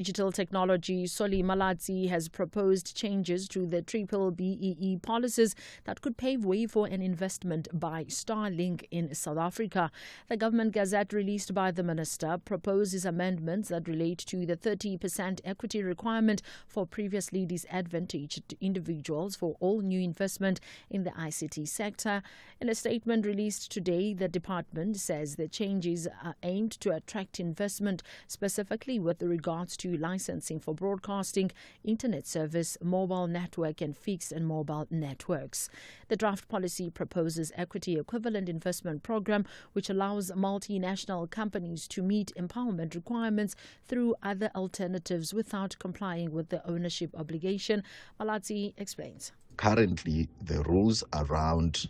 Digital Technology Solly Malatsi has proposed changes to the BEE policies that could pave way for an investment by Starlink in South Africa. The government gazette released by the minister proposes amendments that relate to the 30% equity requirement for previously disadvantaged individuals for all new investment in the ICT sector. In a statement released today, the department says the changes are aimed to attract investment, specifically with regards to licensing for broadcasting, internet service, mobile network and fixed and mobile networks. The draft policy proposes equity equivalent investment program which allows multinational companies to meet empowerment requirements through other alternatives without complying with the ownership obligation. Malatsi explains. Currently, the rules around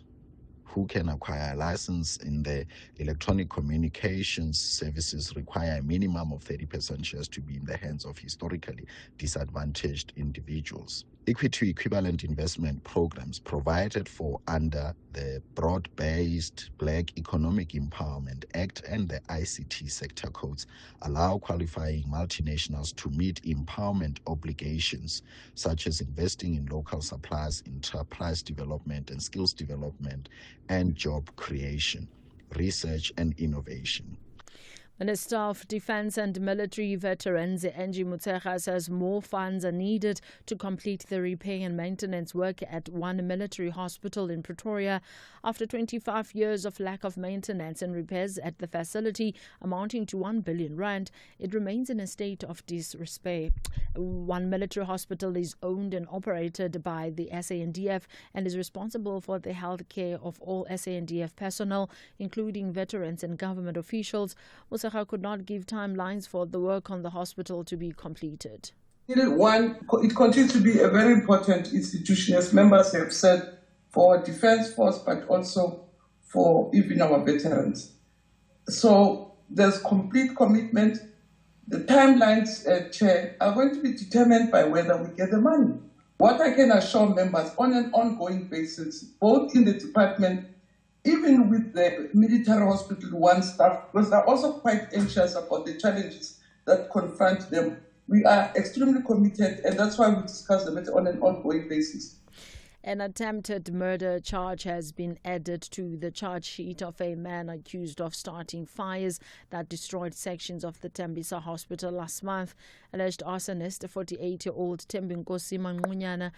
who can acquire a license in the electronic communications services require a minimum of 30% shares to be in the hands of historically disadvantaged individuals. Equity equivalent investment programs provided for under the Broad-Based Black Economic Empowerment Act and the ICT sector codes allow qualifying multinationals to meet empowerment obligations such as investing in local supplies, enterprise development and skills development, and job creation, research and innovation. Minister of Defence and Military Veterans Angie Motshekga says more funds are needed to complete the repair and maintenance work at one military hospital in Pretoria. After 25 years of lack of maintenance and repairs at the facility amounting to 1 billion rand, it remains in a state of disrepair. One military hospital is owned and operated by the SANDF and is responsible for the health care of all SANDF personnel, including veterans and government officials. Motshekga could not give timelines for the work on the hospital to be completed. One, it continues to be a very important institution, as members have said, for our defence force, but also for even our veterans. So there's complete commitment. The timelines, Chair, are going to be determined by whether we get the money. What I can assure members on an ongoing basis, both in the department, even with the military hospital one staff, because they're also quite anxious about the challenges that confront them. We are extremely committed, and that's why we discuss the matter on an ongoing basis. An attempted murder charge has been added to the charge sheet of a man accused of starting fires that destroyed sections of the Tembisa hospital last month. Alleged arsonist, 48-year-old Tembinkosi Manqunyana,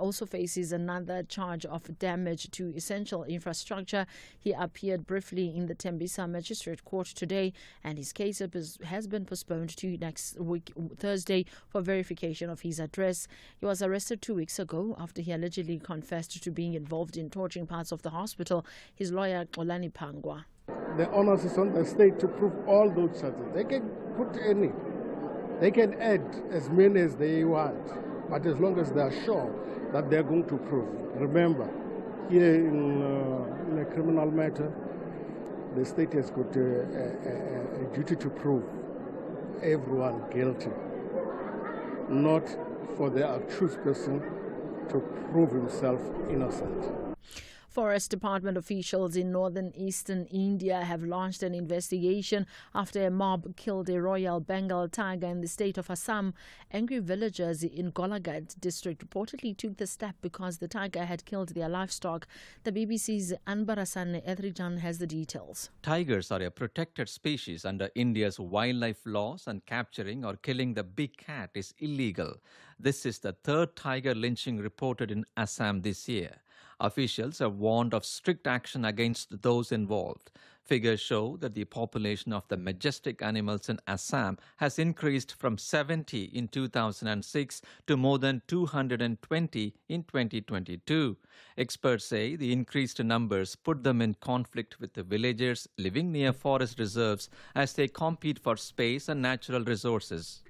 also faces another charge of damage to essential infrastructure. He appeared briefly in the Tembisa Magistrate Court today, and his case has been postponed to next week, Thursday, for verification of his address. He was arrested 2 weeks ago after he allegedly confessed to being involved in torching parts of the hospital. His lawyer, Xolani Phangwa. The onus is on the state to prove all those charges. They can put any. They can add as many as they want, but as long as they are sure that they're going to prove. Remember, here in a criminal matter, the state has got a duty to prove everyone guilty, not for the accused person to prove himself innocent. Forest Department officials in northern eastern India have launched an investigation after a mob killed a Royal Bengal tiger in the state of Assam. Angry villagers in Golaghat district reportedly took the step because the tiger had killed their livestock. The BBC's Anbarasan Ethrijan has the details. Tigers are a protected species under India's wildlife laws, and capturing or killing the big cat is illegal. This is the third tiger lynching reported in Assam this year. Officials have warned of strict action against those involved. Figures show that the population of the majestic animals in Assam has increased from 70 in 2006 to more than 220 in 2022. Experts say the increased numbers put them in conflict with the villagers living near forest reserves as they compete for space and natural resources.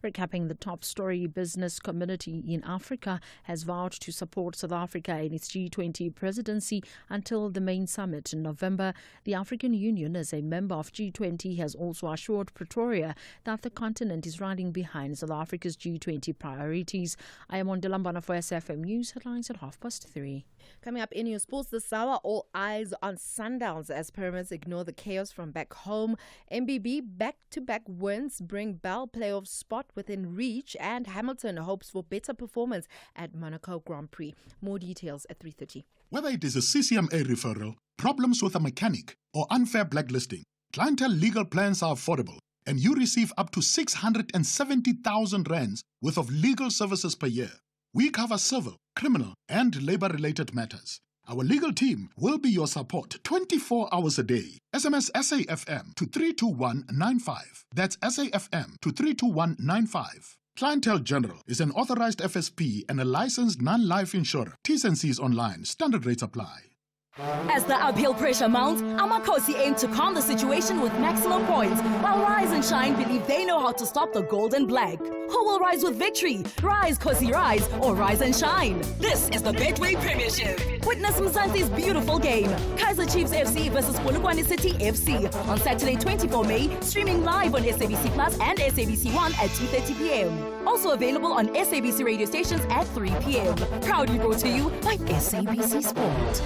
Recapping the top story, business community in Africa has vowed to support South Africa in its G20 presidency until the main summit in November. The African Union, as a member of G20, has also assured Pretoria that the continent is riding behind South Africa's G20 priorities. I am on Delambana for SFM News, headlines at 3:30. Coming up in your sports this hour, all eyes on Sundowns as Pyramids ignore the chaos from back home. MBB back-to-back wins bring Bell playoff spot within reach, and Hamilton hopes for better performance at Monaco Grand Prix. More details at 3:30. Whether it is a CCMA referral, problems with a mechanic, or unfair blacklisting, Clientele legal plans are affordable, and you receive up to 670,000 rands worth of legal services per year. We cover civil, criminal, and labor-related matters. Our legal team will be your support 24 hours a day. SMS SAFM to 32195. That's SAFM to 32195. Clientele General is an authorized FSP and a licensed non-life insurer. T's and C's online. Standard rates apply. As the uphill pressure mounts, Amakosi aim to calm the situation with maximum points, while Rise and Shine believe they know how to stop the gold and black. Who will rise with victory? Rise, Kosi Rise, or Rise and Shine? This is the Betway Premiership. Witness Mzansi's beautiful game. Kaizer Chiefs FC versus Polokwane City FC on Saturday 24 May, streaming live on SABC Plus and SABC 1 at 2:30 p.m. Also available on SABC radio stations at 3 p.m. Proudly brought to you by SABC Sport.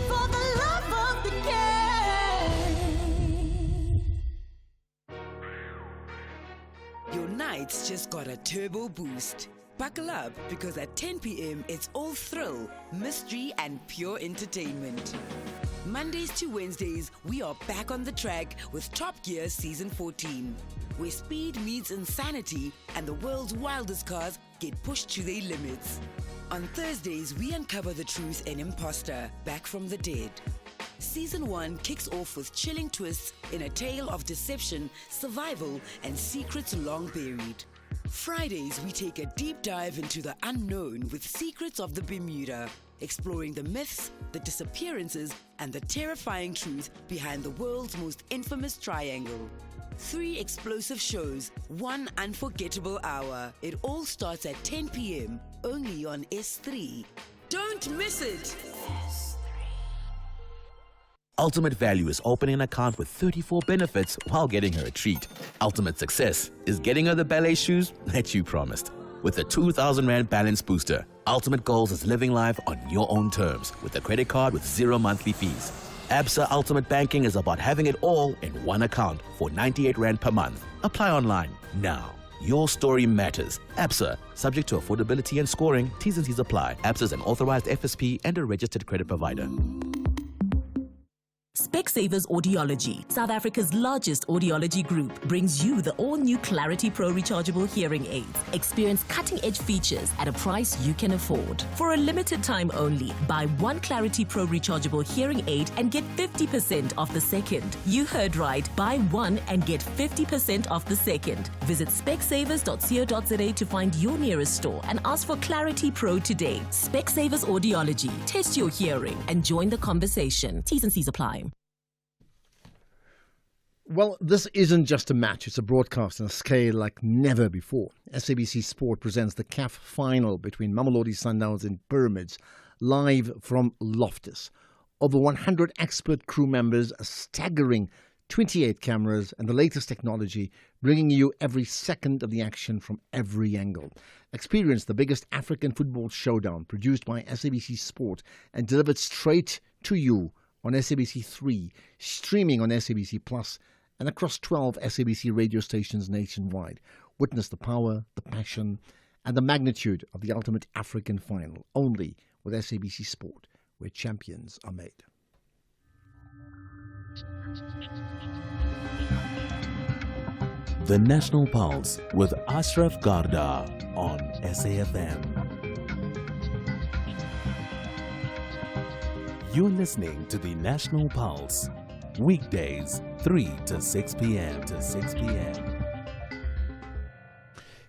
For the love of the game. Your nights just got a turbo boost. Buckle up, because at 10 p.m. it's all thrill, mystery and pure entertainment. Mondays to Wednesdays, we are back on the track with Top Gear Season 14, where speed meets insanity and the world's wildest cars get pushed to their limits. On Thursdays, we uncover the truth in Imposter, Back from the Dead. Season 1 kicks off with chilling twists in a tale of deception, survival, and secrets long buried. Fridays, we take a deep dive into the unknown with Secrets of the Bermuda, exploring the myths, the disappearances, and the terrifying truth behind the world's most infamous triangle. 3 explosive shows, 1 unforgettable hour. It all starts at 10 p.m. only on S3. Don't miss it! Ultimate Value is opening an account with 34 benefits while getting her a treat. Ultimate Success is getting her the ballet shoes that you promised. With the 2,000 Rand balance booster, Ultimate Goals is living life on your own terms with a credit card with 0 monthly fees. Absa Ultimate Banking is about having it all in one account for 98 Rand per month. Apply online now. Your story matters. Absa, subject to affordability and scoring. T's and C's apply. Absa is an authorized FSP and a registered credit provider. Specsavers Audiology, South Africa's largest audiology group, brings you the all-new Clarity Pro rechargeable hearing aids. Experience cutting-edge features at a price you can afford. For a limited time only, buy 1 Clarity Pro rechargeable hearing aid and get 50% off the second. You heard right. Buy 1 and get 50% off the second. Visit specsavers.co.za to find your nearest store and ask for Clarity Pro today. Specsavers Audiology. Test your hearing and join the conversation. T's and C's apply. Well, this isn't just a match. It's a broadcast on a scale like never before. SABC Sport presents the CAF final between Mamelodi Sundowns and Pyramids, live from Loftus. Over 100 expert crew members, a staggering 28 cameras, and the latest technology, bringing you every second of the action from every angle. Experience the biggest African football showdown produced by SABC Sport and delivered straight to you on SABC3, streaming on SABC Plus, and across 12 SABC radio stations nationwide. Witness the power, the passion, and the magnitude of the ultimate African final, only with SABC Sport, where champions are made. The National Pulse with Ashraf Garda on SAFM. You're listening to the National Pulse, weekdays 3 to 6 p.m.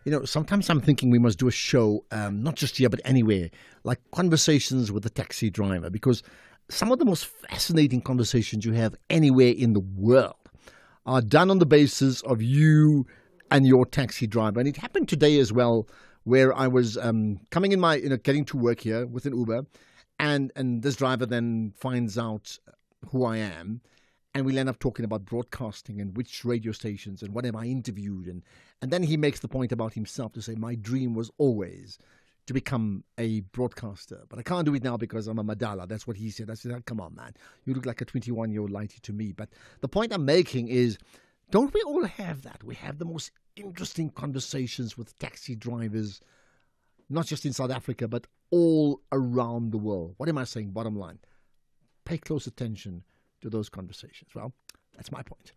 You know, sometimes I'm thinking we must do a show, not just here, but anywhere, like conversations with the taxi driver, because some of the most fascinating conversations you have anywhere in the world are done on the basis of you and your taxi driver. And it happened today as well, where I was coming in getting to work here with an Uber, and this driver then finds out who I am, and we'll end up talking about broadcasting and which radio stations and what have I interviewed. And then he makes the point about himself to say, my dream was always to become a broadcaster, but I can't do it now because I'm a Madala. That's what he said. I said, oh, come on, man. You look like a 21-year-old lighty to me. But the point I'm making is Don't we all have that? We have the most interesting conversations with taxi drivers, not just in South Africa, but all around the world. What am I saying? Bottom line, pay close attention to those conversations. Well, that's my point.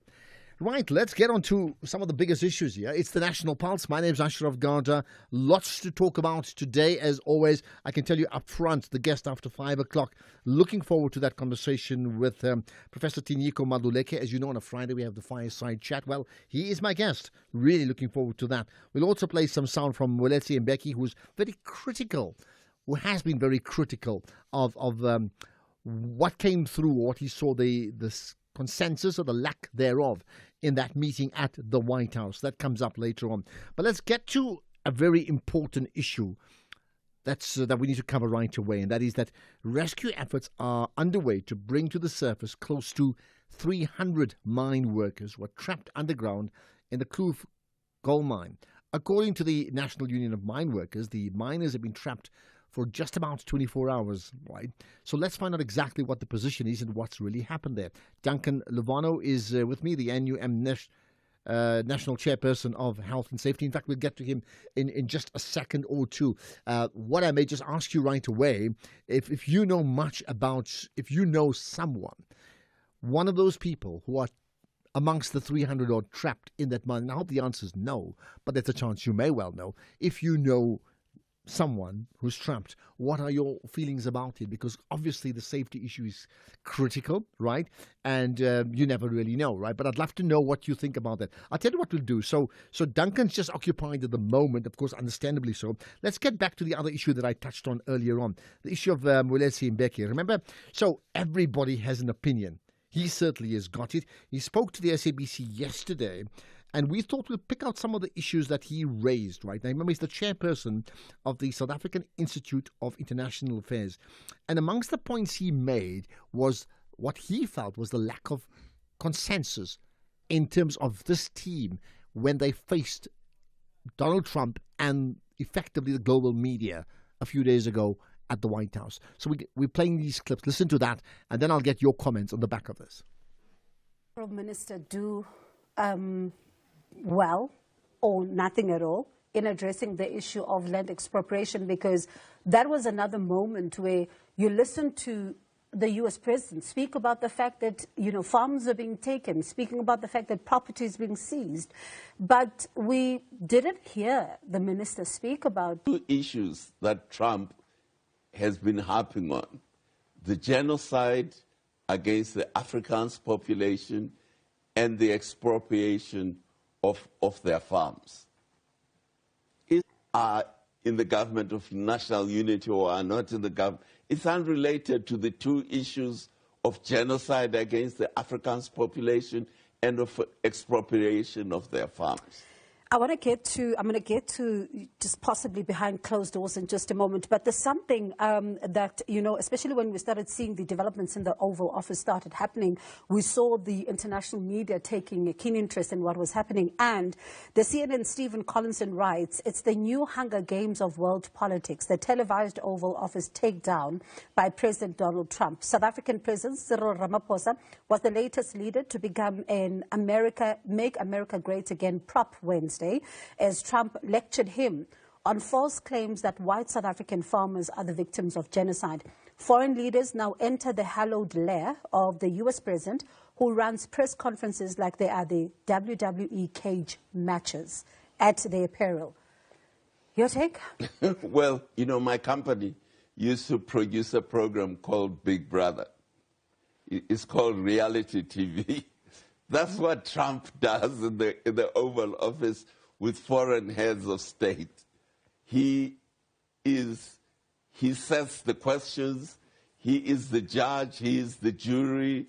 Right, let's get on to some of the biggest issues here. It's the National Pulse. My name is Ashraf Garda. Lots to talk about today, as always. I can tell you up front, the guest after 5 o'clock. Looking forward to that conversation with Professor Tinyiko Maduleke. As you know, on a Friday we have the fireside chat. Well, he is my guest. Really looking forward to that. We'll also play some sound from Moeletsi Mbeki, who's very critical, who has been very critical of what came through, what he saw the consensus or the lack thereof in that meeting at the White House. That comes up later on. But let's get to a very important issue that we need to cover right away, and that is that rescue efforts are underway to bring to the surface close to 300 mine workers who are trapped underground in the Kloof gold mine. According to the National Union of Mine Workers, the miners have been trapped for just about 24 hours, right? So let's find out exactly what the position is and what's really happened there. Duncan Lovano is with me, the NUM National Chairperson of Health and Safety. In fact, we'll get to him in just a second or two. What I may just ask you right away, if you know much about, if you know someone, one of those people who are amongst the 300 odd trapped in that mine, and I hope the answer is no, but there's a chance you may well know. If you know someone who's trapped, what are your feelings about it? Because obviously the safety issue is critical, right? And you never really know, right? But I'd love to know what you think about that. I'll tell you what we'll do. So Duncan's just occupied at the moment, of course, understandably so. Let's get back to the other issue that I touched on earlier on, the issue of Moeletsi Mbeki. Remember? So everybody has an opinion. He certainly has got it. He spoke to the SABC yesterday, and we thought we'd pick out some of the issues that he raised, right? Now, remember, he's the chairperson of the South African Institute of International Affairs. And amongst the points he made was what he felt was the lack of consensus in terms of this team when they faced Donald Trump and effectively the global media a few days ago at the White House. So we're playing these clips. Listen to that, and then I'll get your comments on the back of this. Minister do well or nothing at all in addressing the issue of land expropriation, because that was another moment where you listened to the U.S. president speak about the fact that, farms are being taken, speaking about the fact that property is being seized. But we didn't hear the minister speak about two issues that Trump has been harping on: the genocide against the Afrikaans population and the expropriation of their farms. If are in the government of national unity or are not in the government, it's unrelated to the two issues of genocide against the Afrikaans population and of expropriation of their farms. I'm going to get to just possibly behind closed doors in just a moment, but there's something that, especially when we started seeing the developments in the Oval Office started happening, we saw the international media taking a keen interest in what was happening. And the CNN Stephen Collinson writes, it's the new Hunger Games of world politics, the televised Oval Office takedown by President Donald Trump. South African President Cyril Ramaphosa was the latest leader to become an Make America Great Again prop Wednesday, as Trump lectured him on false claims that white South African farmers are the victims of genocide. Foreign leaders now enter the hallowed lair of the U.S. president, who runs press conferences like they are the WWE cage matches at their peril. Your take? Well, my company used to produce a program called Big Brother. It's called reality TV. That's what Trump does in the Oval Office with foreign heads of state. He sets the questions, he is the judge, he is the jury,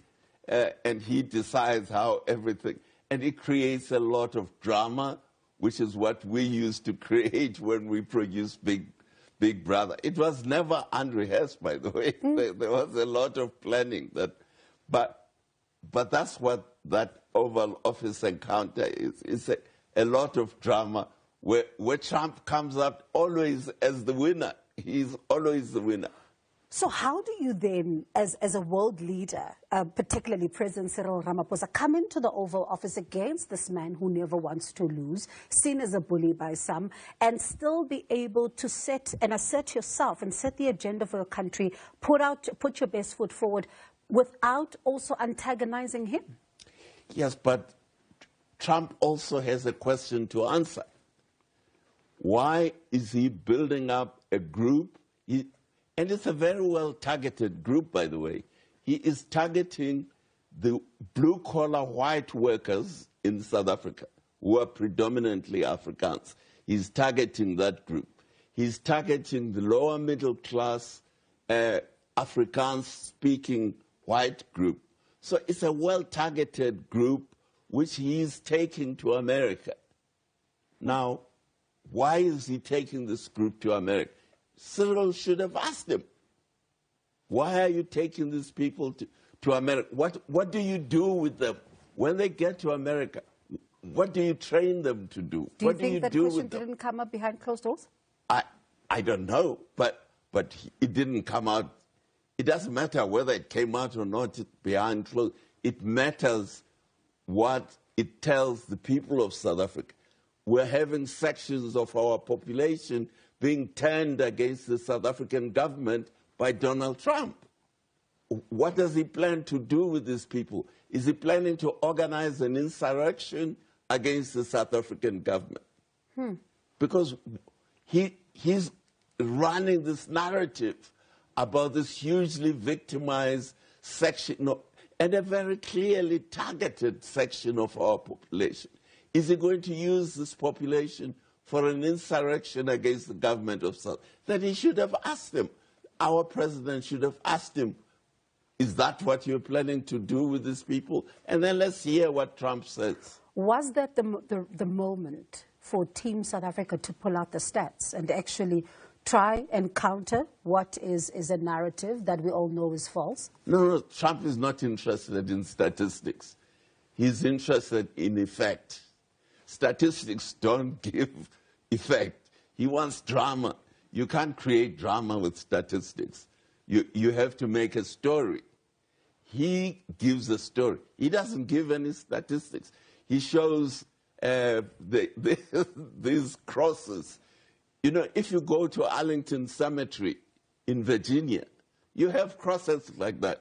and he decides how everything. And it creates a lot of drama, which is what we used to create when we produced Big Brother. It was never unrehearsed, by the way. There was a lot of planning. But that's what that Oval Office encounter is. It's a lot of drama where Trump comes out always as the winner. He's always the winner. So how do you then, as a world leader, particularly President Cyril Ramaphosa, come into the Oval Office against this man who never wants to lose, seen as a bully by some, and still be able to set and assert yourself and set the agenda for your country, put your best foot forward, without also antagonizing him? Yes, but Trump also has a question to answer. Why is he building up a group? And it's a very well-targeted group, by the way. He is targeting the blue-collar white workers in South Africa, who are predominantly Afrikaans. He's targeting that group. He's targeting the lower middle-class Afrikaans-speaking white group. So it's a well-targeted group which he is taking to America. Now, why is he taking this group to America? Cyril should have asked him, why are you taking these people to America? What do you do with them? When they get to America, what do you train them to do? Do you think that question didn't come up behind closed doors? I don't know, but it didn't come out. It doesn't matter whether it came out or not behind closed. It matters what it tells the people of South Africa. We're having sections of our population being turned against the South African government by Donald Trump. What does he plan to do with these people? Is he planning to organize an insurrection against the South African government? Because he's running this narrative about this hugely victimized section, and a very clearly targeted section of our population. Is he going to use this population for an insurrection against the government of South? That he should have asked him. Our president should have asked him, is that what you're planning to do with these people? And then let's hear what Trump says. Was that the moment for Team South Africa to pull out the stats and actually try and counter what is a narrative that we all know is false? No, Trump is not interested in statistics. He's interested in effect. Statistics don't give effect. He wants drama. You can't create drama with statistics. You have to make a story. He gives a story. He doesn't give any statistics. He shows these crosses. You know, if you go to Arlington Cemetery in Virginia, you have crosses like that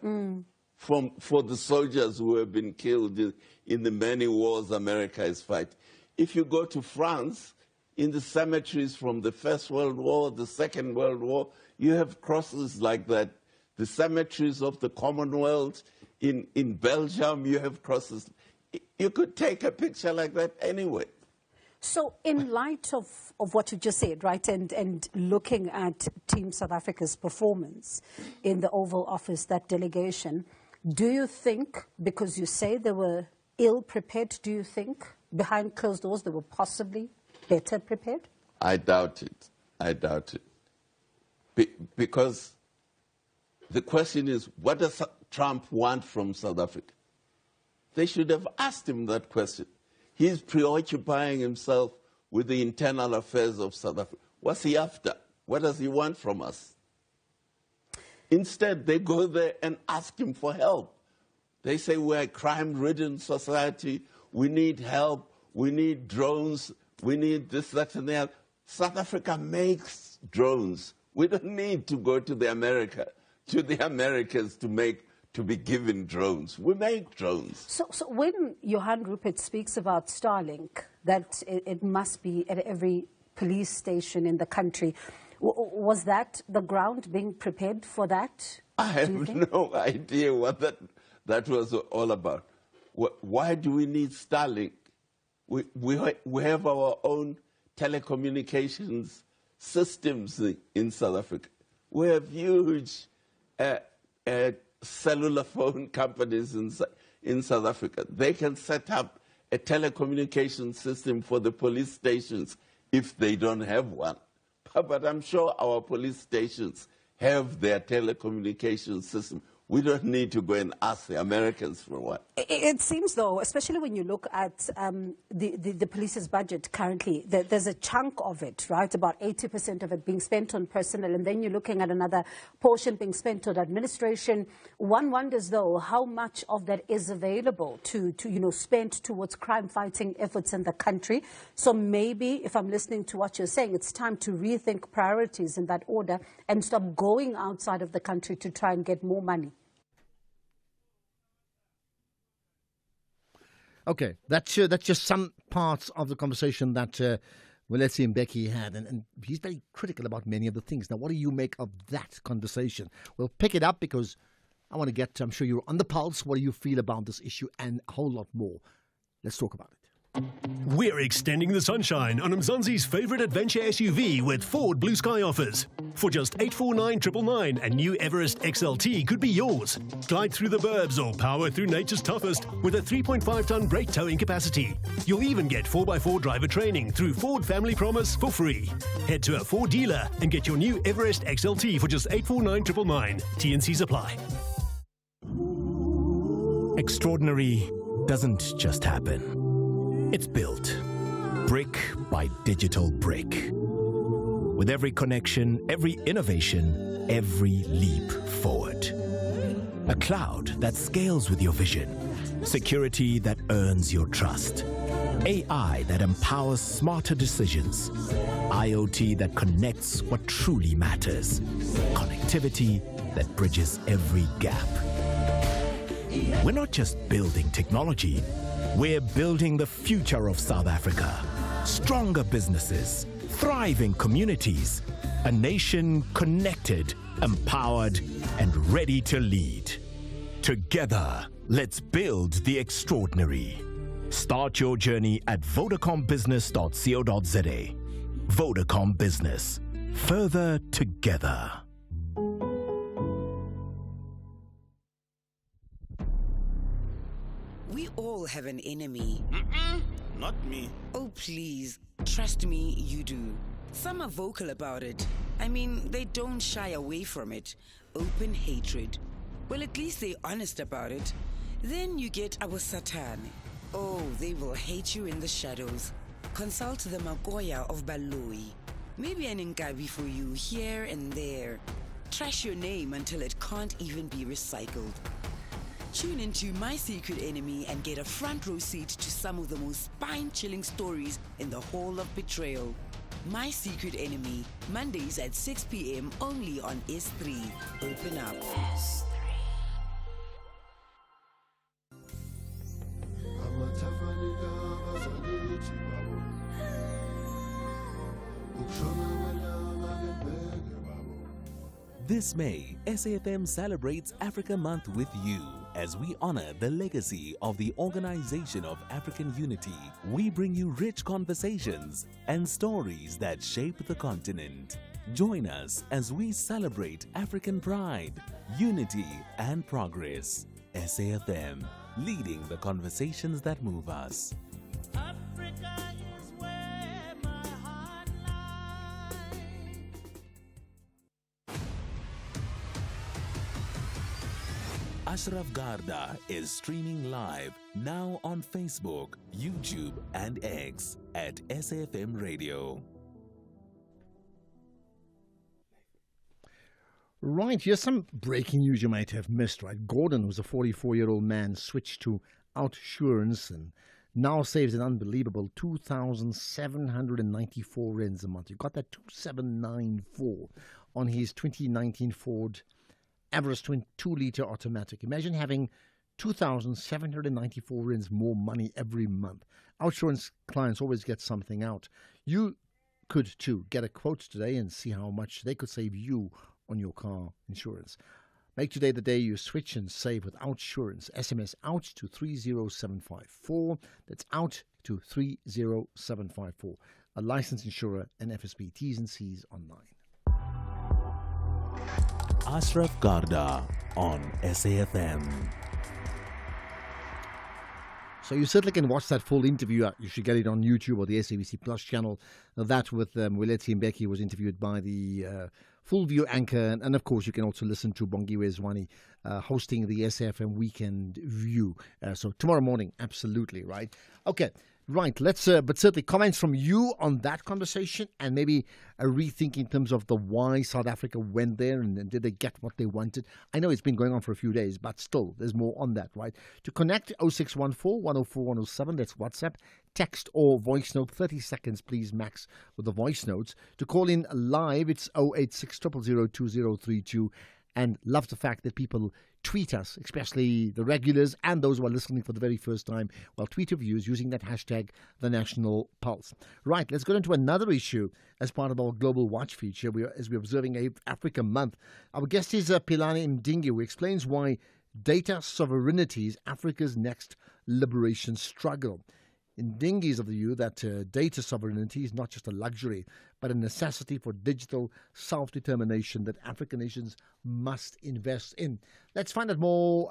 for the soldiers who have been killed in the many wars America is fighting. If you go to France, in the cemeteries from the First World War, the Second World War, you have crosses like that. The cemeteries of the Commonwealth, in Belgium, you have crosses. You could take a picture like that anyway. So in light of what you just said, right, and looking at Team South Africa's performance in the Oval Office, that delegation, do you think, because you say they were ill-prepared, do you think behind closed doors they were possibly better prepared? I doubt it. I doubt it. Because the question is, what does Trump want from South Africa? They should have asked him that question. He's preoccupying himself with the internal affairs of South Africa. What's he after? What does he want from us? Instead, they go there and ask him for help. They say, we're a crime-ridden society. We need help. We need drones. We need this, that, and that. South Africa makes drones. We don't need to go to the Americas to be given drones. We make drones. So when Johan Rupert speaks about Starlink, that it must be at every police station in the country, was that the ground being prepared for that? I have no idea what that was all about. Why do we need Starlink? We have our own telecommunications systems in South Africa. We have huge cellular phone companies in South Africa. They can set up a telecommunication system for the police stations if they don't have one. But I'm sure our police stations have their telecommunication system. We don't need to go and ask the Americans for one. It seems, though, especially when you look at the police's budget currently, there's a chunk of it, right, about 80% of it being spent on personnel, and then you're looking at another portion being spent on administration. One wonders, though, how much of that is available to spend towards crime-fighting efforts in the country. So maybe, if I'm listening to what you're saying, it's time to rethink priorities in that order and stop going outside of the country to try and get more money. Okay, that's just some parts of the conversation that Welesi and Becky had, and he's very critical about many of the things. Now, what do you make of that conversation? We'll pick it up because I want to get, I'm sure you're on the pulse. What do you feel about this issue and a whole lot more? Let's talk about it. We're extending the sunshine on Mzansi's favourite adventure SUV with Ford Blue Sky offers. For just $849,999, a new Everest XLT could be yours. Glide through the burbs or power through nature's toughest with a 3.5-ton brake towing capacity. You'll even get 4x4 driver training through Ford Family Promise for free. Head to a Ford dealer and get your new Everest XLT for just $849,999. T&Cs apply. Extraordinary doesn't just happen. It's built, brick by digital brick. With every connection, every innovation, every leap forward. A cloud that scales with your vision. Security that earns your trust. AI that empowers smarter decisions. IoT that connects what truly matters. Connectivity that bridges every gap. We're not just building technology. We're building the future of South Africa. Stronger businesses, thriving communities, a nation connected, empowered, and ready to lead. Together, let's build the extraordinary. Start your journey at vodacombusiness.co.za. Vodacom Business. Further together. We all have an enemy. Not me. Oh, please. Trust me, you do. Some are vocal about it. I mean, they don't shy away from it. Open hatred. Well, at least they're honest about it. Then you get our Satan. Oh, they will hate you in the shadows. Consult the Magoya of Baloi. Maybe an Nkabi for you here and there. Trash your name until it can't even be recycled. Tune into My Secret Enemy and get a front row seat to some of the most spine-chilling stories in the Hall of Betrayal. My Secret Enemy, Mondays at 6 p.m. only on S3. Open up. This May, SAFM celebrates Africa Month with you as we honor the legacy of the Organization of African Unity. We bring you rich conversations and stories that shape the continent. Join us as we celebrate African pride, unity, and progress. SAFM, leading the conversations that move us. Ashraf Garda is streaming live now on Facebook, YouTube, and X at SAFM Radio. Right, here's some breaking news you might have missed, right? Gordon, who's a 44-year-old man, switched to OUTsurance and now saves an unbelievable 2,794 rands a month. You got that 2,794 on his 2019 Ford Everest 2-litre automatic. Imagine having 2,794 rands more money every month. OUTsurance clients always get something out. You could too. Get a quote today and see how much they could save you on your car insurance. Make today the day you switch and save with OUTsurance. SMS OUT to 30754. That's OUT to 30754. A licensed insurer and FSP. T's and C's online. Ashraf Garda on SAFM. So you certainly can watch that full interview. You should get it on YouTube or the SABC Plus channel. That with Wilethi Mbeki was interviewed by the Full View anchor. And of course, you can also listen to Bongiwe Zwane hosting the SAFM Weekend View. So tomorrow morning, absolutely, right? Okay. Right, let's, but certainly comments from you on that conversation and maybe a rethink in terms of the why South Africa went there and did they get what they wanted. I know it's been going on for a few days, but still, there's more on that, right? To connect, 0614 104 107, that's WhatsApp, text or voice note, 30 seconds, please, max, with the voice notes. To call in live, it's 086 000 2032. And love the fact that people tweet us, especially the regulars and those who are listening for the very first time. Well, tweet your views using that hashtag, The National Pulse. Right, let's go into another issue as part of our Global Watch feature. As we're observing Africa Month. Our guest is Philani Mdingi, who explains why data sovereignty is Africa's next liberation struggle. Ndingi is of the view that data sovereignty is not just a luxury, but a necessity for digital self-determination that African nations must invest in. Let's find out more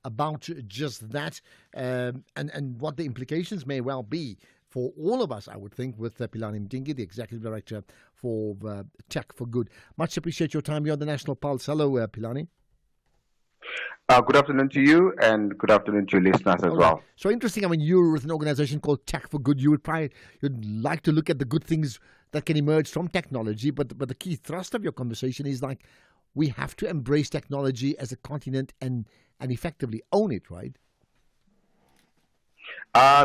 about just that and what the implications may well be for all of us, I would think, with Philani Mdingi, the Executive Director for Tech for Good. Much appreciate your time here on the National Pulse. Hello, Philani. Good afternoon to you, and good afternoon to your listeners as well. So interesting. I mean, you're with an organization called Tech for Good. You'd like to look at the good things that can emerge from technology, but the key thrust of your conversation is like we have to embrace technology as a continent and effectively own it, right?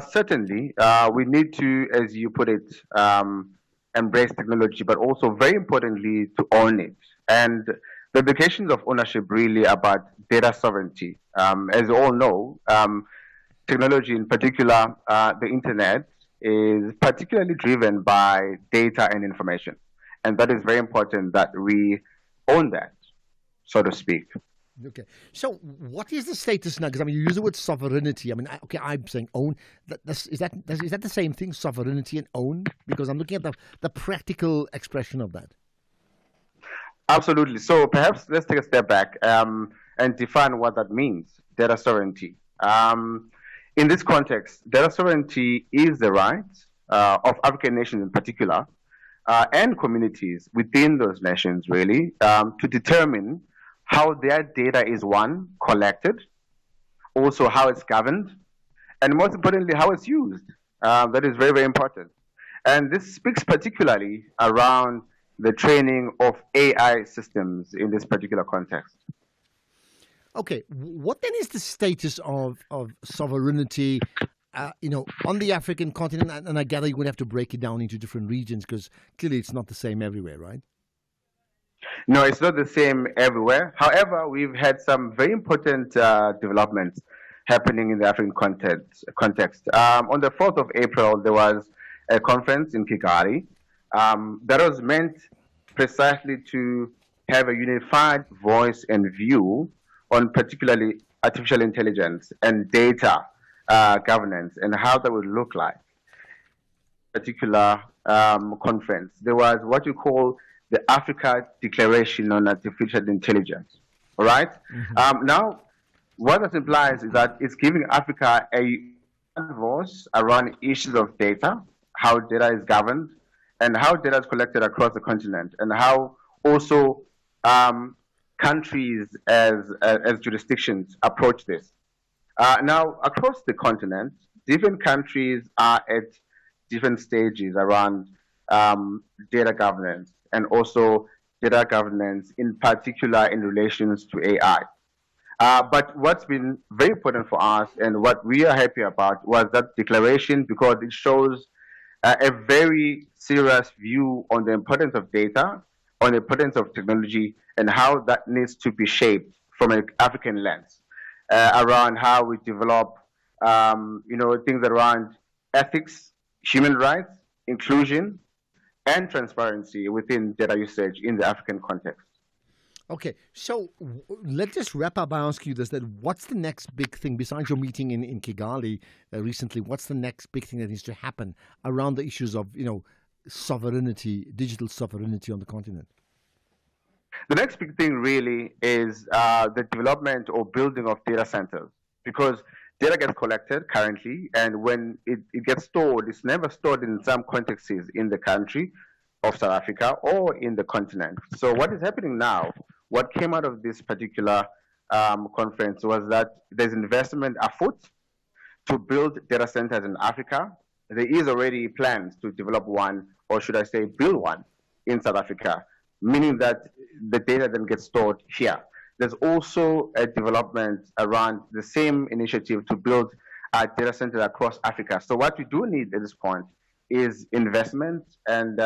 Certainly, we need to, as you put it, embrace technology, but also very importantly to own it. And the implications of ownership really about data sovereignty. As you all know, technology, in particular, the internet, is particularly driven by data and information. And that is very important that we own that, so to speak. Okay. So what is the status now? Because, I mean, you use the word sovereignty. I mean, I'm saying own. Is that the same thing, sovereignty and own? Because I'm looking at the practical expression of that. Absolutely. So perhaps let's take a step back and define what that means, data sovereignty. In this context, data sovereignty is the right of African nations in particular and communities within those nations, really, to determine how their data is, one, collected, also how it's governed, and most importantly, how it's used. That is very, very important. And this speaks particularly around the training of AI systems in this particular context. Okay, what then is the status of sovereignty, on the African continent? And I gather you would have to break it down into different regions because clearly it's not the same everywhere, right? No, it's not the same everywhere. However, we've had some very important developments happening in the African context. On the 4th of April, there was a conference in Kigali that was meant precisely to have a unified voice and view on particularly artificial intelligence and data governance and how that would look like. Particular conference, there was what you call the Africa Declaration on Artificial Intelligence. All right? Mm-hmm. Now, what that implies is that it's giving Africa a voice around issues of data, how data is governed, and how data is collected across the continent, and how also countries as jurisdictions approach this. Now, across the continent, different countries are at different stages around data governance, and also data governance in particular in relations to AI. But what's been very important for us and what we are happy about was that declaration because it shows a very serious view on the importance of data, on the importance of technology, and how that needs to be shaped from an African lens around how we develop, things around ethics, human rights, inclusion, and transparency within data usage in the African context. Okay, so let's just wrap up by asking you this, that what's the next big thing, besides your meeting in Kigali recently, what's the next big thing that needs to happen around the issues of, sovereignty, digital sovereignty on the continent? The next big thing really is the development or building of data centers, because data gets collected currently, and when it gets stored, it's never stored in some contexts in the country of South Africa or in the continent. So what is happening now, what came out of this particular conference was that there's investment afoot to build data centers in Africa. There is already plans to develop one, or should I say build one, in South Africa, meaning that the data then gets stored here. There's also a development around the same initiative to build data centers across Africa. So what we do need at this point is investment and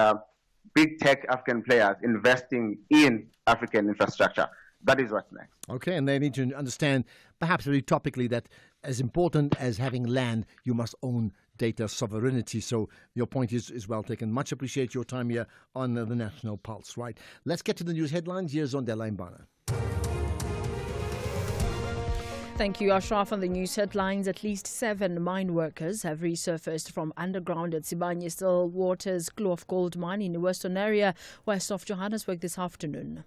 big tech African players investing in African infrastructure. That is what's next. Okay, and they need to understand, perhaps very topically, that as important as having land, you must own data sovereignty. So your point is well taken. Much appreciate your time here on the National Pulse. Right, let's get to the news headlines. Here's Ondela Mbana. Thank you, Ashraf. On the news headlines, at least 7 mine workers have resurfaced from underground at Sibanye Stillwater's Kloof Gold Mine in the western area west of Johannesburg this afternoon.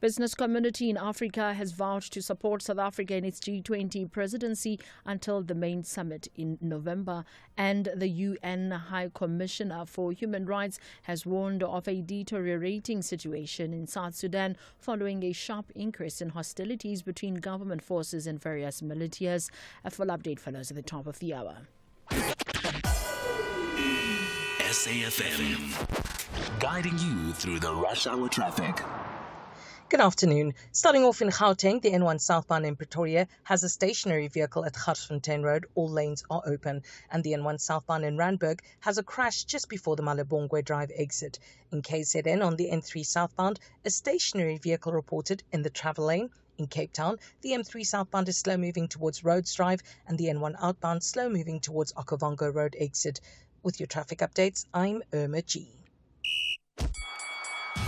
Business community in Africa has vowed to support South Africa in its G20 presidency until the main summit in November. And the UN High Commissioner for Human Rights has warned of a deteriorating situation in South Sudan following a sharp increase in hostilities between government forces and various militias. A full update follows at the top of the hour. SAFM, guiding you through the rush hour traffic. Good afternoon. Starting off in Gauteng, the N1 southbound in Pretoria has a stationary vehicle at Garsfontein Road. All lanes are open. And the N1 southbound in Randburg has a crash just before the Malebongwe Drive exit. In KZN on the N3 southbound, a stationary vehicle reported in the travel lane. In Cape Town, the M3 southbound is slow moving towards Rhodes Drive and the N1 outbound slow moving towards Okavango Road exit. With your traffic updates, I'm Irma G.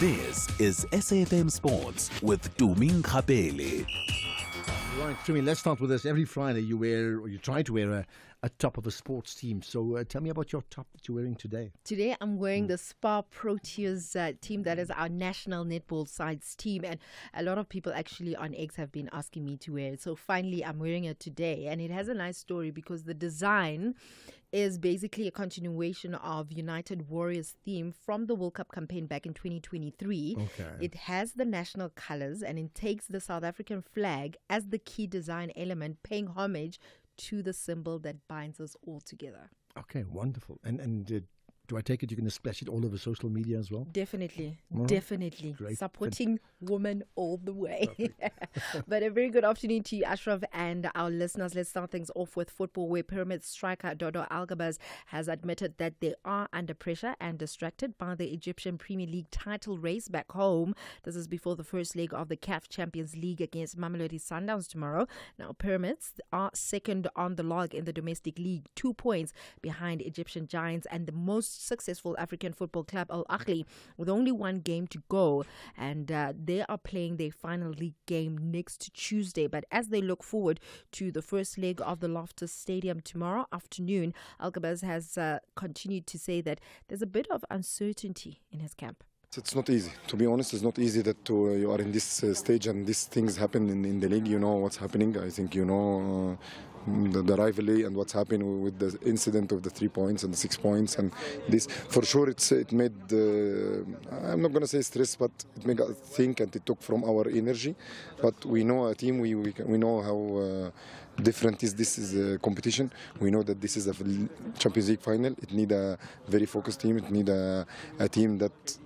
This is SAFM Sports with Tumi Nkgapele. Right, Tumi, let's start with this. Every Friday you wear, or you try to wear a top of a sports team. So tell me about your top that you're wearing today. Today I'm wearing the Spar Proteas team. That is our national netball sides team. And a lot of people actually on X have been asking me to wear it. So finally I'm wearing it today. And it has a nice story because the design is basically a continuation of United Warriors theme from the World Cup campaign back in 2023. Okay. It has the national colors and it takes the South African flag as the key design element, paying homage to the symbol that binds us all together. Okay, wonderful. And do I take it you're going to splash it all over social media as well? Definitely. Oh, Definitely. great. Supporting women all the way. But a very good afternoon to you, Ashraf, and our listeners. Let's start things off with football, where Pyramid striker Dodo Algabaz has admitted that they are under pressure and distracted by the Egyptian Premier League title race back home. This is before the first leg of the CAF Champions League against Mamelodi Sundowns tomorrow. Now, Pyramids are second on the log in the domestic league, 2 points behind Egyptian Giants and the most successful African football club Al Ahly, with only 1 game to go, and they are playing their final league game next Tuesday. But as they look forward to the first leg of the Loftus Stadium tomorrow afternoon, Algabaz has continued to say that there's a bit of uncertainty in his camp. It's not easy, to be honest. It's not easy that you are in this stage and these things happen in the league. You know what's happening. I think you know the rivalry and what's happened with the incident of the 3 points and the 6 points, and this for sure it made I'm not going to say stress, but it made us think, and it took from our energy. But we know a team, we know how different this is a competition. We know that this is a Champions League final. It need a very focused team. It need a team that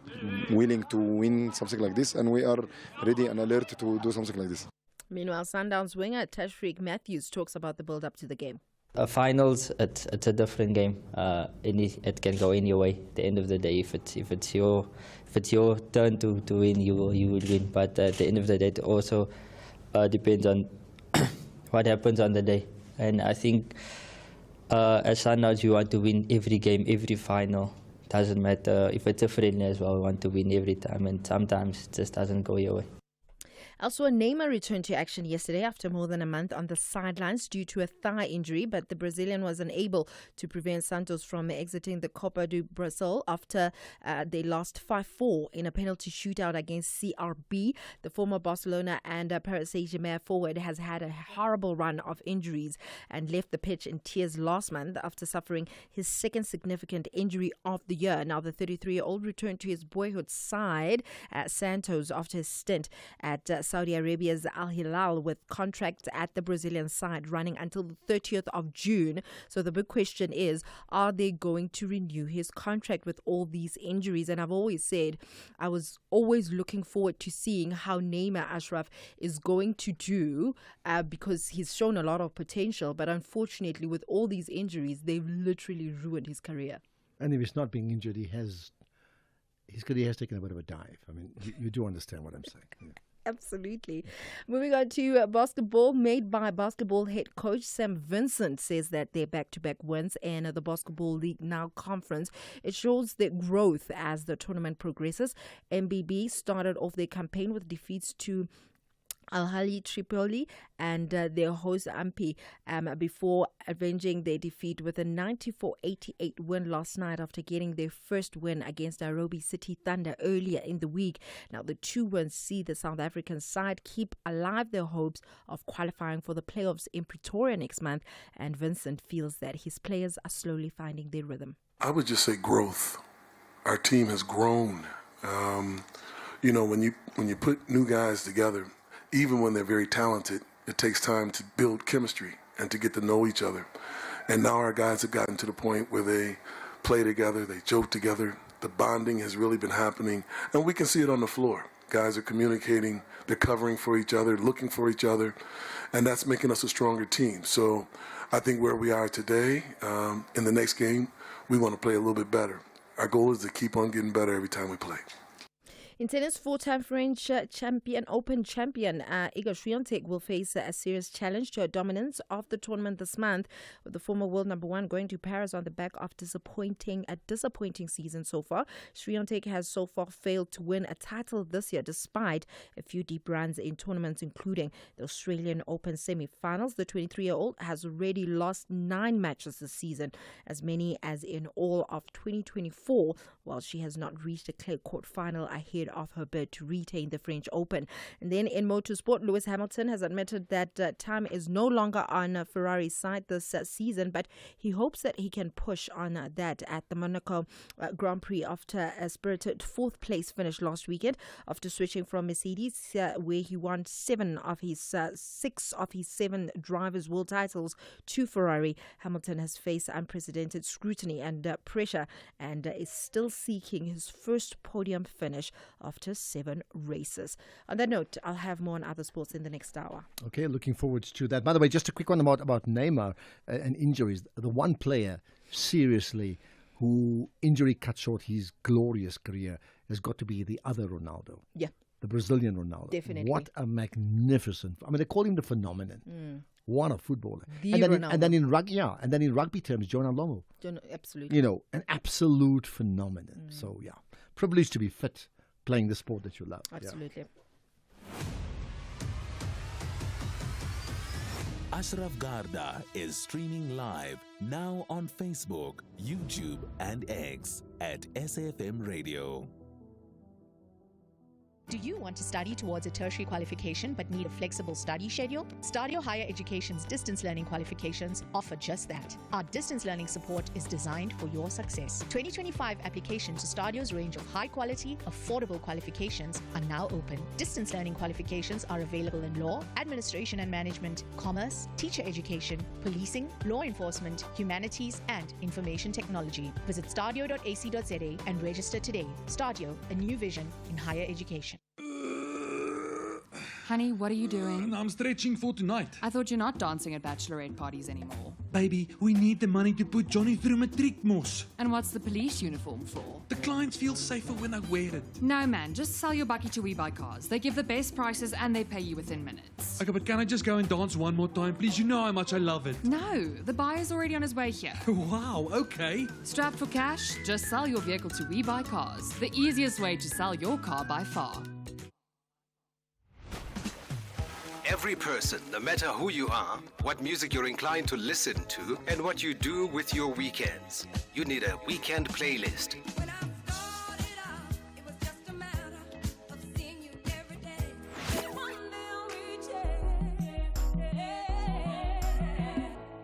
willing to win something like this, and we are ready and alert to do something like this. Meanwhile, Sundowns winger Tashreeq Matthews talks about the build-up to the game. Finals, it's a different game. It can go any way. At the end of the day, if it's your turn to win, you will win. But at the end of the day, it also depends on what happens on the day. And I think as Sundowns, you want to win every game, every final. Doesn't matter if it's a friendly as well. We want to win every time, and sometimes it just doesn't go your way. Also, Neymar returned to action yesterday after more than a month on the sidelines due to a thigh injury, but the Brazilian was unable to prevent Santos from exiting the Copa do Brasil after they lost 5-4 in a penalty shootout against CRB. The former Barcelona and Paris Saint-Germain forward has had a horrible run of injuries and left the pitch in tears last month after suffering his second significant injury of the year. Now, the 33-year-old returned to his boyhood side at Santos after his stint at Saudi Arabia's Al Hilal, with contracts at the Brazilian side running until the 30th of June. So the big question is, are they going to renew his contract with all these injuries? And I've always said I was always looking forward to seeing how Neymar Ashraf is going to do because he's shown a lot of potential. But unfortunately, with all these injuries, they've literally ruined his career. And if he's not being injured, his career has taken a bit of a dive. I mean, you do understand what I'm saying. Yeah. Absolutely. Moving on to basketball, made by basketball head coach Sam Vincent says that their back-to-back wins in the Basketball League Now conference, it shows their growth as the tournament progresses. MBB started off their campaign with defeats to Al-Ahli Tripoli and their host Ampi before avenging their defeat with a 94-88 win last night after getting their first win against Nairobi City Thunder earlier in the week. Now, the two wins see the South African side keep alive their hopes of qualifying for the playoffs in Pretoria next month, and Vincent feels that his players are slowly finding their rhythm. I would just say growth. Our team has grown. When you put new guys together, even when they're very talented, it takes time to build chemistry and to get to know each other. And now our guys have gotten to the point where they play together, they joke together. The bonding has really been happening, and we can see it on the floor. Guys are communicating, they're covering for each other, looking for each other, and that's making us a stronger team. So I think where we are today, in the next game, we want to play a little bit better. Our goal is to keep on getting better every time we play. In tennis, four-time French Open champion Iga Swiatek will face a serious challenge to her dominance of the tournament this month, with the former world number one going to Paris on the back of a disappointing season so far. Swiatek has so far failed to win a title this year, despite a few deep runs in tournaments, including the Australian Open semi-finals. The 23-year-old has already lost 9 matches this season, as many as in all of 2024, while she has not reached a clay court final ahead of her bid to retain the French Open. And then in motorsport, Lewis Hamilton has admitted that time is no longer on Ferrari's side this season, but he hopes that he can push on that at the Monaco Grand Prix after a spirited 4th place finish last weekend after switching from Mercedes, where he won 6 of his 7 drivers' world titles, to Ferrari. Hamilton has faced unprecedented scrutiny and pressure and is still seeking his first podium finish after 7 races. On that note, I'll have more on other sports in the next hour. Okay, looking forward to that. By the way, just a quick one about Neymar and injuries. The one player, seriously, who injury cut short his glorious career has got to be the other Ronaldo. Yeah. The Brazilian Ronaldo. Definitely. What a magnificent... I mean, they call him the phenomenon. What a footballer. And then in rugby terms, Jonah Lomu. Absolutely. An absolute phenomenon. So, yeah, privileged to be fit playing the sport that you love. Absolutely. Ashraf Garda is streaming live now on Facebook, YouTube, and X at SAFM Radio. Do you want to study towards a tertiary qualification but need a flexible study schedule? Stadio Higher Education's distance learning qualifications offer just that. Our distance learning support is designed for your success. 2025 applications to Stadio's range of high-quality, affordable qualifications are now open. Distance learning qualifications are available in law, administration and management, commerce, teacher education, policing, law enforcement, humanities, and information technology. Visit stadio.ac.za and register today. Stadio, a new vision in higher education. Honey, what are you doing? I'm stretching for tonight. I thought you're not dancing at bachelorette parties anymore. Baby, we need the money to put Johnny through matric mos. And what's the police uniform for? The clients feel safer when I wear it. No, man, just sell your bucky to We Buy Cars. They give the best prices and they pay you within minutes. Okay, but can I just go and dance one more time, please? You know how much I love it. No, the buyer's already on his way here. Wow, okay. Strapped for cash? Just sell your vehicle to We Buy Cars. The easiest way to sell your car by far. every person, no matter who you are, what music you're inclined to listen to, and what you do with your weekends. You need a weekend playlist.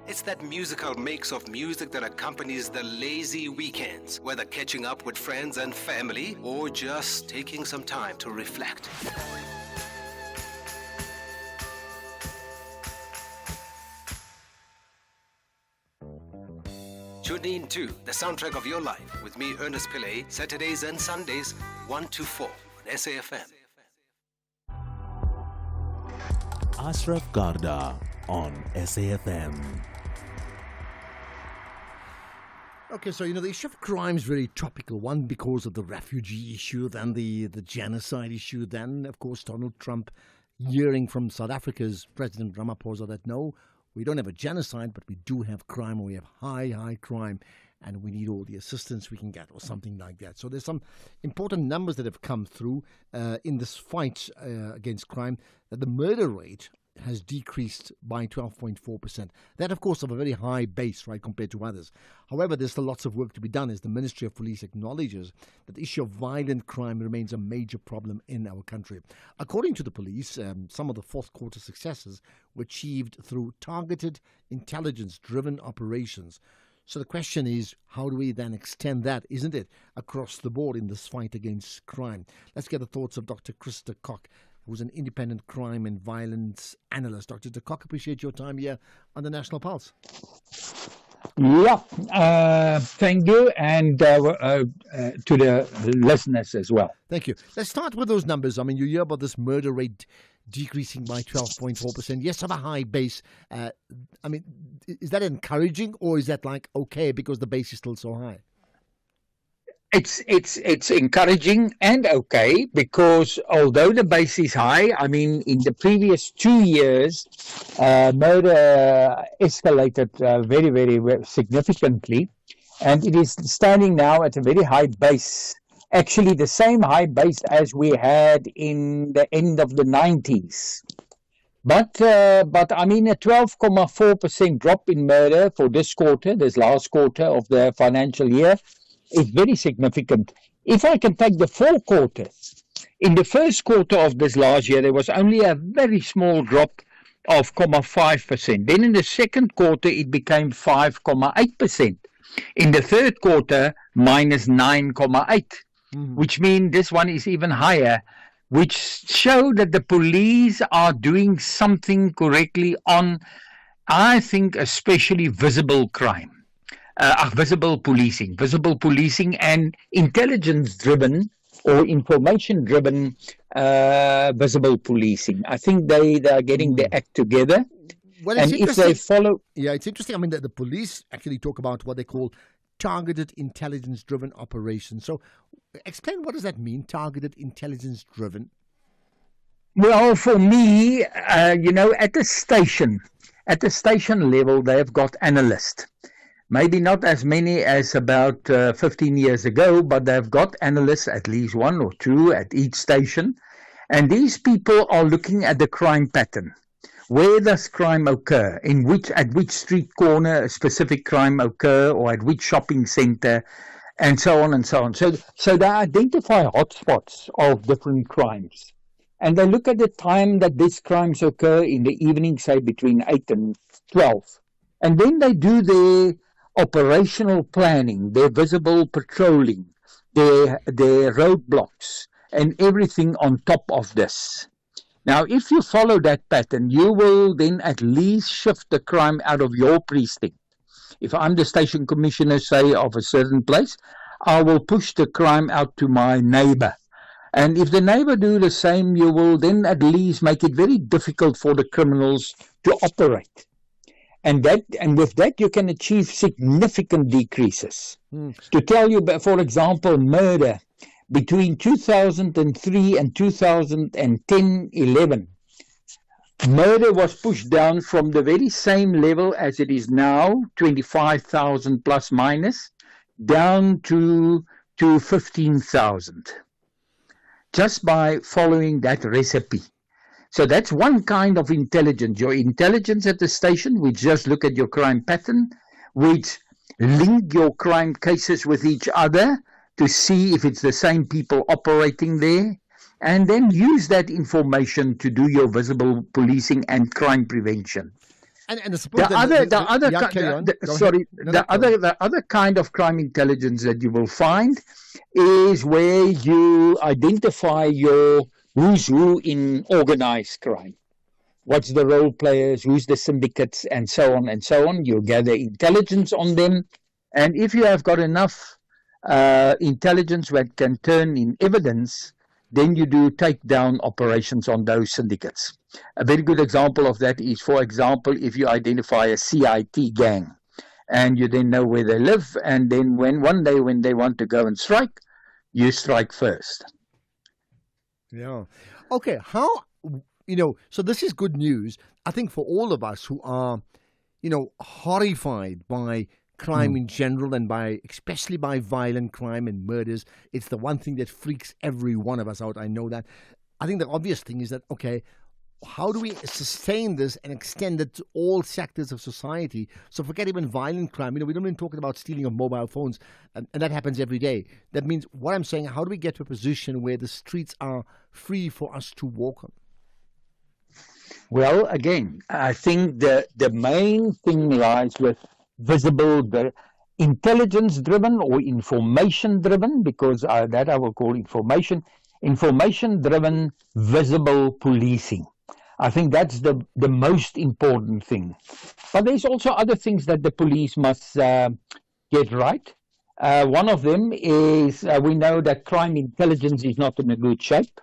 It's that musical mix of music that accompanies the lazy weekends, whether catching up with friends and family or just taking some time to reflect. Tune in to The Soundtrack of Your Life with me, Ernest Pillay, Saturdays and Sundays, 1 to 4 on SAFM. Ashraf Garda on SAFM. Okay, so, the issue of crime is very topical. One, because of the refugee issue, then the genocide issue, then, of course, Donald Trump hearing from South Africa's President Ramaphosa that, no, we don't have a genocide, but we do have crime, or we have high crime, and we need all the assistance we can get, or something like that. So there's some important numbers that have come through in this fight against crime, that the murder rate has decreased by 12.4%. That, of course, of a very high base, right, compared to others. However, there's still lots of work to be done, as the Ministry of Police acknowledges that the issue of violent crime remains a major problem in our country. According to the police, some of the fourth quarter successes were achieved through targeted, intelligence-driven operations. So the question is, how do we then extend that, isn't it, across the board in this fight against crime? Let's get the thoughts of Dr. Chris de Kock, who's an independent crime and violence analyst. Dr. de Kock, appreciate your time here on the National Pulse. Yeah, thank you, and to the listeners as well. Thank you. Let's start with those numbers. I mean, you hear about this murder rate decreasing by 12.4%. Yes, of a high base. I mean, is that encouraging, or is that like okay because the base is still so high? It's encouraging and okay, because although the base is high, I mean, in the previous 2 years, murder escalated very, very significantly, and it is standing now at a very high base. Actually, the same high base as we had in the end of the 90s. But I mean, a 12.4% drop in murder for this last quarter of the financial year, is very significant. If I can take the 4 quarters, in the first quarter of this last year, there was only a very small drop of 0.5%. Then in the second quarter, it became 5.8%. In the third quarter, minus 9.8%, which means this one is even higher, which show that the police are doing something correctly on, I think, especially visible crime. Visible policing and intelligence-driven or information-driven visible policing. I think they are getting the act together. Well, and if they follow... Yeah, it's interesting. I mean, the police actually talk about what they call targeted intelligence-driven operations. So explain, what does that mean, targeted intelligence-driven? Well, for me, at the station level, they've got analysts. Maybe not as many as about 15 years ago, but they've got analysts, at least 1 or 2 at each station. And these people are looking at the crime pattern. Where does crime occur? At which street corner a specific crime occur, or at which shopping center, and so on and so on. So they identify hotspots of different crimes. And they look at the time that these crimes occur in the evening, say between 8 and 12. And then they do their operational planning, their visible patrolling, their roadblocks, and everything on top of this. Now, if you follow that pattern, you will then at least shift the crime out of your precinct. If I'm the station commissioner, say, of a certain place, I will push the crime out to my neighbor. And if the neighbor do the same, you will then at least make it very difficult for the criminals to operate. And with that, you can achieve significant decreases. To tell you, for example, murder between 2003 and 2010-11, murder was pushed down from the very same level as it is now, 25,000 plus minus, down to 15,000, just by following that recipe. So that's one kind of intelligence. Your intelligence at the station, which just look at your crime pattern, which link your crime cases with each other to see if it's the same people operating there, and then use that information to do your visible policing and crime prevention. And The other kind of crime intelligence that you will find is where you identify your who's who in organized crime. What's the role players, who's the syndicates, and so on and so on. You gather intelligence on them. And if you have got enough intelligence that can turn in evidence, then you do takedown operations on those syndicates. A very good example of that is, for example, if you identify a CIT gang and you then know where they live, and then one day when they want to go and strike, you strike first. Yeah. Okay. How, so this is good news, I think, for all of us who are, horrified by crime in general and especially by violent crime and murders. It's the one thing that freaks every one of us out. I know that. I think the obvious thing is that, okay, how do we sustain this and extend it to all sectors of society? So forget even violent crime. We don't even talk about stealing of mobile phones, and that happens every day. That means, what I'm saying, how do we get to a position where the streets are free for us to walk on? Well, again, I think the main thing lies with visible, intelligence-driven or information-driven, because that I will call information-driven visible policing. I think that's the most important thing. But there's also other things that the police must get right. One of them is we know that crime intelligence is not in a good shape.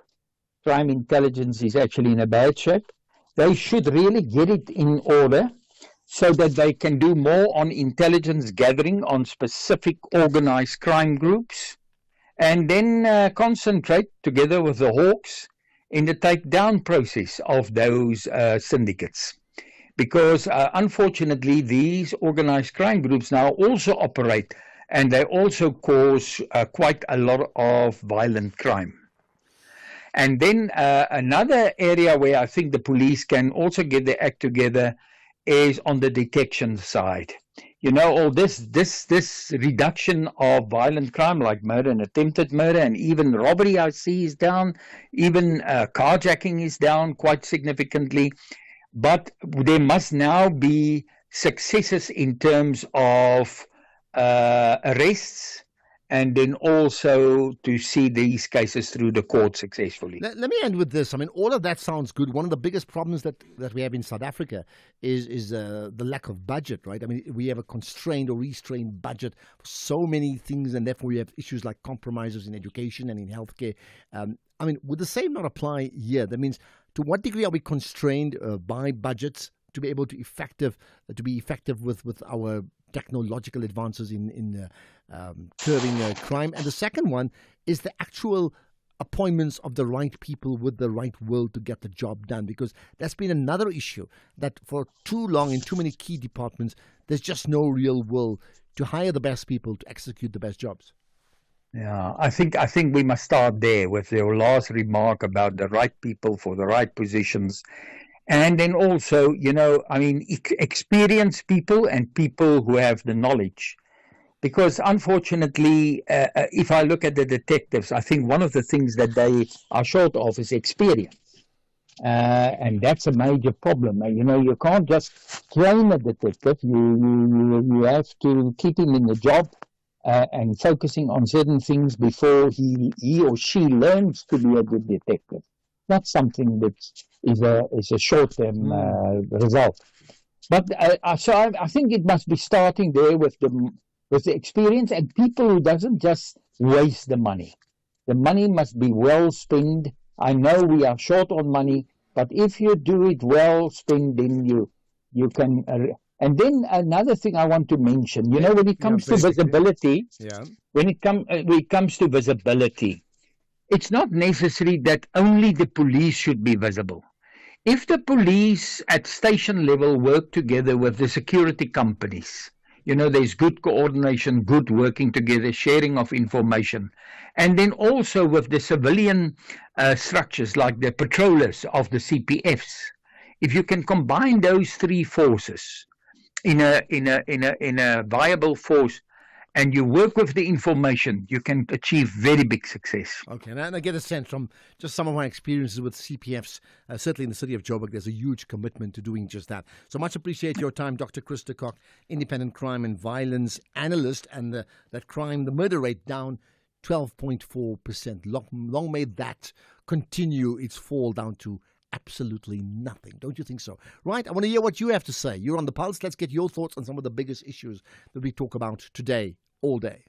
Crime intelligence is actually in a bad shape. They should really get it in order so that they can do more on intelligence gathering on specific organized crime groups, and then concentrate together with the Hawks in the takedown process of those syndicates. Because unfortunately, these organized crime groups now also operate, and they also cause quite a lot of violent crime. And then another area where I think the police can also get their act together is on the detection side. All this reduction of violent crime like murder and attempted murder, and even robbery I see is down, even carjacking is down quite significantly. But there must now be successes in terms of arrests, and then also to see these cases through the court successfully. Let me end with this. I mean, all of that sounds good. One of the biggest problems that we have in South Africa is the lack of budget, right? I mean, we have a constrained or restrained budget for so many things, and therefore we have issues like compromises in education and in healthcare. I mean, would the same not apply here? That means, to what degree are we constrained by budgets to be able to be effective with our technological advances in curbing crime? And the second one is the actual appointments of the right people with the right will to get the job done, because that's been another issue, that for too long in too many key departments, there's just no real will to hire the best people to execute the best jobs. Yeah, I think we must start there with your last remark about the right people for the right positions. And then also, experienced people and people who have the knowledge. Because unfortunately, if I look at the detectives, I think one of the things that they are short of is experience. And that's a major problem. You can't just train a detective. You have to keep him in the job and focusing on certain things before he or she learns to be a good detective. That's something that is a short-term result. But so I think it must be starting there with the experience and people who doesn't just waste the money. The money must be well spent. I know we are short on money, but if you do it well spent, then you can. And then another thing I want to mention, when it comes to visibility, when it comes to visibility, it's not necessary that only the police should be visible. If the police at station level work together with the security companies, there's good coordination, good working together, sharing of information. And then also with the civilian structures like the patrollers of the CPFs, if you can combine those three forces in a viable force, and you work with the information, you can achieve very big success. Okay, and I get a sense from just some of my experiences with CPFs, certainly in the city of Joburg, there's a huge commitment to doing just that. So much appreciate your time, Dr. Chris de Kock, independent crime and violence analyst, and the murder rate down 12.4%. Long may that continue its fall down to absolutely nothing. Don't you think so? Right, I want to hear what you have to say. You're on the pulse. Let's get your thoughts on some of the biggest issues that we talk about today, all day.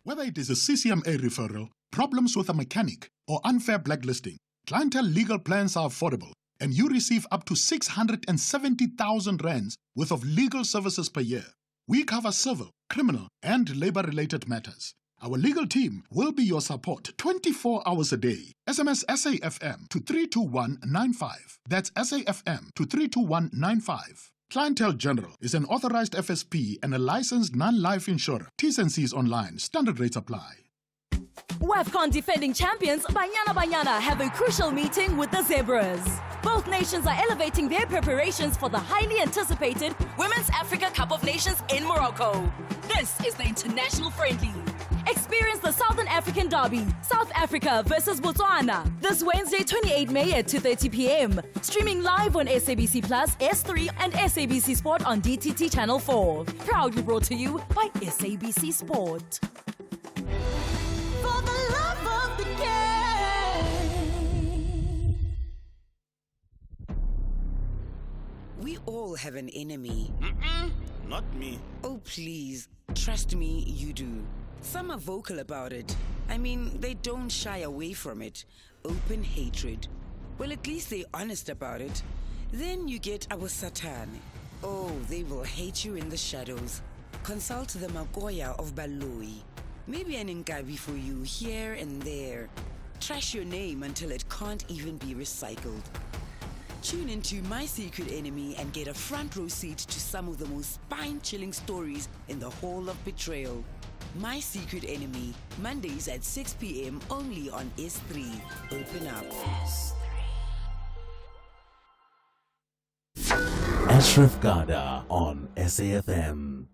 Whether it is a CCMA referral, problems with a mechanic, or unfair blacklisting, Clientele legal plans are affordable, and you receive up to 670,000 rands worth of legal services per year. We cover civil, criminal, and labor-related matters. Our legal team will be your support 24 hours a day. SMS SAFM to 32195. That's SAFM to 32195. Clientele General is an authorized FSP and a licensed non-life insurer. T's and C's online. Standard rates apply. WAFCON defending champions Banyana Banyana have a crucial meeting with the Zebras. Both nations are elevating their preparations for the highly anticipated Women's Africa Cup of Nations in Morocco. This is the international friendly. Experience the Southern African Derby, South Africa versus Botswana, this Wednesday 28 May at 2:30 p.m. Streaming live on SABC Plus, S3 and SABC Sport on DTT Channel 4. Proudly brought to you by SABC Sport. For the love of the game. We all have an enemy. Not me. Oh, please. Trust me, you do. Some are vocal about it. I mean, they don't shy away from it. Open hatred. Well, at least they're honest about it. Then you get our Satan. Oh, they will hate you in the shadows. Consult the Magoya of Baloi. Maybe an Nkabi for you here and there. Trash your name until it can't even be recycled. Tune into My Secret Enemy and get a front row seat to some of the most spine-chilling stories in the Hall of Betrayal. My Secret Enemy, Mondays at 6 p.m. only on S3. Open up. Ashraf Garda on SAFM.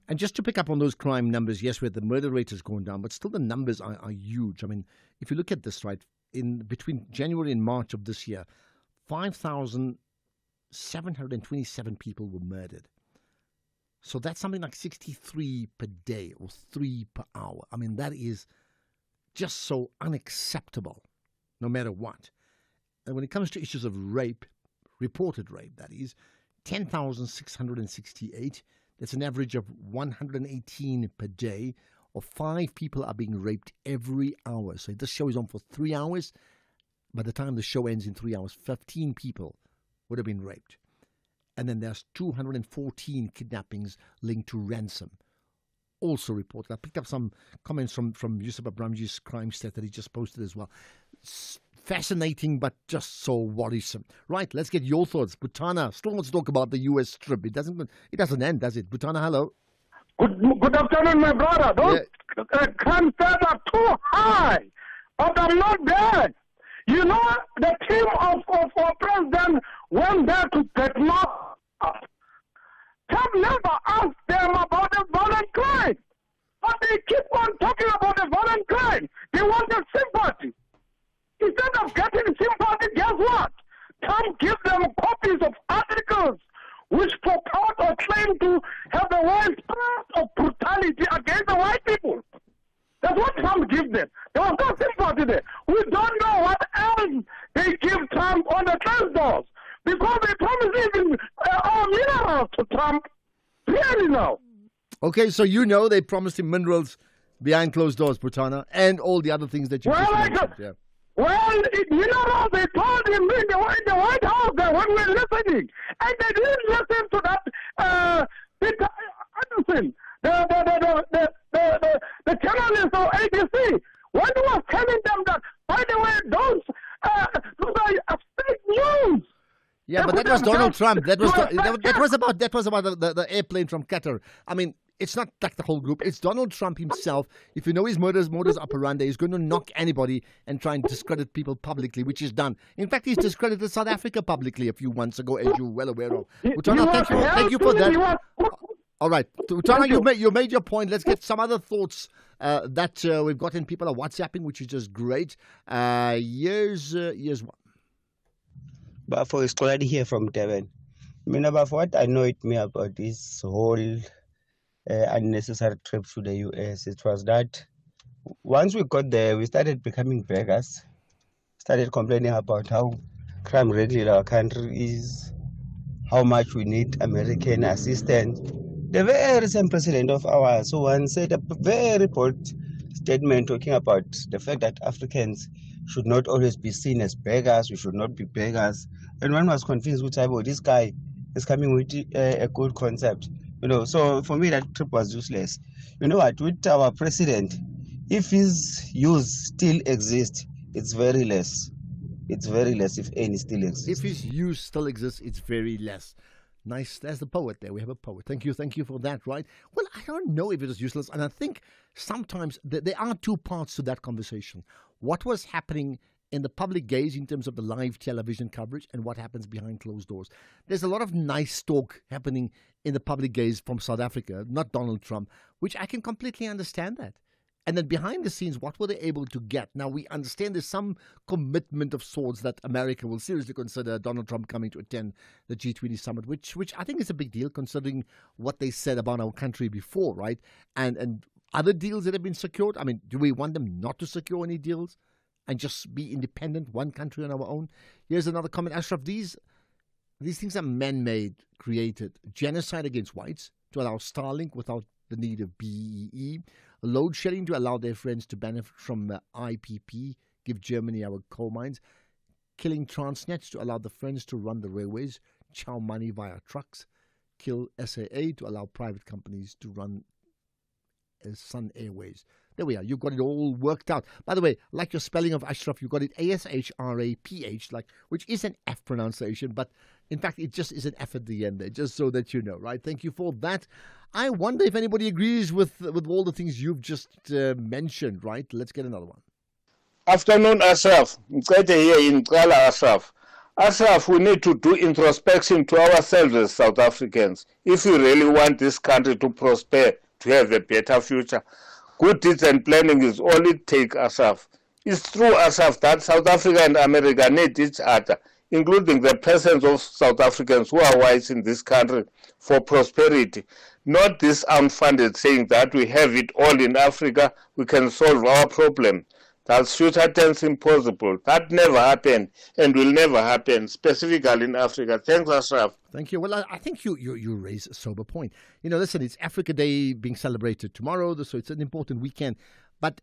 And just to pick up on those crime numbers, yes, where the murder rate has gone down, but still the numbers are huge. I mean, if you look at this, right, in between January and March of this year, 5,727 people were murdered. So that's something like 63 per day or 3 per hour. I mean, that is just so unacceptable, no matter what. And when it comes to issues of rape, reported rape, that is, 10,668. That's an average of 118 per day, or 5 people are being raped every hour. So if this show is on for 3 hours, by the time the show ends in 3 hours, 15 people would have been raped. And then there's 214 kidnappings linked to ransom, also reported. I picked up some comments from Yusuf Abramji's crime stat that he just posted as well. It's fascinating, but just so worrisome. Right, let's get your thoughts. Butana still wants to talk about the U.S. trip. It doesn't end, does it? Butana, hello. Good afternoon, my brother. Those crime stats are too high, but I'm not there. You know, the team of our president went there to Vietnam. Trump never asked them about the violent crime. But they keep on talking about the violent crime. They wanted sympathy. Instead of getting sympathy, guess what? Trump gives them copies of articles which purport or claim to have the widespread of brutality against the white people. That's what Trump gives them. There was no sympathy there. We don't know what else they give Trump on the trade because they promised even minerals to Trump. Really now. Okay, so you know they promised him minerals behind closed doors, Butana, and all the other things that you just mentioned. Yeah. Well, minerals, they told him in the White House that when we were listening, and they didn't listen to that Peter Anderson, the journalist of ABC, when he was telling them that, by the way, those are fake news. Yeah, but that was Donald Trump. That was about the airplane from Qatar. I mean, It's not like the whole group. It's Donald Trump himself. If you know his modus operandi, he's going to knock anybody and try and discredit people publicly, which is done. In fact, he's discredited South Africa publicly a few months ago, as you're well aware of. Utana, thank you for that. All right. Utana, you made your point. Let's get some other thoughts that we've gotten. People are WhatsApping, which is just great. Here's one. But for it's already here from Devon. I mean, about what annoyed me about this whole unnecessary trip to the US, it was that once we got there, we started becoming beggars, started complaining about how crime-ridden our country is, how much we need American assistance. The very same president of ours, who once said a very bold statement talking about the fact that Africans should not always be seen as beggars, we should not be beggars. And one was convinced with this guy is coming with a good concept. So for me that trip was useless. You know what, with our president, if his use still exists, it's very less. It's very less, if any still exists. If his use still exists, it's very less. Nice. There's the poet there. We have a poet. Thank you for that, right? Well, I don't know if it is useless. And I think sometimes there are two parts to that conversation. What was happening in the public gaze in terms of the live television coverage and what happens behind closed doors. There's a lot of nice talk happening in the public gaze from South Africa, not Donald Trump, which I can completely understand that. And then behind the scenes, what were they able to get? Now, we understand there's some commitment of sorts that America will seriously consider Donald Trump coming to attend the G20 summit, which I think is a big deal considering what they said about our country before, right? And other deals that have been secured. I mean, do we want them not to secure any deals and just be independent, one country on our own? Here's another comment. Ashraf, these things are man-made, created. Genocide against whites to allow Starlink without the need of BEE. Load shedding to allow their friends to benefit from IPP, give Germany our coal mines. Killing Transnet to allow the friends to run the railways, chow money via trucks. Kill SAA to allow private companies to run Sun Airways. There we are. You've got it all worked out. By the way, like your spelling of Ashraf, you got it ASHRAPH, which is an F pronunciation, but in fact, it just is an F at the end there, just so that you know, right? Thank you for that. I wonder if anybody agrees with all the things you've just mentioned, right? Let's get another one. Afternoon, Ashraf. Here in Kala, Ashraf. Ashraf, we need to do introspection to ourselves as South Africans. If we really want this country to prosper, to have a better future, good deeds and planning is all it takes, Ashraf. It's true, Ashraf, that South Africa and America need each other, including the presence of South Africans who are whites in this country for prosperity. Not this unfunded saying that we have it all in Africa, we can solve our problem. That's future tense impossible. That never happened and will never happen, specifically in Africa. Thanks, Ashraf. Thank you. Well, I think you raise a sober point. Listen, it's Africa Day being celebrated tomorrow, so it's an important weekend.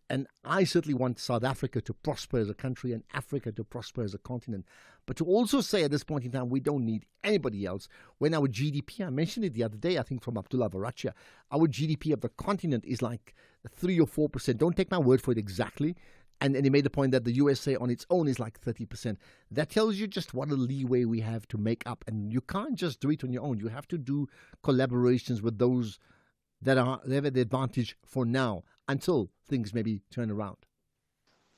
And I certainly want South Africa to prosper as a country and Africa to prosper as a continent. But to also say at this point in time, we don't need anybody else. When our GDP, I mentioned it the other day, I think from Abdullah Varachia, our GDP of the continent is like 3 or 4%. Don't take my word for it exactly. And he made the point that the USA on its own is like 30%. That tells you just what a leeway we have to make up. And you can't just do it on your own. You have to do collaborations with those that have the advantage for now until things maybe turn around.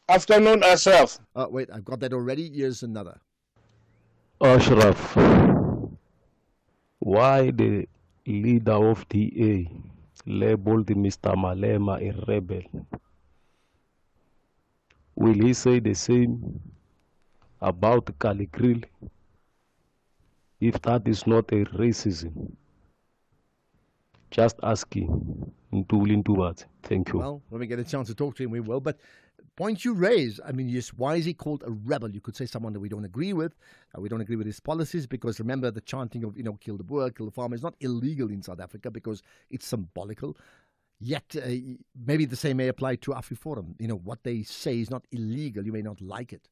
Afternoon, Ashraf. Wait, I've got that already. Here's another. Ashraf, why the leader of DA labeled Mr. Malema a rebel? Will he say the same about Kaligril if that is not a racism? Just asking in two words. Thank you. Well, when we get a chance to talk to him, we will. But point you raise, I mean, yes, why is he called a rebel? You could say someone that we don't agree with. We don't agree with his policies because remember the chanting of, kill the Boer, kill the farmer is not illegal in South Africa because it's symbolical. Yet, maybe the same may apply to AfriForum. What they say is not illegal. You may not like it.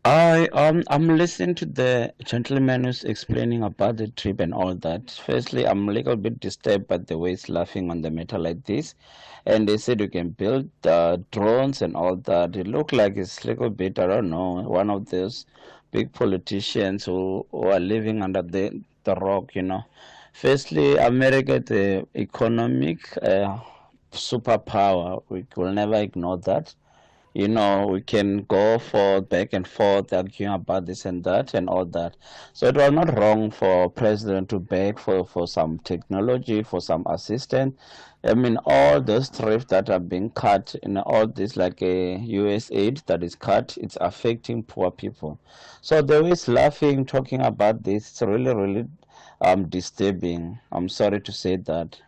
I'm listening to the gentleman who's explaining about the trip and all that. Firstly, I'm a little bit disturbed by the way he's laughing on the matter like this. And they said you can build drones and all that. It looked like it's a little bit, I don't know, one of those big politicians who are living under the rock, Firstly, America, the economic superpower, we will never ignore that. You know, we can go for back and forth arguing about this and that and all that. So it was not wrong for president to beg for some technology, for some assistance. I mean, all those thrifts that are being cut, all this like a US aid that is cut, it's affecting poor people. So the way he's laughing, talking about this, it's really, really disturbing. I'm sorry to say that.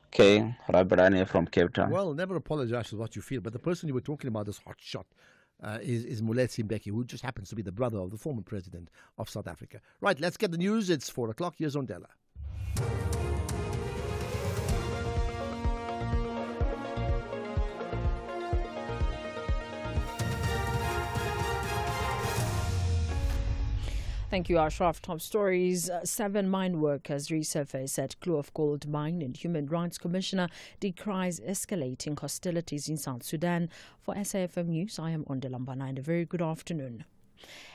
Okay, Rabrani from Cape Town. Well, never apologize for what you feel, but the person you were talking about, this hot shot, is Moletsi Mbeki, who just happens to be the brother of the former president of South Africa. Right, let's get the news. It's 4 o'clock. Here's Ondela. Thank you, Ashraf. Top stories. 7 mine workers resurface at Kloof Gold Mine, and Human Rights Commissioner decries escalating hostilities in South Sudan. For SAFM News, I am Ondela Mbana, and a very good afternoon.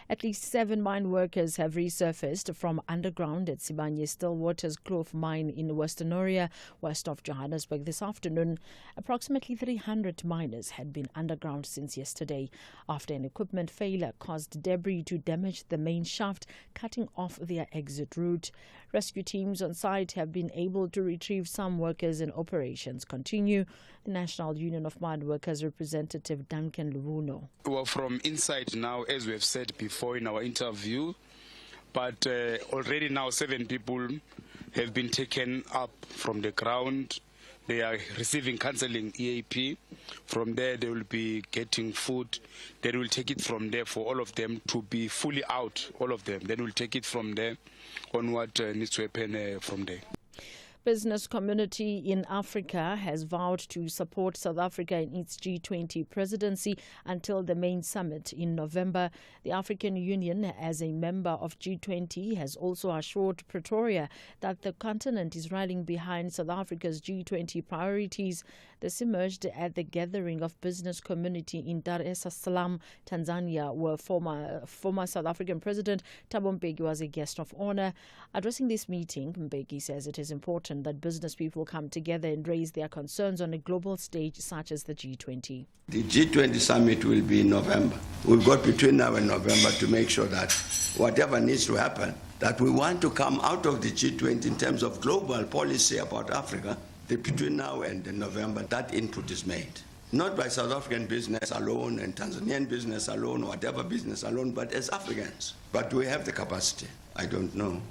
At least 7 mine workers have resurfaced from underground at Sibanye Stillwater's Kloof mine in Western Oria, west of Johannesburg this afternoon. Approximately 300 miners had been underground since yesterday after an equipment failure caused debris to damage the main shaft, cutting off their exit route. Rescue teams on site have been able to retrieve some workers and operations continue. The National Union of Mine Workers representative Duncan Luvuno. Well, from inside now, as we have said before in our interview, but already now 7 people have been taken up from the ground. They are receiving counseling EAP. From there, they will be getting food. They will take it from there for all of them to be fully out, all of them. Then we'll take it from there on what needs to happen from there. Business community in Africa has vowed to support South Africa in its G20 presidency until the main summit in November. The African Union, as a member of G20, has also assured Pretoria that the continent is rallying behind South Africa's G20 priorities. This emerged at the gathering of business community in Dar es Salaam, Tanzania, where former South African President Thabo Mbeki was a guest of honor. Addressing this meeting, Mbeki says it is important that business people come together and raise their concerns on a global stage such as the G20. The G20 summit will be in November. We've got between now and November to make sure that whatever needs to happen, that we want to come out of the G20 in terms of global policy about Africa, between now and November, that input is made. Not by South African business alone and Tanzanian business alone or whatever business alone, but as Africans. But do we have the capacity? I don't know.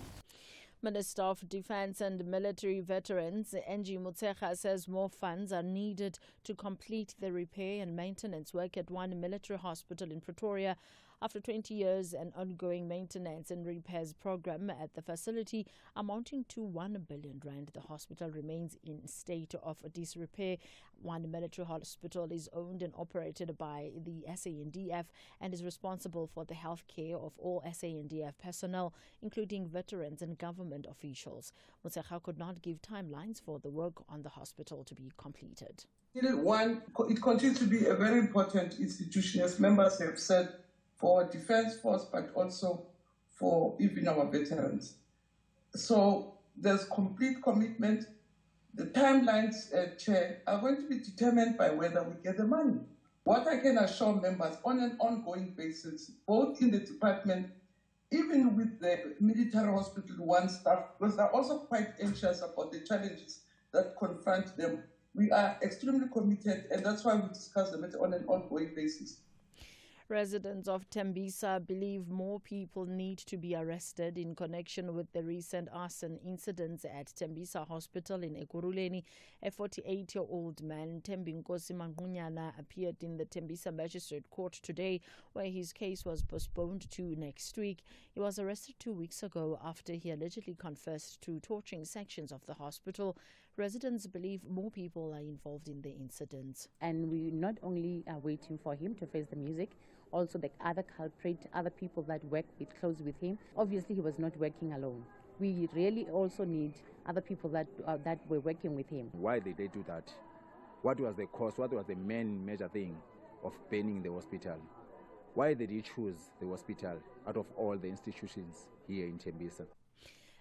Minister of Defence and Military Veterans, Angie Motshekga, says more funds are needed to complete the repair and maintenance work at one military hospital in Pretoria. After 20 years, an ongoing maintenance and repairs program at the facility amounting to 1 billion rand, the hospital remains in a state of disrepair. One military hospital is owned and operated by the SANDF and is responsible for the health care of all SANDF personnel, including veterans and government officials. Motshekga could not give timelines for the work on the hospital to be completed. One, it continues to be a very important institution, as members have said, for our defense force, but also for even our veterans. So there's complete commitment. The timelines, Chair, are going to be determined by whether we get the money. What I can assure members on an ongoing basis, both in the department, even with the military hospital one staff, because they're also quite anxious about the challenges that confront them. We are extremely committed, and that's why we discuss the matter on an ongoing basis. Residents of Tembisa believe more people need to be arrested in connection with the recent arson incidents at Tembisa Hospital in Ekurhuleni. A 48-year-old man, Thembinkosi Manqunyana, appeared in the Tembisa Magistrate Court today, where his case was postponed to next week. He was arrested 2 weeks ago after he allegedly confessed to torturing sections of the hospital. Residents believe more people are involved in the incidents. And we not only are waiting for him to face the music, also the other culprit, other people that work close with him. Obviously, he was not working alone. We really also need other people that were working with him. Why did they do that? What was the cause? What was the main major thing of burning the hospital? Why did he choose the hospital out of all the institutions here in Tembisa?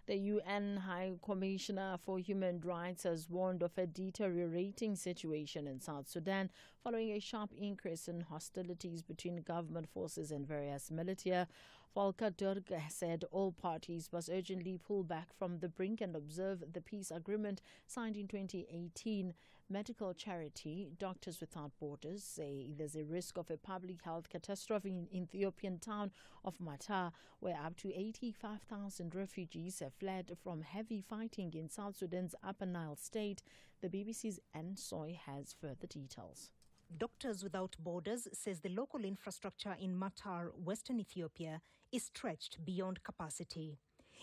The UN High Commissioner for Human Rights has warned of a deteriorating situation in South Sudan following a sharp increase in hostilities between government forces and various militia. Volker Turk said all parties must urgently pull back from the brink and observe the peace agreement signed in 2018. Medical charity Doctors Without Borders say there's a risk of a public health catastrophe in Ethiopian town of Mata, where up to 85,000 refugees have fled from heavy fighting in South Sudan's Upper Nile state. The BBC's Anne Soy has further details. Doctors Without Borders says the local infrastructure in Matar, Western Ethiopia, is stretched beyond capacity.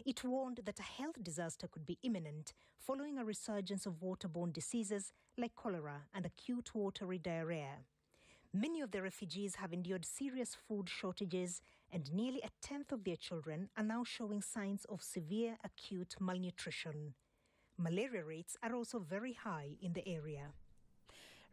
It warned that a health disaster could be imminent following a resurgence of waterborne diseases like cholera and acute watery diarrhea. Many of the refugees have endured serious food shortages, and nearly a tenth of their children are now showing signs of severe acute malnutrition. Malaria rates are also very high in the area.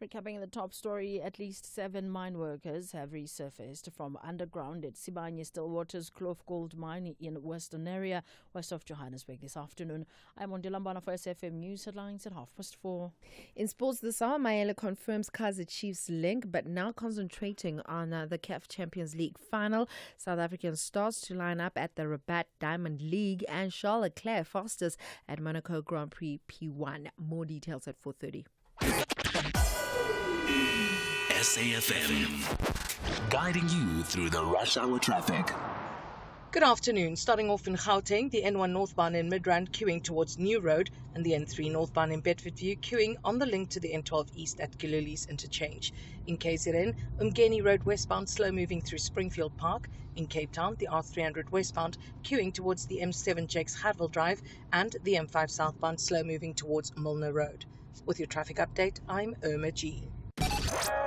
Recapping the top story, at least 7 mine workers have resurfaced from underground at Sibanye Stillwater's Kloof Gold Mine in Western area, west of Johannesburg this afternoon. I'm on Dilambana for SFM News headlines at 4:30. In sports this hour, Mayele confirms Kaizer Chiefs link, but now concentrating on the CAF Champions League final. South African stars to line up at the Rabat Diamond League, and Charles Leclerc fastest at Monaco Grand Prix P1. More details at 4:30. SAFM, guiding you through the rush hour traffic. Good afternoon. Starting off in Gauteng, the N1 northbound in Midrand queuing towards New Road, and the N3 northbound in Bedfordview queuing on the link to the N12 east at Gululi's interchange. In KZN, Umgeni Road westbound slow moving through Springfield Park. In Cape Town, the R300 westbound queuing towards the M7 Jakes Hartwell Drive, and the M5 southbound slow moving towards Milner Road. With your traffic update, I'm Irma G.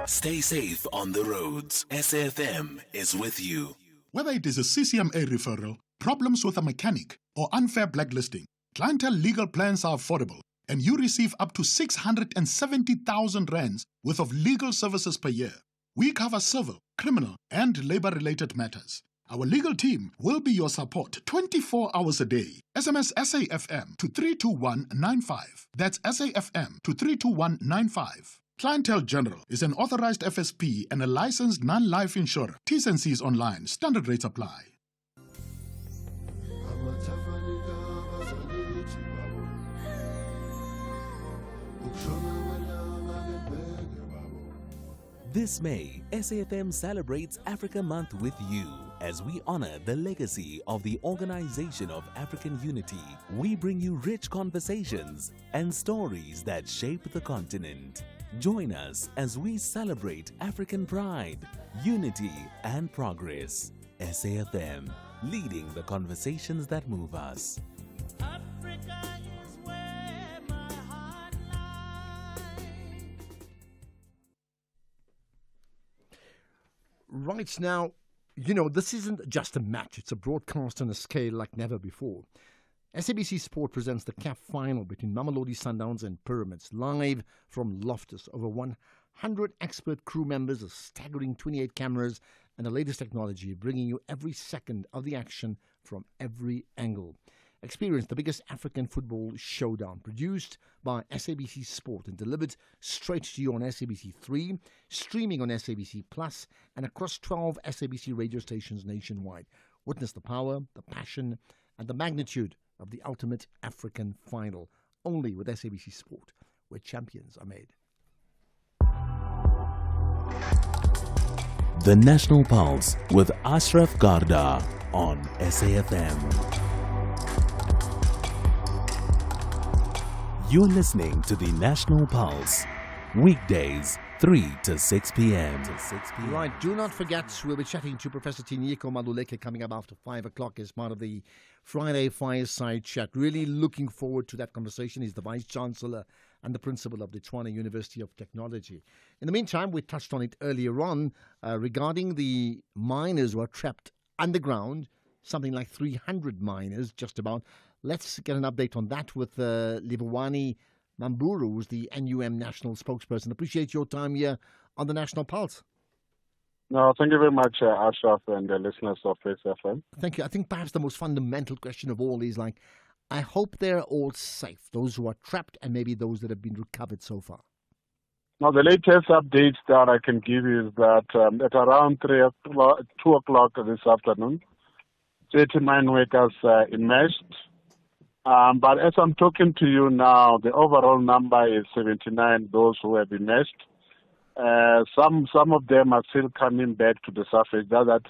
Stay safe on the roads. SAFM is with you. Whether it is a CCMA referral, problems with a mechanic, or unfair blacklisting, Clientele legal plans are affordable, and you receive up to 670,000 rands worth of legal services per year. We cover civil, criminal, and labor-related matters. Our legal team will be your support 24 hours a day. SMS SAFM to 32195. That's SAFM to 32195. Clientele General is an authorized FSP and a licensed non-life insurer. T's and C's online. Standard rates apply. This May, SAFM celebrates Africa Month with you as we honor the legacy of the Organization of African Unity. We bring you rich conversations and stories that shape the continent. Join us as we celebrate African pride, unity, and progress. SAFM, leading the conversations that move us. Right now, you know, this isn't just a match. It's a broadcast on a scale like never before. SABC Sport presents the CAF final between Mamelodi Sundowns and Pyramids, live from Loftus. Over 100 expert crew members, a staggering 28 cameras, and the latest technology, bringing you every second of the action from every angle. Experience the biggest African football showdown, produced by SABC Sport and delivered straight to you on SABC3, streaming on SABC Plus, and across 12 SABC radio stations nationwide. Witness the power, the passion, and the magnitude of the ultimate African final, only with SABC Sport, where champions are made. The National Pulse with Ashraf Garda on SAFM. You're listening to the National Pulse, weekdays 3 to 6 p.m. Right, do not forget, we'll be chatting to Professor Tinyiko Maluleke coming up after 5 o'clock as part of the Friday Fireside Chat. Really looking forward to that conversation. He's the Vice Chancellor and the Principal of the Tshwane University of Technology. In the meantime, we touched on it earlier on regarding the miners who are trapped underground, something like 300 miners just about. Let's get an update on that with Livhuwani Mamburu, who's the NUM national spokesperson. Appreciate your time here on the National Pulse. No, thank you very much, Ashraf, and the listeners of SFM. Thank you. I think perhaps the most fundamental question of all is, like, I hope they're all safe, those who are trapped and maybe those that have been recovered so far. Now, the latest updates that I can give you is that at around 2 o'clock this afternoon, 30 mine workers emerged. But as I'm talking to you now, the overall number is 79, those who have emerged. Some of them are still coming back to the surface. That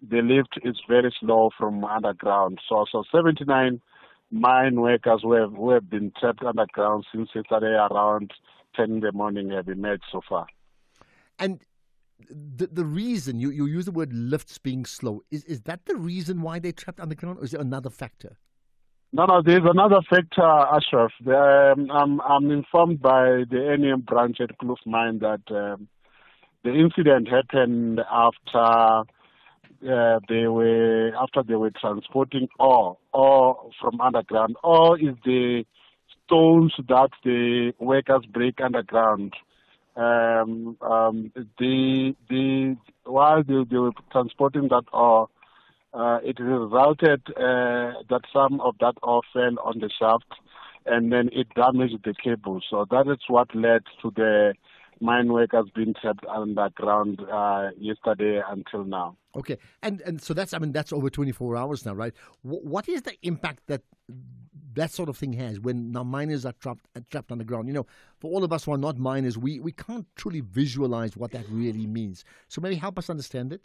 the lift is very slow from underground. So 79 mine workers who have been trapped underground since yesterday around 10 in the morning have emerged so far. And the reason, you use the word lifts being slow, is that the reason why they're trapped underground, or is there another factor? No, there's another factor, Ashraf. I'm informed by the NEM branch at Kloof Mine that the incident happened after they were transporting ore from underground. Ore is the stones that the workers break underground. While they were transporting that ore, it resulted that some of that ore fell on the shaft, and then it damaged the cable. So that is what led to the mine workers being trapped underground yesterday until now. Okay, and so that's over 24 hours now, right? What is the impact that sort of thing has when now miners are trapped underground? You know, for all of us who are not miners, we can't truly visualize what that really means. So maybe help us understand it.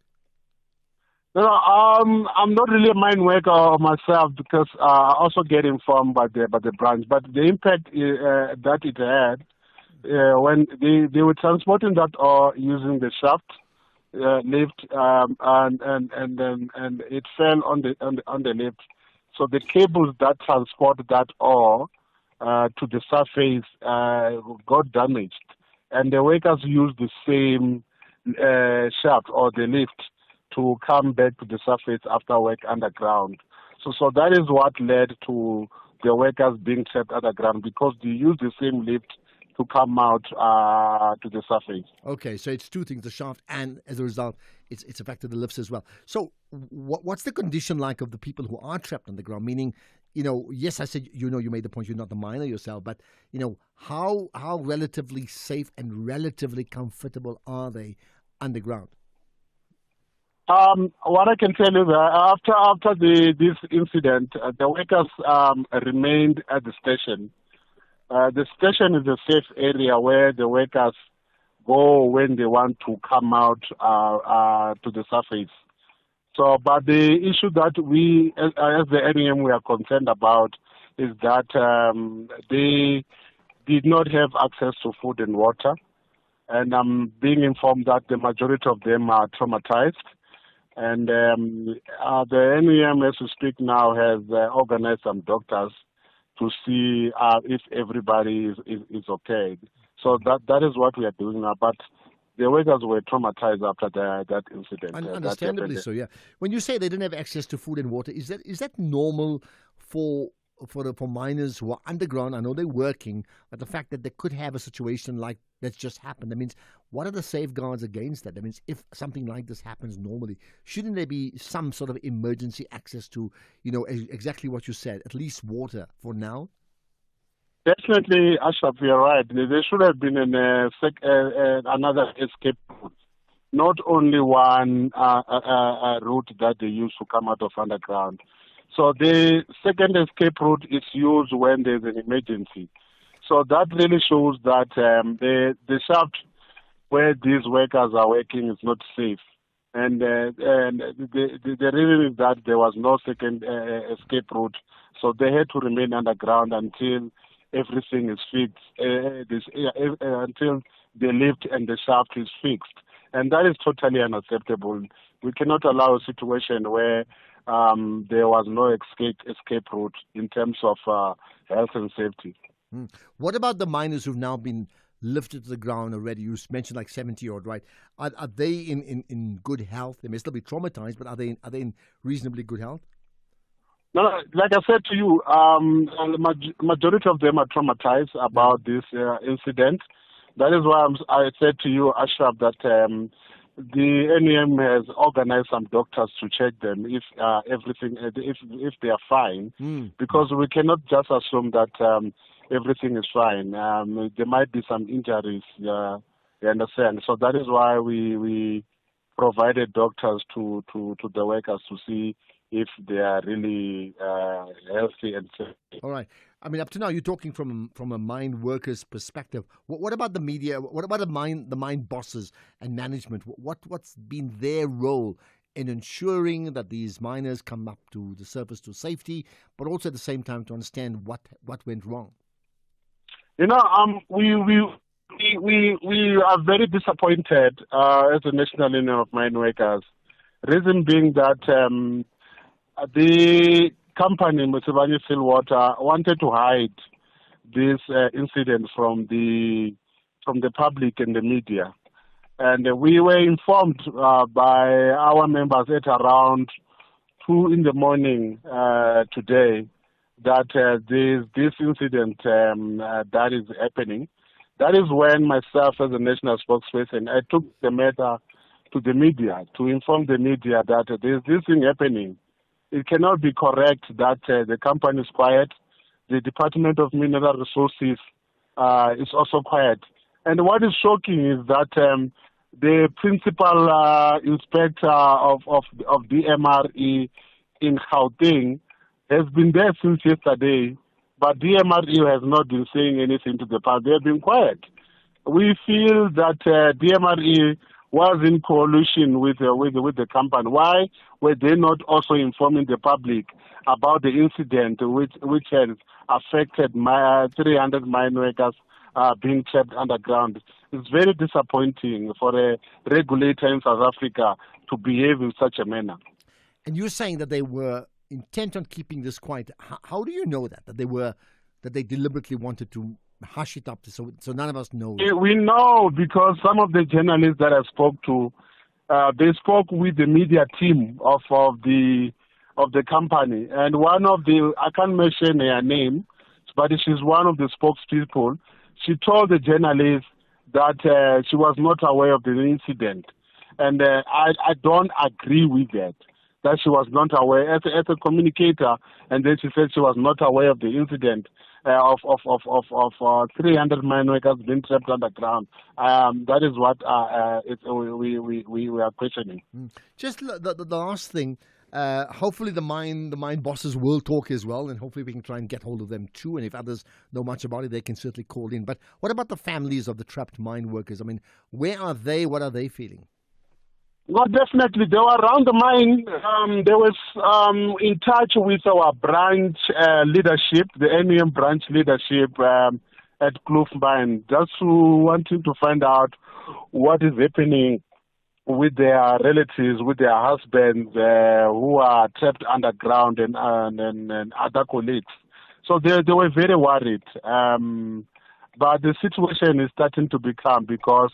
No, I'm not really a mine worker myself because I also get informed by the branch. But the impact that it had when they were transporting that ore using the shaft lift, and it fell on the lift. So the cables that transport that ore to the surface got damaged, and the workers used the same shaft or the lift to come back to the surface after work underground. So that is what led to the workers being trapped underground, because they use the same lift to come out to the surface. Okay, so it's two things, the shaft, and as a result, it's affected the lifts as well. So what's the condition like of the people who are trapped underground? Meaning, you know, yes, I said, you made the point you're not the miner yourself, but, you know, how relatively safe and relatively comfortable are they underground? What I can tell you that after this incident, the workers remained at the station. The station is a safe area where the workers go when they want to come out to the surface. So, but the issue that we, as the NEM, we are concerned about is that they did not have access to food and water, and I'm being informed that the majority of them are traumatized. And the NEM, as we speak now, has organized some doctors to see if everybody is okay. So that is what we are doing now. But the workers were traumatized after that incident. Understandably so, yeah. When you say they didn't have access to food and water, is that normal for miners who are underground? I know they're working, but the fact that they could have a situation like that's just happened, that means, what are the safeguards against that? That means if something like this happens normally, shouldn't there be some sort of emergency access to, exactly what you said, at least water for now? Definitely, Ashraf, you're right. There should have been another escape route. Not only one route that they use to come out of underground. So the second escape route is used when there's an emergency. So that really shows that the shaft where these workers are working is not safe. And the reason is that there was no second escape route. So they had to remain underground until everything is fixed, until the lift and the shaft is fixed. And that is totally unacceptable. We cannot allow a situation where there was no escape route in terms of health and safety. What about the miners who've now been lifted to the ground already? You mentioned like 70-odd, right? Are they in good health? They may still be traumatized, but are they in reasonably good health? No, like I said to you, the majority of them are traumatized about this incident. That is why I said to you, Ashraf, that the NEM has organized some doctors to check them if they are fine, because we cannot just assume that everything is fine. There might be some injuries. You understand? So that is why we provided doctors to the workers to see if they are really healthy and safe. All right. I mean, up to now, you're talking from a mine worker's perspective. What about the media? What about the mine bosses and management? What's been their role in ensuring that these miners come up to the surface to safety, but also at the same time to understand what went wrong? We are very disappointed as the National Union of Mine Workers. Reason being that the company, Mosebane-Stillwater, wanted to hide this incident from the public and the media. And we were informed by our members at around 2 in the morning today that this incident that is happening. That is when myself as a national spokesperson, I took the matter to the media to inform the media that there's this thing happening. It cannot be correct that the company is quiet. The Department of Mineral Resources is also quiet. And what is shocking is that the principal inspector of DMRE in Gauteng has been there since yesterday, but DMRE has not been saying anything to the public. They have been quiet. We feel that DMRE was in coalition with the company. Why were they not also informing the public about the incident which has affected 300 mine workers being trapped underground? It's very disappointing for a regulator in South Africa to behave in such a manner. And you're saying that they were intent on keeping this quiet. How do you know that they deliberately wanted to hush it up so none of us know? We know because some of the journalists that I spoke to, they spoke with the media team of the company, and one of the, I can't mention her name, but she's one of the spokespeople. She told the journalists that she was not aware of the incident, and I don't agree with that she was not aware as a communicator, and then she said she was not aware of the incident of 300 mine workers being trapped underground. That is what we are questioning. Just the last thing. Hopefully the mine bosses will talk as well, and hopefully we can try and get hold of them too. And if others know much about it, they can certainly call in. But what about the families of the trapped mine workers? I mean, where are they? What are they feeling? Well, definitely. They were around the mine. They was in touch with our branch leadership, the NEM branch leadership at Kloof Mine, just wanting to find out what is happening with their relatives, with their husbands who are trapped underground and other colleagues. So they were very worried. But the situation is starting to be calm because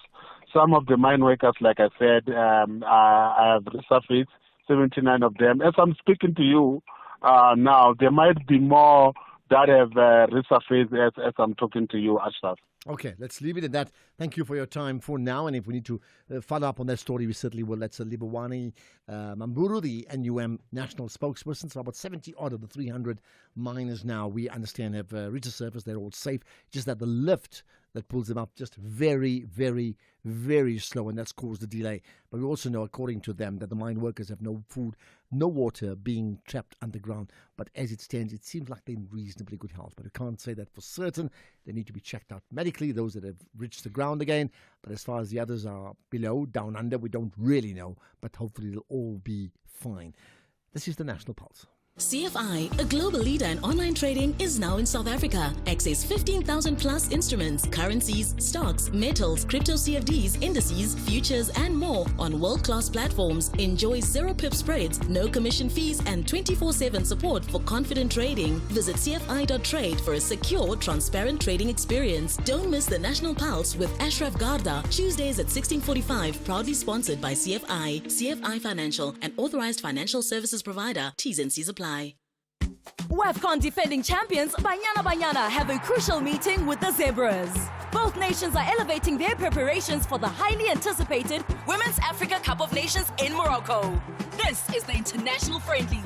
some of the mine workers, like I said, have resurfaced, 79 of them. As I'm speaking to you now, there might be more that have resurfaced as I'm talking to you, Ashraf. Okay, let's leave it at that. Thank you for your time for now. And if we need to follow up on that story, we certainly will. Let's Libawani Mamburu, the NUM national spokesperson. So about 70 odd of the 300 miners now, we understand, have reached the surface. They're all safe. Just that the lift that pulls them up just very, very, very slow, and that's caused the delay. But we also know, according to them, that the mine workers have no food, no water, being trapped underground. But as it stands, it seems like they're in reasonably good health. But I can't say that for certain. They need to be checked out medically, those that have reached the ground again. But as far as the others are below, down under, we don't really know. But hopefully they'll all be fine. This is the National Pulse. CFI, a global leader in online trading, is now in South Africa. Access 15,000 plus instruments, currencies, stocks, metals, crypto CFDs, indices, futures, and more on world-class platforms. Enjoy zero pip spreads, no commission fees, and 24/7 support for confident trading. Visit CFI.trade for a secure, transparent trading experience. Don't miss the National Pulse with Ashraf Garda, Tuesdays at 16:45. Proudly sponsored by CFI. CFI Financial, an authorized financial services provider. T's and C's apply. WAFCON defending champions Banyana Banyana have a crucial meeting with the Zebras. Both nations are elevating their preparations for the highly anticipated Women's Africa Cup of Nations in Morocco. This is the international friendly.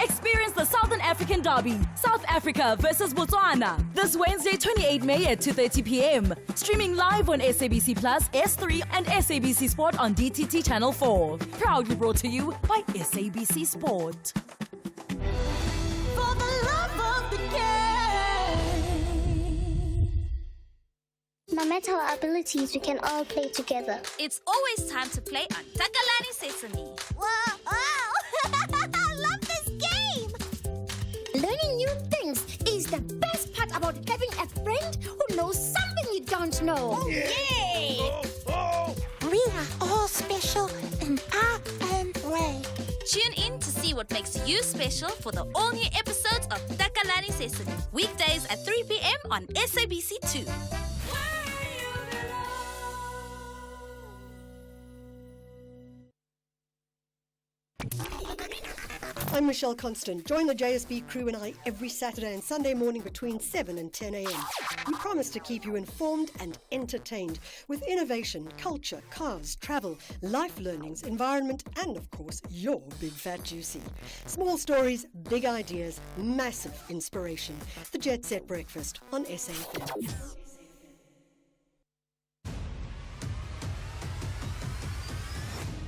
Experience the Southern African Derby, South Africa versus Botswana, this Wednesday, 28 May at 2:30 p.m. Streaming live on SABC Plus, S3 and SABC Sport on DTT Channel 4. Proudly brought to you by SABC Sport. For the love of the game. No matter our abilities, we can all play together. It's always time to play on Takalani Sesame. Wow! I love this game! Learning new things is the best part about having a friend who knows something you don't know. Oh, yay! We are all special in our own way. Tune in to see what makes you special for the all-new episodes of Takalani Sesame. Weekdays at 3 p.m. on SABC2. I'm Michelle Constant. Join the JSB crew and I every Saturday and Sunday morning between 7 and 10 a.m. We promise to keep you informed and entertained with innovation, culture, cars, travel, life learnings, environment, and of course, your big fat juicy. Small stories, big ideas, massive inspiration. The Jet Set Breakfast on SAFM.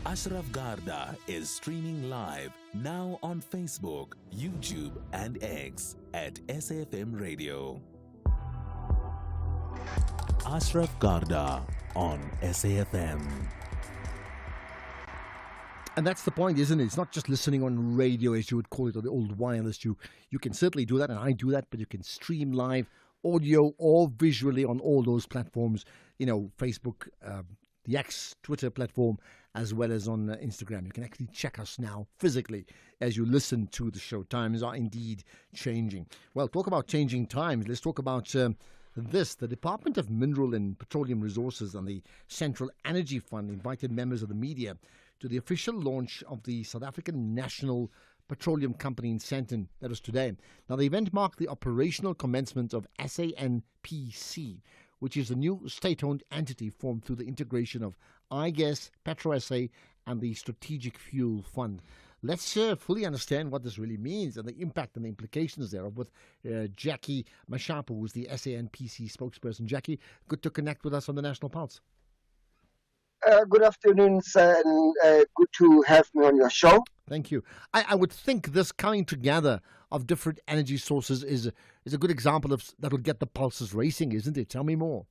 Ashraf Garda is streaming live now on Facebook, YouTube, and X at SAFM Radio. Ashraf Garda on SAFM. And that's the point, isn't it? It's not just listening on radio, as you would call it, or the old wireless. You can certainly do that, and I do that, but you can stream live audio or visually on all those platforms, Facebook, the X Twitter platform, as well as on Instagram. You can actually check us now physically as you listen to the show. Times are indeed changing. Well, talk about changing times. Let's talk about this. The Department of Mineral and Petroleum Resources and the Central Energy Fund invited members of the media to the official launch of the South African National Petroleum Company in Sandton. That was today. Now, the event marked the operational commencement of SANPC, which is a new state-owned entity formed through the integration of iGas, PetroSA, and the Strategic Fuel Fund. Let's fully understand what this really means and the impact and the implications thereof with Jackie Mashapo, who is the SANPC spokesperson. Jackie, good to connect with us on the National Pulse. Good afternoon, sir, and good to have me on your show. Thank you. I would think this coming together of different energy sources is a good example of that would get the pulses racing, isn't it? Tell me more.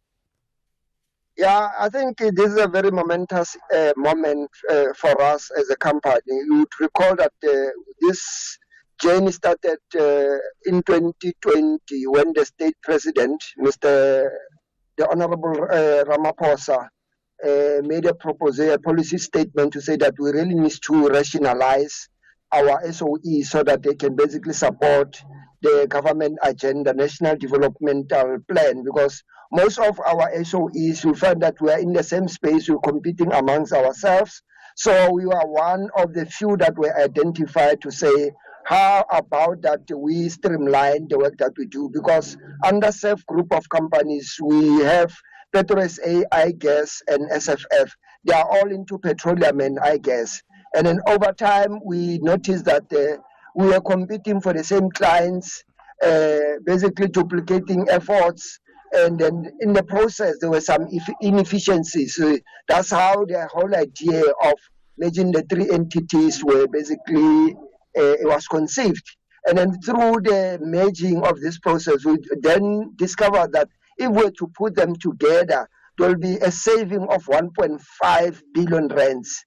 Yeah, I think this is a very momentous moment for us as a company. You would recall that this journey started in 2020 when the state president, the Honorable Ramaphosa, made a proposal, a policy statement to say that we really need to rationalize our SOE so that they can basically support the government agenda, National Developmental Plan, because most of our SOEs, you find that we are in the same space, we're competing amongst ourselves. So we are one of the few that were identified to say, how about that we streamline the work that we do? Because under SAF group of companies, we have PetroSA, iGas, and SFF. They are all into petroleum and iGas. And then over time, we noticed that we are competing for the same clients, basically duplicating efforts. And then in the process, there were some inefficiencies. That's how the whole idea of merging the three entities were basically, it was conceived. And then through the merging of this process, we then discovered that if we were to put them together, there will be a saving of 1.5 billion rands,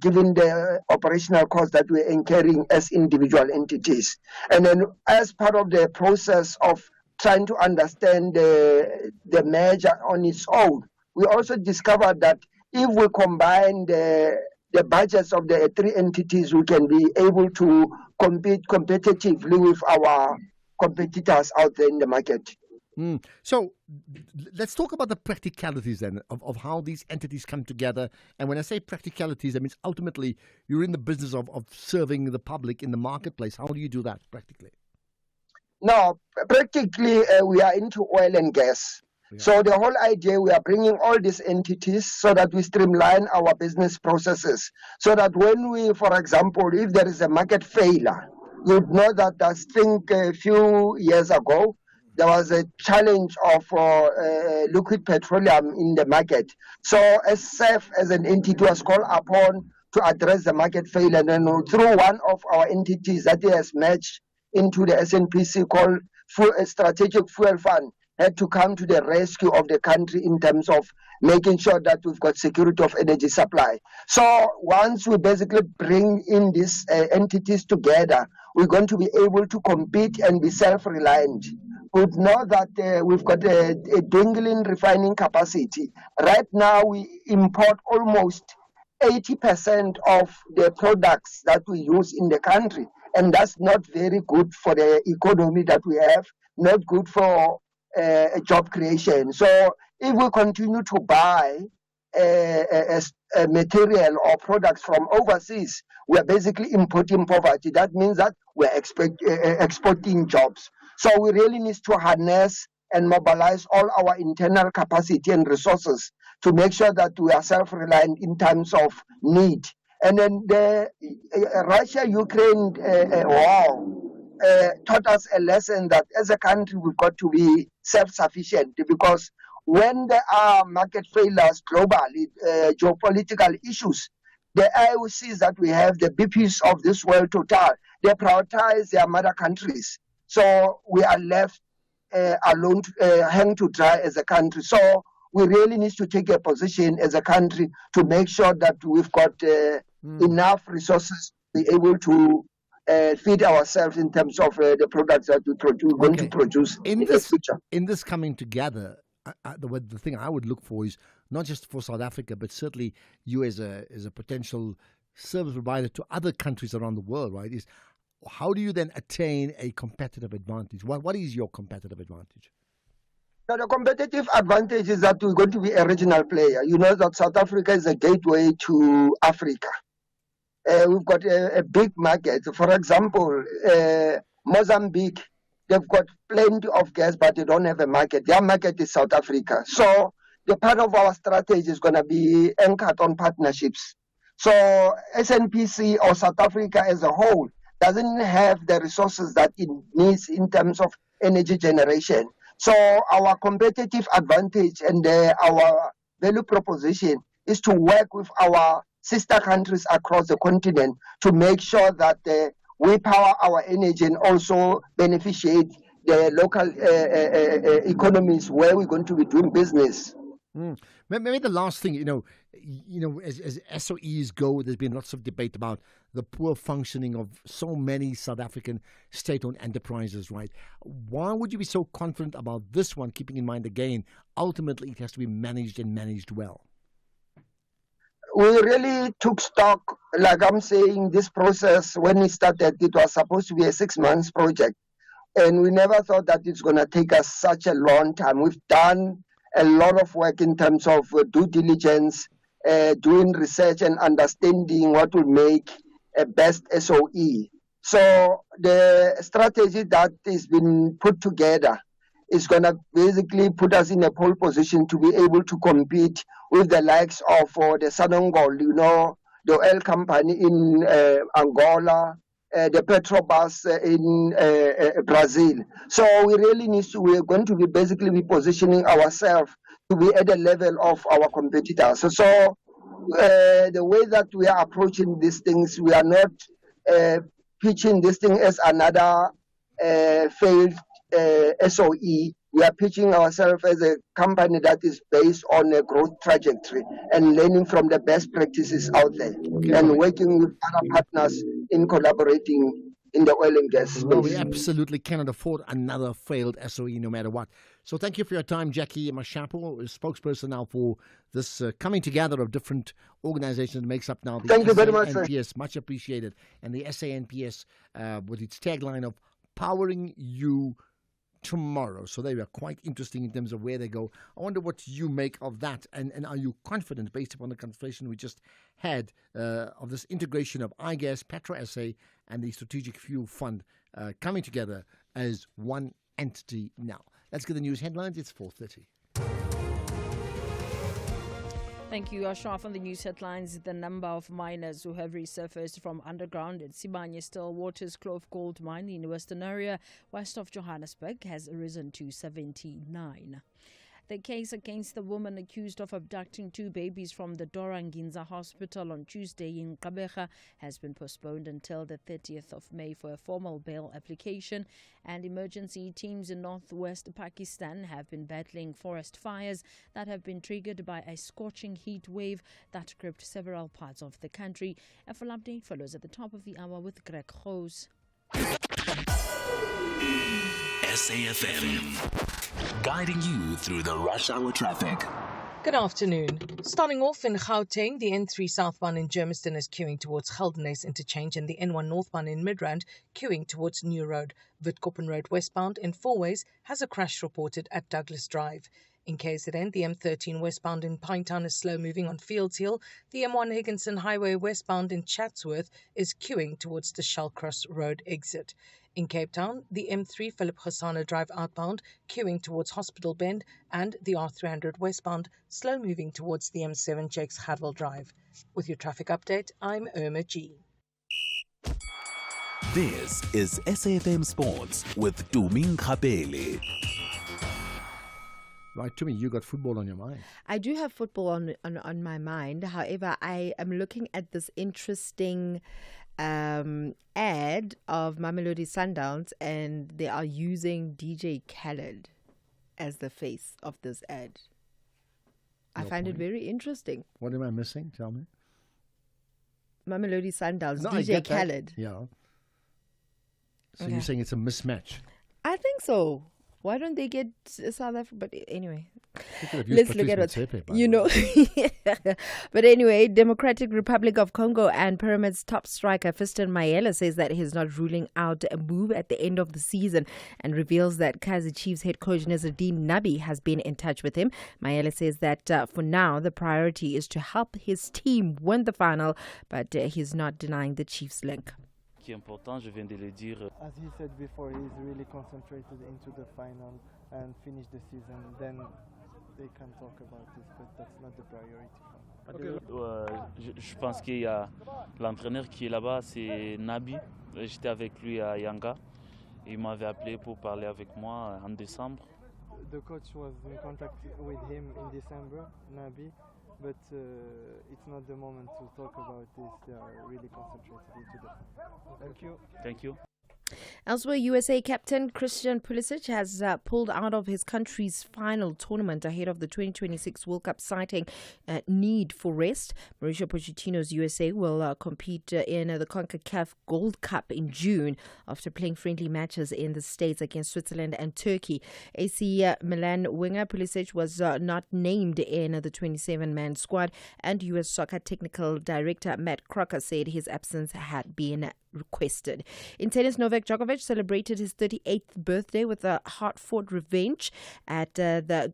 given the operational costs that we're incurring as individual entities. And then as part of the process of trying to understand the merger on its own, we also discovered that if we combine the budgets of the three entities, we can be able to compete competitively with our competitors out there in the market. So let's talk about the practicalities then of how these entities come together. And when I say practicalities, that means ultimately you're in the business of serving the public in the marketplace. How do you do that practically? No, practically we are into oil and gas. So the whole idea, we are bringing all these entities so that we streamline our business processes. So that when we, for example, if there is a market failure, you'd know that I think a few years ago, there was a challenge of liquid petroleum in the market. So SAF as an entity was called upon to address the market failure. And then through one of our entities that has merged into the SNPC called Strategic Fuel Fund, had to come to the rescue of the country in terms of making sure that we've got security of energy supply. So once we basically bring in these entities together, we're going to be able to compete and be self-reliant. We know that we've got a dwindling refining capacity. Right now, we import almost 80% of the products that we use in the country, and that's not very good for the economy that we have, not good for job creation. So if we continue to buy a material or products from overseas, we're basically importing poverty. That means that we're exporting jobs. So we really need to harness and mobilize all our internal capacity and resources to make sure that we are self-reliant in terms of need. And then the Russia-Ukraine war taught us a lesson that as a country we've got to be self-sufficient, because when there are market failures globally, geopolitical issues, the IOCs that we have, the BPs of this world, Total, they prioritize their mother countries. So we are left alone, hang to dry as a country. So we really need to take a position as a country to make sure that we've got enough resources to be able to feed ourselves in terms of the products that we're going to produce in the future. In this coming together, the thing I would look for is not just for South Africa, but certainly you as a potential service provider to other countries around the world, right? Is how do you then attain a competitive advantage? What is your competitive advantage? Now, the competitive advantage is that we're going to be a regional player. You know that South Africa is a gateway to Africa. We've got a big market. For example, Mozambique, they've got plenty of gas, but they don't have a market. Their market is South Africa. So the part of our strategy is going to be anchored on partnerships. So SNPC or South Africa as a whole doesn't have the resources that it needs in terms of energy generation. So our competitive advantage and our value proposition is to work with our sister countries across the continent to make sure that we power our energy and also beneficiate the local economies where we're going to be doing business. Maybe the last thing, as SOEs go, there's been lots of debate about the poor functioning of so many South African state-owned enterprises, right? Why would you be so confident about this one, keeping in mind, again, ultimately it has to be managed and managed well? We really took stock, like I'm saying, this process, when it started, it was supposed to be a 6 months project. And we never thought that it's going to take us such a long time. We've done a lot of work in terms of due diligence, doing research and understanding what will make a best SOE. So the strategy that has been put together is going to basically put us in a pole position to be able to compete with the likes of the Sonangol, the oil company in Angola, the Petrobras in Brazil. So we're going to be basically positioning ourselves to be at the level of our competitors. So the way that we are approaching these things, we are not pitching this thing as another failed SOE. We are pitching ourselves as a company that is based on a growth trajectory and learning from the best practices out there and working with other partners in collaborating in the oil and gas space. Well, we absolutely cannot afford another failed SOE no matter what. So thank you for your time, Jackie Mashapo, spokesperson now for this coming together of different organizations that makes up now the Thank you very much, SANPS. Much appreciated. And the SANPS with its tagline of powering you tomorrow. So they were quite interesting in terms of where they go. I wonder what you make of that, and are you confident, based upon the conversation we just had, of this integration of iGas, PetroSA, and the Strategic Fuel Fund coming together as one entity now? Let's get the news headlines. It's 4:30. Thank you, Ashraf. On the news headlines, the number of miners who have resurfaced from underground at Sibanye Stillwater's Kloof Gold Mine in the western area west of Johannesburg has risen to 79. The case against the woman accused of abducting 2 babies from the Dora Nginza Hospital on Tuesday in Gqeberha has been postponed until the 30th of May for a formal bail application. And emergency teams in northwest Pakistan have been battling forest fires that have been triggered by a scorching heat wave that gripped several parts of the country. A full update follows at the top of the hour with Greg Rose. SAFM, guiding you through the rush hour traffic. Good afternoon. Starting off in Gauteng, the N3 southbound in Germiston is queuing towards Geldenhuys interchange and the N1 northbound in Midrand queuing towards New Road. Witkoppen Road westbound in Fourways has a crash reported at Douglas Drive. In KZN, the M13 westbound in Pinetown is slow moving on Fields Hill. The M1 Higginson Highway westbound in Chatsworth is queuing towards the Shellcross Road exit. In Cape Town, the M3 Philip Hossana Drive outbound queuing towards Hospital Bend and the R300 westbound slow moving towards the M7 Jakes Hadwell Drive. With your traffic update, I'm Irma G. This is SAFM Sports with Tuming Kapele. Right, Tumi, you got football on your mind. I do have football on my mind. However, I am looking at this interesting ad of Mamelodi Sundowns, and they are using DJ Khaled as the face of this ad. I find it very interesting. What am I missing? Tell me. Mamelodi Sundowns, No, DJ Khaled. Yeah. So Okay. you're saying it's a mismatch? I think so. Why don't they get South Africa? But anyway, could have used let's look at Patrice it. Motsepe, by You the know. But anyway, Democratic Republic of Congo and Pyramids top striker Fiston Mayele says that he's not ruling out a move at the end of the season and reveals that Kaizer Chiefs head coach Nasruddin Nabi has been in touch with him. Mayele says that for now, the priority is to help his team win the final, but he's not denying the Chiefs link. Qui est important, je viens de le dire. As he said before, he's really concentrated into the final and finish the season. Then they can talk about this, but that's not the priority for now. Je pense qu'il y a l'entraîneur qui est là-bas, c'est Nabi. J'étais avec lui à Yanga. Il m'avait appelé pour parler avec moi en décembre. The coach was in contact with him in December, Nabi, but it's not the moment to talk about this. They are really concentrated into the final. Thank you. Thank you. Elsewhere, USA captain Christian Pulisic has pulled out of his country's final tournament ahead of the 2026 World Cup, citing need for rest. Mauricio Pochettino's USA will compete in the CONCACAF Gold Cup in June after playing friendly matches in the States against Switzerland and Turkey. AC Milan winger Pulisic was not named in the 27-man squad, and US Soccer Technical Director Matt Crocker said his absence had been requested. In tennis, Novak Djokovic celebrated his 38th birthday with a hard-fought revenge at the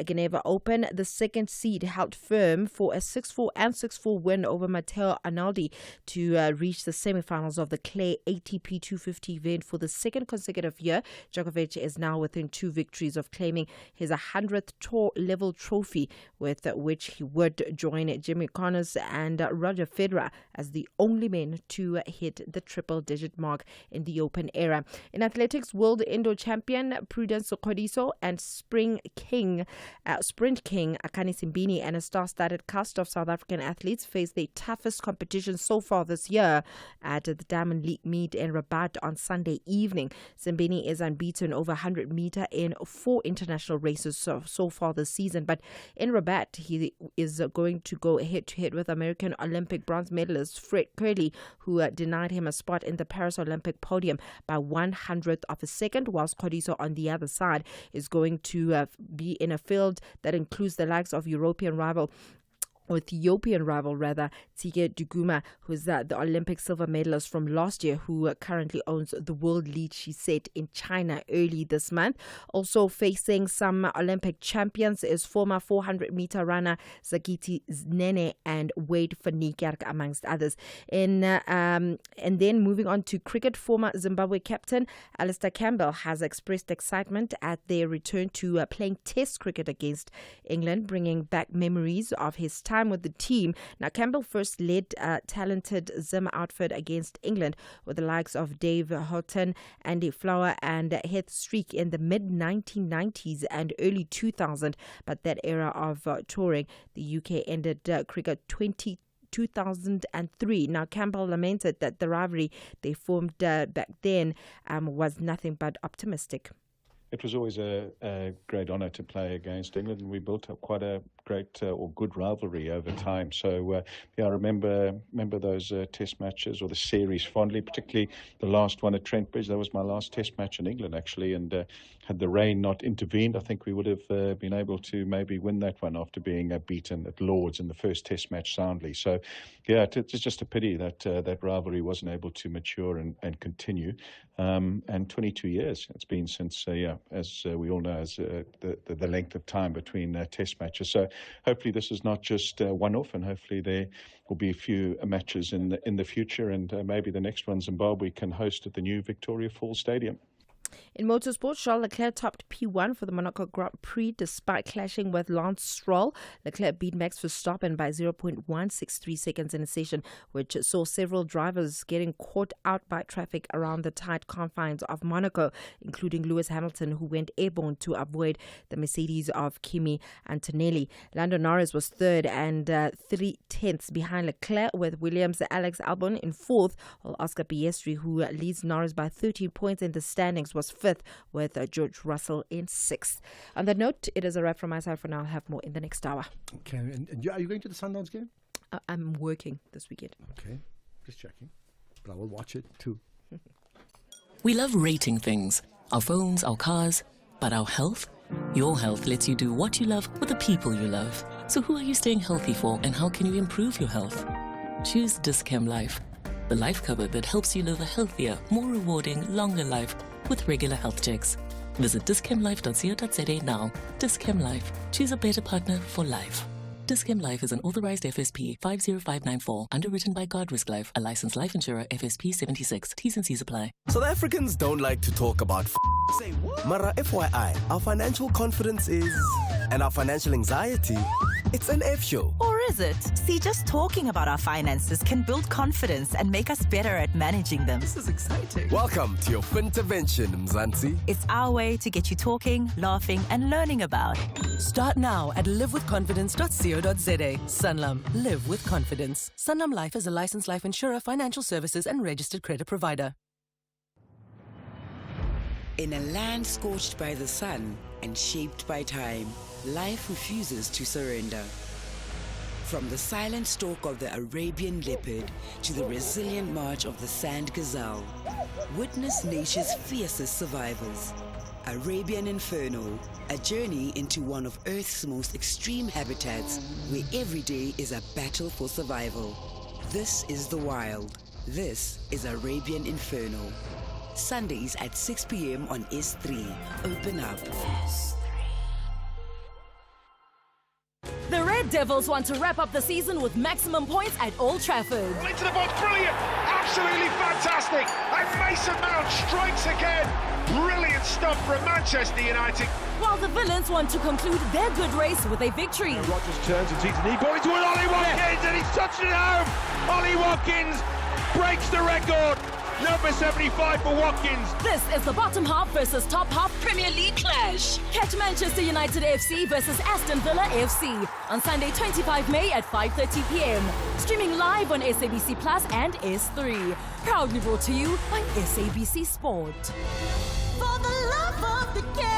Geneva Open. The second seed held firm for a 6-4 and 6-4 win over Matteo Arnaldi to reach the semifinals of the clay ATP 250 event for the second consecutive year. Djokovic is now within 2 victories of claiming his 100th tour-level trophy, with which he would join Jimmy Connors and Roger Federer as the only men to hit the triple-digit mark in the Open era. In athletics, world indoor champion Prudence Kgodiso and sprint king Akani Simbini and a star-studded cast of South African athletes face their toughest competition so far this year at the Diamond League meet in Rabat on Sunday evening. Simbini is unbeaten over 100 meter in 4 international races so far this season, but in Rabat he is going to go head-to-head with American Olympic bronze medalist Fred Kerley, who denied him a spot in the Paris Olympic podium by 100th of a second, whilst Kgodiso on the other side is going to be in a field that includes the likes of European rival Ethiopian rival, Tige Duguma, who's the Olympic silver medalist from last year, who currently owns the world lead, she said, in China early this month. Also facing some Olympic champions is former 400-meter runner Zagiti Nene and Wade van Niekerk, amongst others. And then moving on to cricket, former Zimbabwe captain Alistair Campbell has expressed excitement at their return to playing Test cricket against England, bringing back memories of his time with the team. Now, Campbell first led talented Zim outfit against England with the likes of Dave Houghton, Andy Flower and Heath Streak in the mid-1990s and early 2000s. But that era of touring, the UK ended cricket 2003. Now, Campbell lamented that the rivalry they formed back then was nothing but optimistic. It was always a great honour to play against England, and we built up quite a great or good rivalry over time. So, I remember those Test matches or the series fondly, particularly the last one at Trent Bridge. That was my last Test match in England, actually, and had the rain not intervened, I think we would have been able to maybe win that one after being beaten at Lord's in the first Test match soundly. So, it's just a pity that that rivalry wasn't able to mature and continue. And 22 years it's been since, as we all know, as the length of time between Test matches. So hopefully this is not just one-off, and hopefully there will be a few matches in the future, and maybe the next one Zimbabwe can host at the new Victoria Falls Stadium. In motorsport, Charles Leclerc topped P1 for the Monaco Grand Prix despite clashing with Lance Stroll. Leclerc beat Max Verstappen by 0.163 seconds in a session, which saw several drivers getting caught out by traffic around the tight confines of Monaco, including Lewis Hamilton, who went airborne to avoid the Mercedes of Kimi Antonelli. Lando Norris was third and 3/10 behind Leclerc, with Williams' Alex Albon in fourth, while Oscar Piastri, who leads Norris by 13 points in the standings, was fifth, with George Russell in sixth. On that note, it is a wrap from my side for now. I'll have more in the next hour. Okay, and are you going to the Sundowns game? I'm working this weekend. Okay, just checking. But I will watch it too. We love rating things. Our phones, our cars, but our health? Your health lets you do what you love with the people you love. So who are you staying healthy for, and how can you improve your health? Choose Dis-Chem Life, the life cover that helps you live a healthier, more rewarding, longer life with regular health checks. Visit dischemlife.co.za now. Dis-Chem Life. Choose a better partner for life. Dis-Chem Life is an authorized FSP 50594, underwritten by Guardrisk Life, a licensed life insurer, FSP 76. T's and C's apply. South Africans don't like to talk about Say what? Mara, FYI, our financial confidence is... and our financial anxiety, it's an F show. Or is it? See, just talking about our finances can build confidence and make us better at managing them. This is exciting. Welcome to your Fintervention, Mzansi. It's our way to get you talking, laughing, and learning about. Start now at livewithconfidence.co.za. Sanlam. Live with confidence. Sanlam Life is a licensed life insurer, financial services, and registered credit provider. In a land scorched by the sun and shaped by time, life refuses to surrender. From the silent stalk of the Arabian leopard to the resilient march of the sand gazelle, witness nature's fiercest survivors. Arabian Inferno, a journey into one of Earth's most extreme habitats, where every day is a battle for survival. This is the wild. This is Arabian Inferno. Sundays at 6 p.m. on S3. Open up. The Red Devils want to wrap up the season with maximum points at Old Trafford. Into the box, brilliant! Absolutely fantastic! And Mason Mount strikes again! Brilliant stuff from Manchester United. While the Villains want to conclude their good race with a victory. Rodgers turns and sees the knee ball into an Ollie Watkins, and he's touched it home! Ollie Watkins breaks the record! Number 75 for Watkins. This is the bottom half versus top half Premier League clash. Catch Manchester United FC versus Aston Villa FC on Sunday 25 May at 5:30 p.m. Streaming live on SABC Plus and S3. Proudly brought to you by SABC Sport. For the love of the game.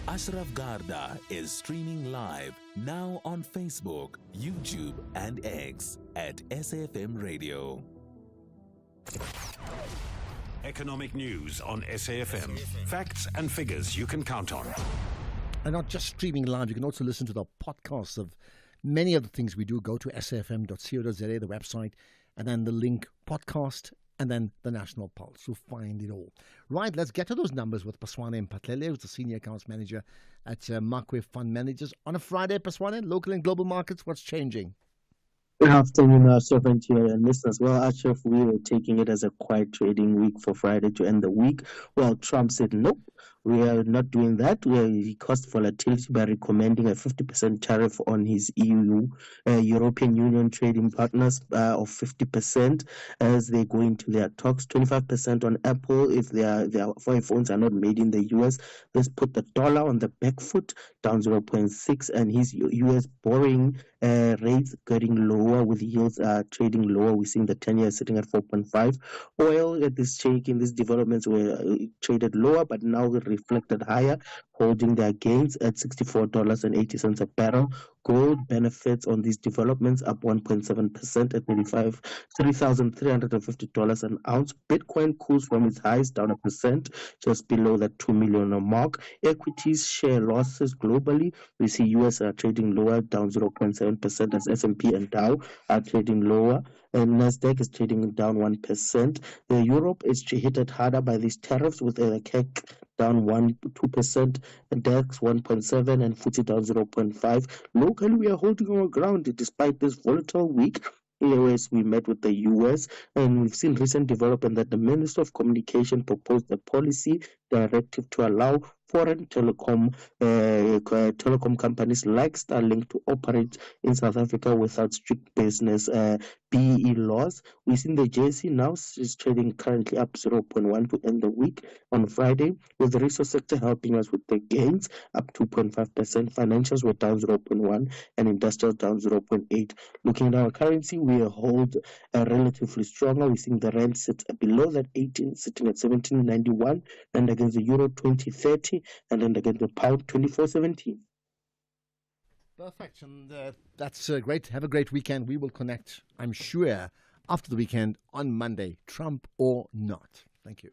Ashraf Garda is streaming live now on Facebook, YouTube, and X at SAFM Radio. Economic news on SAFM. Facts and figures you can count on. And not just streaming live, you can also listen to the podcasts of many of the things we do. Go to safm.co.za, the website, and then the link podcast, and then the National Pulse. You'll find it all. Right, let's get to those numbers with Paswane Mpatlele, who's the Senior Accounts Manager at Markway Fund Managers. On a Friday, Paswane, local and global markets, what's changing? Good afternoon, Ashraf, and to your listeners. Well, Ashraf, we were taking it as a quiet trading week for Friday to end the week. Well, Trump said, nope, we are not doing that. He caused volatility by recommending a 50% tariff on his European Union trading partners of 50% as they go into their talks. 25% on Apple if their phones are not made in the U.S. This put the dollar on the back foot, down 0.6, and his U.S. borrowing rates getting lower, with yields trading lower. We're seeing the 10-year sitting at 4.5. Oil at this check in these developments were traded lower, but now reflected higher, holding their gains at $64.80 a barrel. Gold benefits on these developments, up 1.7% at $3,350 an ounce. Bitcoin cools from its highs, down 1%, just below that 2 million mark. Equities share losses globally. We see US are trading lower, down 0.7%, as S&P and Dow are trading lower. And Nasdaq is trading down 1%. Europe is hit harder by these tariffs, with a CAC down 2%, DAX 1.7%, and FTSE down 0.5%. Locally, we are holding our ground despite this volatile week. As we met with the U.S., and we've seen recent development that the Minister of Communication proposed a policy directive to allow foreign telecom companies like Starlink to operate in South Africa without strict business BEE laws. We've seen the JSE now is trading currently up 0.1 to end the week on Friday, with the resource sector helping us with the gains, up 2.5%. Financials were down 0.1 and industrial down 0.8. Looking at our currency, we hold relatively stronger. We're seeing the rand sit below that 18, sitting at 17.91, and against the euro 20.30, and then against the pound 24.17. Perfect, and that's great. Have a great weekend. We will connect, I'm sure, after the weekend on Monday, Trump or not. Thank you.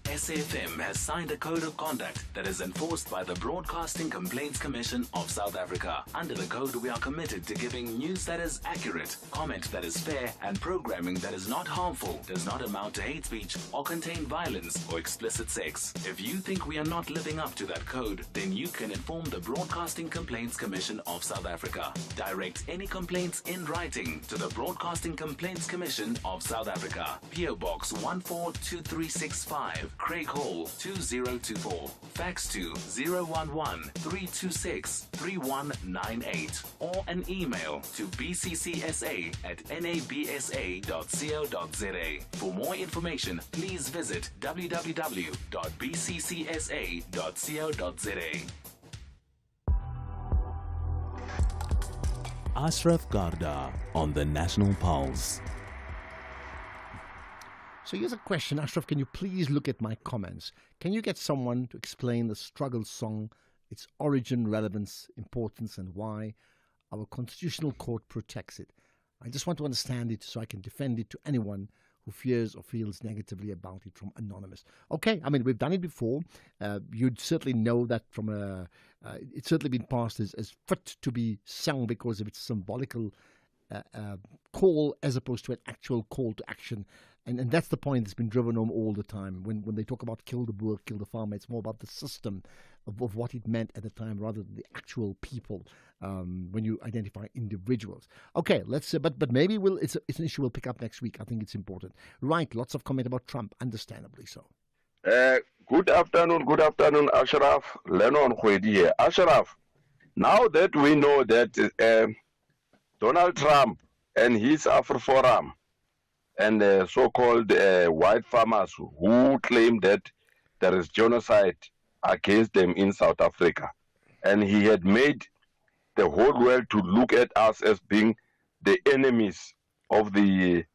SAFM has signed a code of conduct that is enforced by the Broadcasting Complaints Commission of South Africa. Under the code, we are committed to giving news that is accurate, comment that is fair, and programming that is not harmful, does not amount to hate speech, or contain violence or explicit sex. If you think we are not living up to that code, then you can inform the Broadcasting Complaints Commission of South Africa. Direct any complaints in writing to the Broadcasting Complaints Commission of South Africa. PO Box 142365. Craig Hall 2024. Fax to 011-326-3198 or an email to bccsa@nabsa.co.za. For more information, please visit www.bccsa.co.za. Ashraf Garda on the National Pulse. So here's a question, Ashraf, can you please look at my comments? Can you get someone to explain the struggle song, its origin, relevance, importance, and why our constitutional court protects it? I just want to understand it so I can defend it to anyone who fears or feels negatively about it from Anonymous. Okay, I mean, we've done it before. You'd certainly know that from it's certainly been passed as fit to be sung because of its symbolical call as opposed to an actual call to action. And that's the point that's been driven home all the time. When they talk about kill the boer, kill the farmer, it's more about the system of what it meant at the time rather than the actual people when you identify individuals. Okay, let's but maybe it's an issue we'll pick up next week. I think it's important. Right, lots of comment about Trump, understandably so. Good afternoon, Ashraf. Lennon Khwedi here. Ashraf, now that we know that Donald Trump and his AfroForum and so-called white farmers who claim that there is genocide against them in South Africa, and he had made the whole world to look at us as being the enemies of the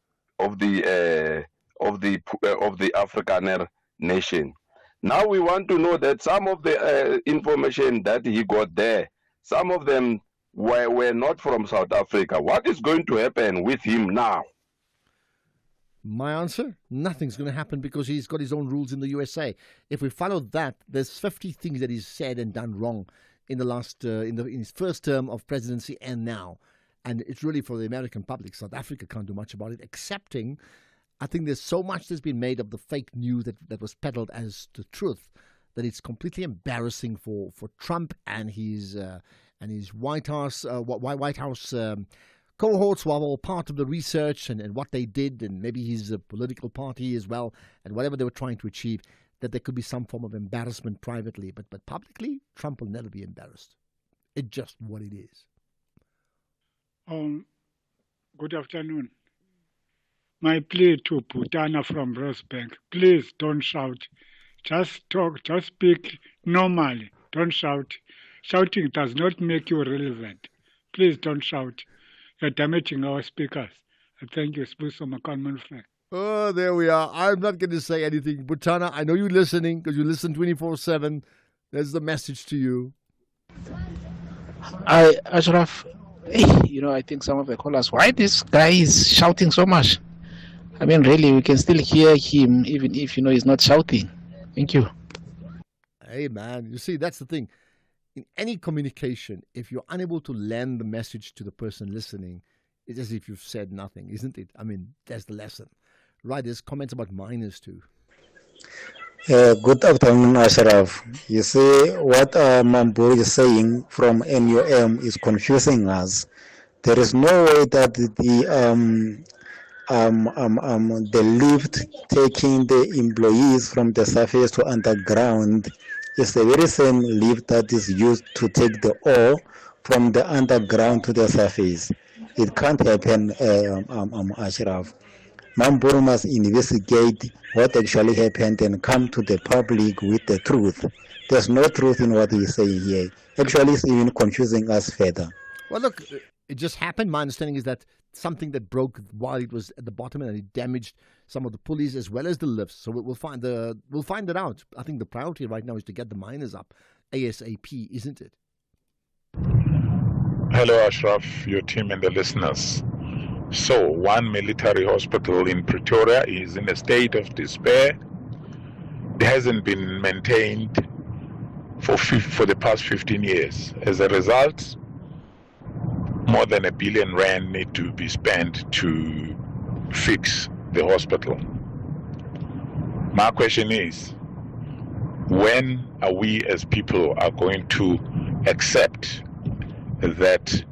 Afrikaner nation. Now we want to know that some of the information that he got there, some of them were not from South Africa. What is going to happen with him now? My answer? Nothing's going to happen because he's got his own rules in the USA. If we follow that, there's 50 things that he's said and done wrong in the last, in his first term of presidency and now. And it's really for the American public. South Africa can't do much about it, excepting I think there's so much that's been made of the fake news that was peddled as the truth that it's completely embarrassing for Trump and his White House cohorts who are all part of the research and what they did, and maybe his political party as well, and whatever they were trying to achieve, that there could be some form of embarrassment privately. But publicly, Trump will never be embarrassed. It's just what it is. Good afternoon. My plea to Putana from Rosebank, please don't shout. Just talk, just speak normally. Don't shout. Shouting does not make you relevant. Please don't shout. You're damaging our speakers. Thank you, Spuso Makanmanfre. Oh, there we are. I'm not going to say anything. Butana, I know you're listening because you listen 24/7. There's the message to you. Ashraf, I think some of the callers, why this guy is shouting so much? I mean, really, we can still hear him even if, he's not shouting. Thank you. Hey, man, you see, that's the thing. In any communication, if you're unable to land the message to the person listening, it's as if you've said nothing, isn't it? I mean, that's the lesson. Right, there's comments about minors too. Good afternoon, Ashraf. You see, what Mamburi is saying from NUM is confusing us. There is no way that the lift taking the employees from the surface to underground is the very same lift that is used to take the ore from the underground to the surface. It can't happen, Ashraf. Mamburu must investigate what actually happened and come to the public with the truth. There's no truth in what he's saying here. Actually, it's even confusing us further. Well, look, it just happened. My understanding is that something that broke while it was at the bottom and it damaged some of the pulleys as well as the lifts. So we'll find it out. I think the priority right now is to get the miners up ASAP, isn't it? Hello, Ashraf, your team and the listeners. So, one military hospital in Pretoria is in a state of despair. It hasn't been maintained for the past 15 years. As a result, more than R1 billion need to be spent to fix the hospital. My question is, when are we as people are going to accept that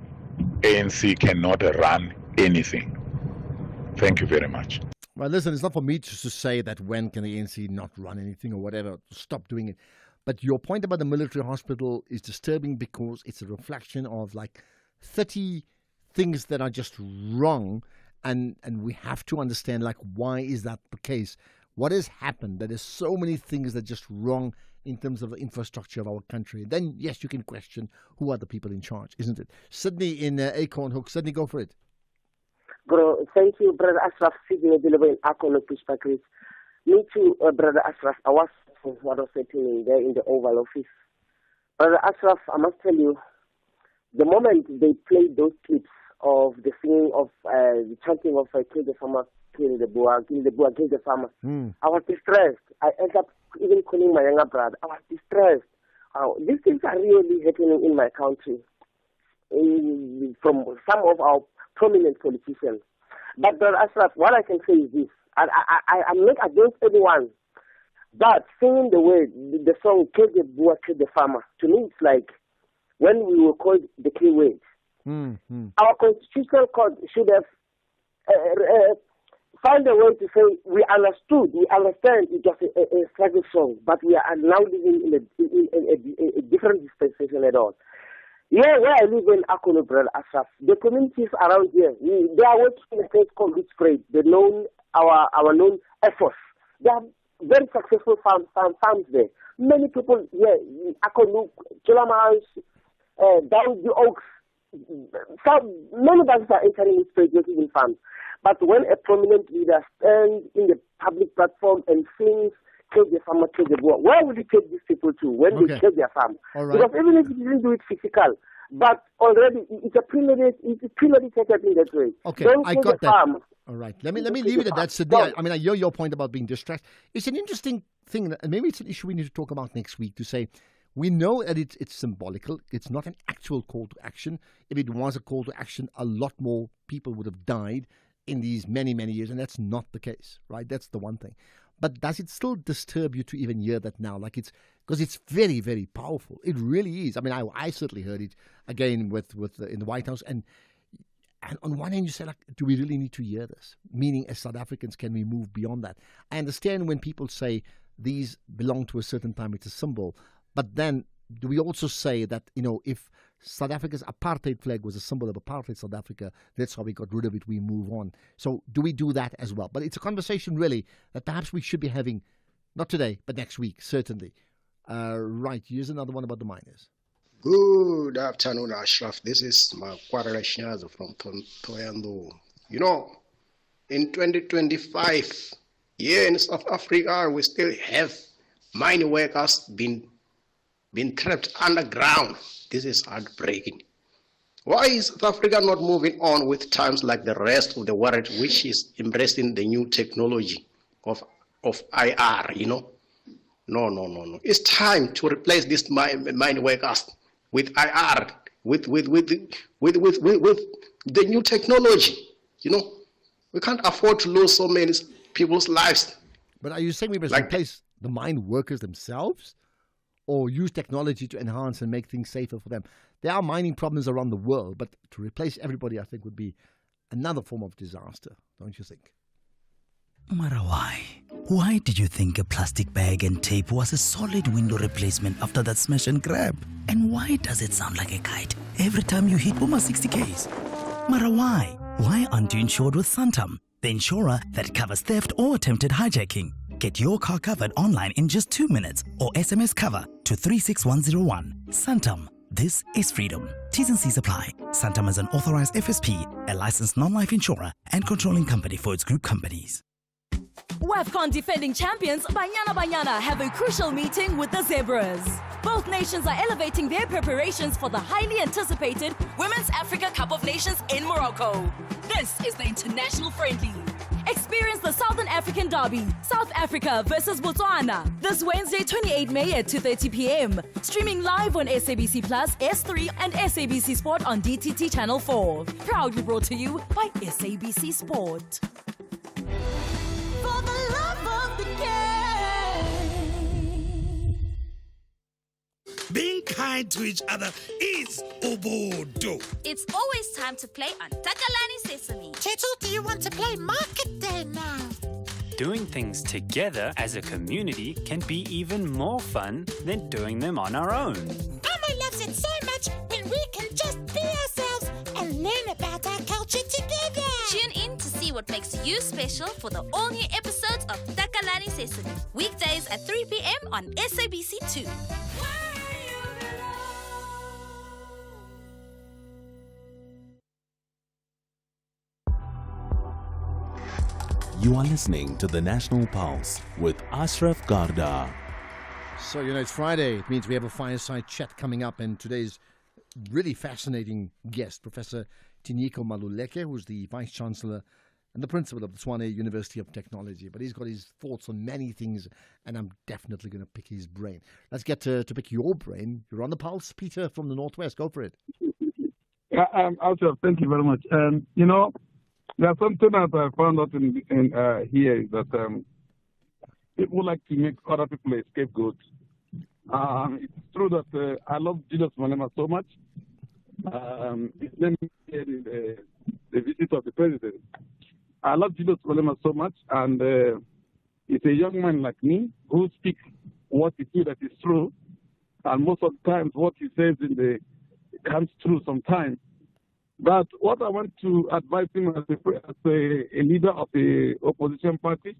ANC cannot run anything? Thank you very much. Well, listen, it's not for me just to say that when can the ANC not run anything or whatever, stop doing it. But your point about the military hospital is disturbing because it's a reflection of like 30 things that are just wrong, and we have to understand like why is that the case? What has happened? That there's so many things that are just wrong in terms of the infrastructure of our country. Then yes, you can question who are the people in charge, isn't it? Sydney in Acorn Hook. Sydney, go for it. Bro, thank you, Brother Ashraf. Sydney in Acorn Hook, Pushpakris. Me too, Brother Ashraf. I was what was happening there in the Oval Office. Brother Ashraf, I must tell you, the moment they played those clips of the singing of the chanting of kill the farmer, kill the Boer, kill the Boer, kill the farmer, I was distressed. I ended up even calling my younger brother. I was distressed. These things are really happening in my country from some of our prominent politicians. But Brother Ashraf, what I can say is this. I'm not against anyone, but singing the song kill the Boer, kill the farmer, to me it's like when we were called the key word. Our constitutional court should have found a way to say we understood, we understand it was a struggle song, but we are now living in a different dispensation at all. Yeah, where I live in Akono, Brother Ashraf, the communities around here, they are working in a place called Witchgrave, our known efforts. They are very successful farms there. Many people here, Akono, Kilamans, down the Oaks, many banks are entering this trade in farms. But when a prominent leader stands in the public platform and sings, kill the farmer, kill the Boer, where would he take these people to when they kill their farm? All right. Because even if he didn't do it physical, But already it's a premeditated in that way. Okay, Don't I take got a that. farm. All right, let me leave it at that. Sadiq. I mean, I hear your point about being distressed. It's an interesting thing, and maybe it's an issue we need to talk about next week. To say we know that it's symbolical. It's not an actual call to action. If it was a call to action, a lot more people would have died in these many years, and that's not the case, right? That's the one thing. But does it still disturb you to even hear that now? Like because it's very powerful. It really is. I mean, I certainly heard it again with in the White House, and on one hand you say, like, do we really need to hear this? Meaning, as South Africans, can we move beyond that? I understand when people say these belong to a certain time, it's a symbol, but then do we also say that, if South Africa's apartheid flag was a symbol of apartheid South Africa, that's how we got rid of it, we move on. So do we do that as well? But it's a conversation, really, that perhaps we should be having, not today, but next week, certainly. Right, here's another one about the miners. Good afternoon, Ashraf. This is Makwarela Shinyazo from Toyando. In 2025, here in South Africa, we still have mine workers been trapped underground. This is heartbreaking. Why is South Africa not moving on with times like the rest of the world, which is embracing the new technology of IR, No. It's time to replace these mine workers with IR, with the new technology. We can't afford to lose so many people's lives. But are you saying we must replace the mine workers themselves, or use technology to enhance and make things safer for them? There are mining problems around the world, but to replace everybody, I think, would be another form of disaster, don't you think? Mara, why? Why did you think a plastic bag and tape was a solid window replacement after that smash and grab? And why does it sound like a kite every time you hit Puma 60Ks? Mara, why? Why aren't you insured with Santam, the insurer that covers theft or attempted hijacking? Get your car covered online in just 2 minutes or SMS cover to 36101. Santam. This is freedom. T's and C's apply. Santam is an authorized FSP, a licensed non-life insurer and controlling company for its group companies. WAFCON defending champions Banyana have a crucial meeting with the Zebras. Both nations are elevating their preparations for the highly anticipated Women's Africa Cup of Nations in Morocco. This is the international friendly. Experience the Southern African Derby, South Africa versus Botswana, this Wednesday 28 May at 2:30 p.m. Streaming live on SABC Plus, S3 and SABC Sport on DTT Channel 4. Proudly brought to you by SABC Sport. For the love of the game. Being kind to each other is Ubudu. It's always time to play on Takalani Sesame. Chetu, do you want to play Market Day now? Doing things together as a community can be even more fun than doing them on our own. Amma loves it so much when we can just be ourselves and learn about our culture together. Tune in to see what makes you special for the all-new episodes of Takalani Sesame. Weekdays at 3 p.m. on SABC2. You are listening to the National Pulse with Ashraf Garda. So, it's Friday. It means we have a fireside chat coming up, and today's really fascinating guest, Professor Tinyiko Maluleke, who's the Vice Chancellor and the Principal of the Tshwane University of Technology. But he's got his thoughts on many things, and I'm definitely going to pick his brain. Let's get to pick your brain. You're on the Pulse, Peter from the Northwest. Go for it. Ashraf, thank you very much. There's something that I found out in here is that people like to make other people a scapegoat. It's true that I love Julius Malema so much. His name is in the visit of the president. I love Julius Malema so much, and he's a young man like me who speaks what he feels that is true, and most of the times what he says it comes true sometimes. But what I want to advise him as a leader of the opposition party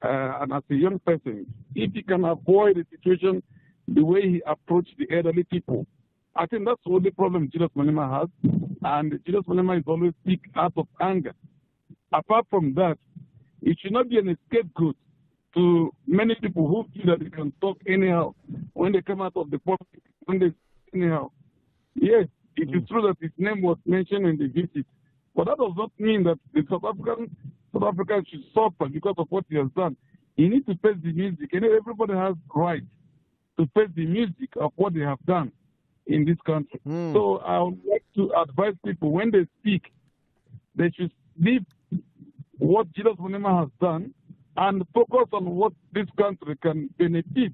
and as a young person, if he can avoid the situation the way he approached the elderly people, I think that's the only problem Julius Malema has. And Julius Malema is always speak out of anger. Apart from that, it should not be an scapegoat to many people who feel that they can talk anyhow when they come out of the public, when they anyhow. Yes, It is true that his name was mentioned in the visit, but that does not mean that the South African should suffer because of what he has done. He needs to face the music, and everybody has right to face the music of what they have done in this country. So I would like to advise people when they speak, they should leave what Julius Malema has done and focus on what this country can benefit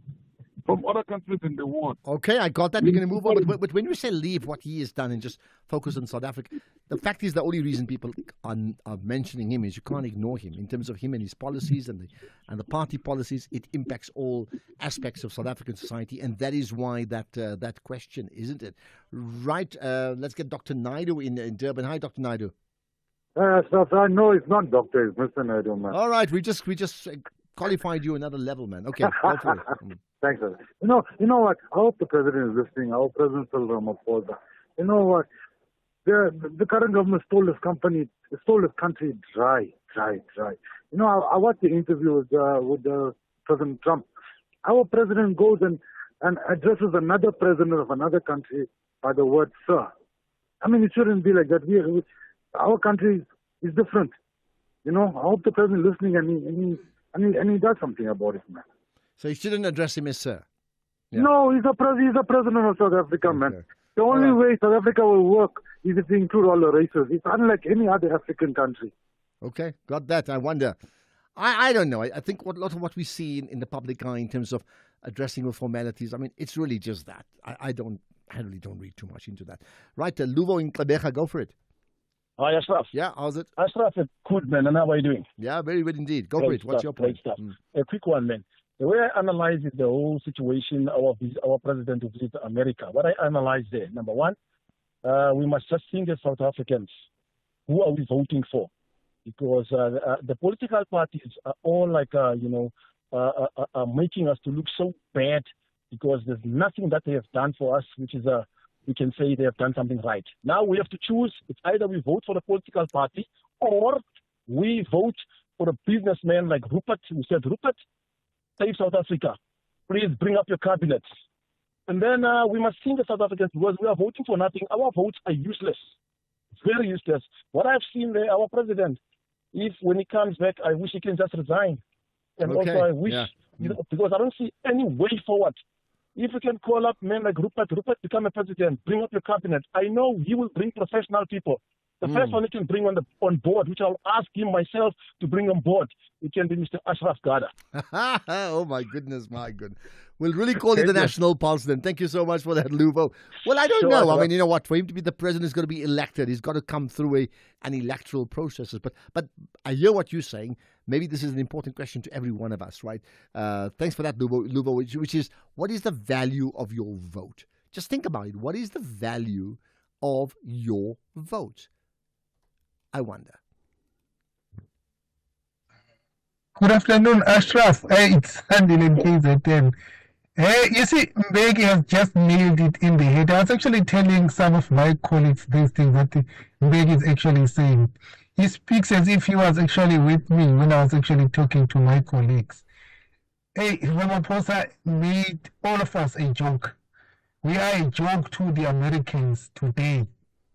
from other countries in the world. Okay, I got that. We're going to move on. But when you say leave what he has done and just focus on South Africa, the fact is the only reason people are mentioning him is you can't ignore him in terms of him and his policies and the party policies. It impacts all aspects of South African society, and that is why that question, isn't it? Right. Let's get Dr. Naidu in Durban. Hi, Dr. Naidu. I know it's not doctor, it's Mr. Naidu, man. All right, we just qualified you another level, man. Okay, go for it. Thanks, sir. You know what? I hope the president is listening. I hope President Cyril Ramaphosa. You know what? The current government stole this country dry. You know, I watched the interview with President Trump. Our president goes and addresses another president of another country by the word sir. I mean, it shouldn't be like that. Our country is different. You know, I hope the president is listening and he does something about it, man. So you shouldn't address him as sir? Yeah. No, he's a president of South Africa, man. The only way South Africa will work is if we include all the races. It's unlike any other African country. Okay, got that. I wonder. I don't know. I think a lot of what we see in the public eye in terms of addressing the formalities, I mean, it's really just that. I really don't read too much into that. Right, Luvo in Klebecha, go for it. Hi, Ashraf. Yeah, how's it? Ashraf, good, man. And how are you doing? Yeah, very good indeed. Go for it. What's your point? Great stuff. A quick one, man. The way I analyze the whole situation, our president to visit America, what I analyze there, number one, we must just think as South Africans, who are we voting for? Because the political parties are all like, are making us to look so bad because there's nothing that they have done for us, which is we can say they have done something right. Now we have to choose. It's either we vote for the political party or we vote for a businessman like Rupert, who said, Rupert, save South Africa. Please bring up your cabinet. And then we must think as South Africans, because we are voting for nothing. Our votes are useless. It's very useless. What I've seen there, our president, if when he comes back, I wish he can just resign. And also I wish, because I don't see any way forward. If we can call up men like Rupert become a president, bring up your cabinet. I know he will bring professional people. The first one he can bring on board, which I'll ask him myself to bring on board, it can be Mr. Ashraf Garda. Oh, my goodness. We'll really call it the National Pulse then. Thank you so much for that, Luvo. Well, I don't know. I mean, you know what? For him to be the president, he's got to be elected. He's got to come through an electoral process. But I hear what you're saying. Maybe this is an important question to every one of us, right? Thanks for that, Luvo, which is, what is the value of your vote? Just think about it. What is the value of your vote? I wonder. Good afternoon, Ashraf. It's Andile in KZN. You see, Mbeki has just nailed it in the head. I was actually telling some of my colleagues these things that Mbeki is actually saying. He speaks as if he was actually with me when I was actually talking to my colleagues. Hey, Ramaphosa made all of us a joke. We are a joke to the Americans today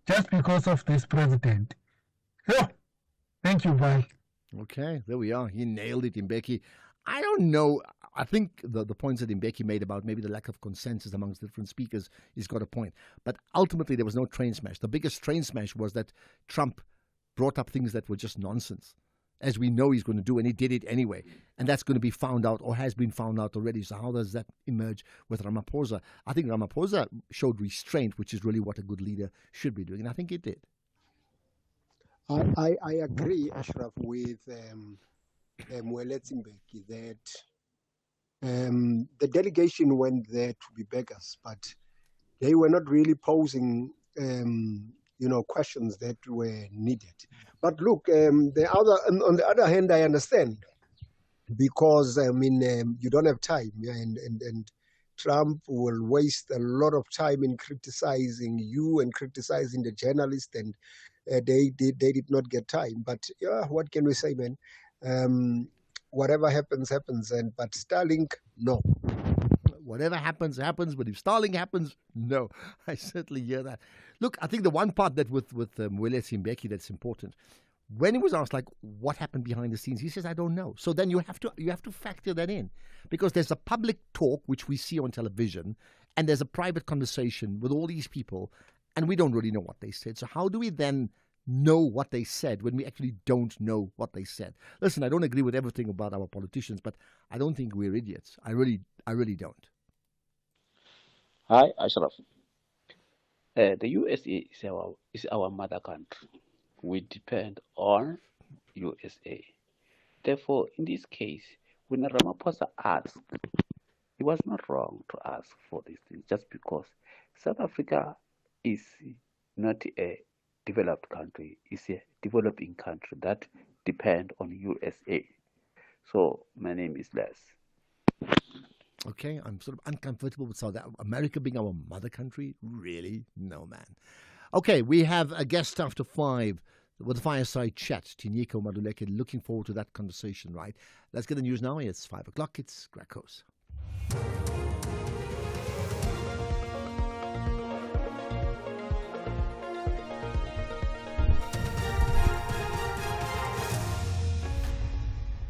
just because of this president. Yeah. Thank you, bye. Okay, there we are. He nailed it, Mbeki. I don't know. I think the points that Mbeki made about maybe the lack of consensus amongst different speakers, he's got a point. But ultimately, there was no train smash. The biggest train smash was that Trump brought up things that were just nonsense, as we know he's going to do, and he did it anyway. And that's going to be found out, or has been found out already. So how does that emerge with Ramaphosa? I think Ramaphosa showed restraint, which is really what a good leader should be doing, and I think he did. I agree, Ashraf, with Moeletsi Mbeki that the delegation went there to be beggars, but they were not really posing, questions that were needed. But look, on the other hand, I understand, because you don't have time, and Trump will waste a lot of time in criticizing you and criticizing the journalists, and they did not get time. But what can we say, man? Whatever happens. But Starlink, no. Whatever happens, happens. But if Starlink happens, no. I certainly hear that. Look, I think the one part that with Mwelesi Mbeki that's important, when he was asked, like, what happened behind the scenes, he says, I don't know. So then you have to factor that in, because there's a public talk, which we see on television, and there's a private conversation with all these people, and we don't really know what they said. So how do we then know what they said when we actually don't know what they said? Listen, I don't agree with everything about our politicians, but I don't think we're idiots. I really don't. Hi, Ashraf. The USA is our mother country. We depend on USA. Therefore, in this case, when Ramaphosa asked, he was not wrong to ask for these things, just because South Africa is not a developed country, it's a developing country that depend on USA. So my name is Les. Okay, I'm sort of uncomfortable with South America being our mother country. Really? No, man. Okay, we have a guest after 5 with a fireside chat. Tinyiko Maduleke, looking forward to that conversation, right? Let's get the news now. It's 5 o'clock. It's Greg Coase.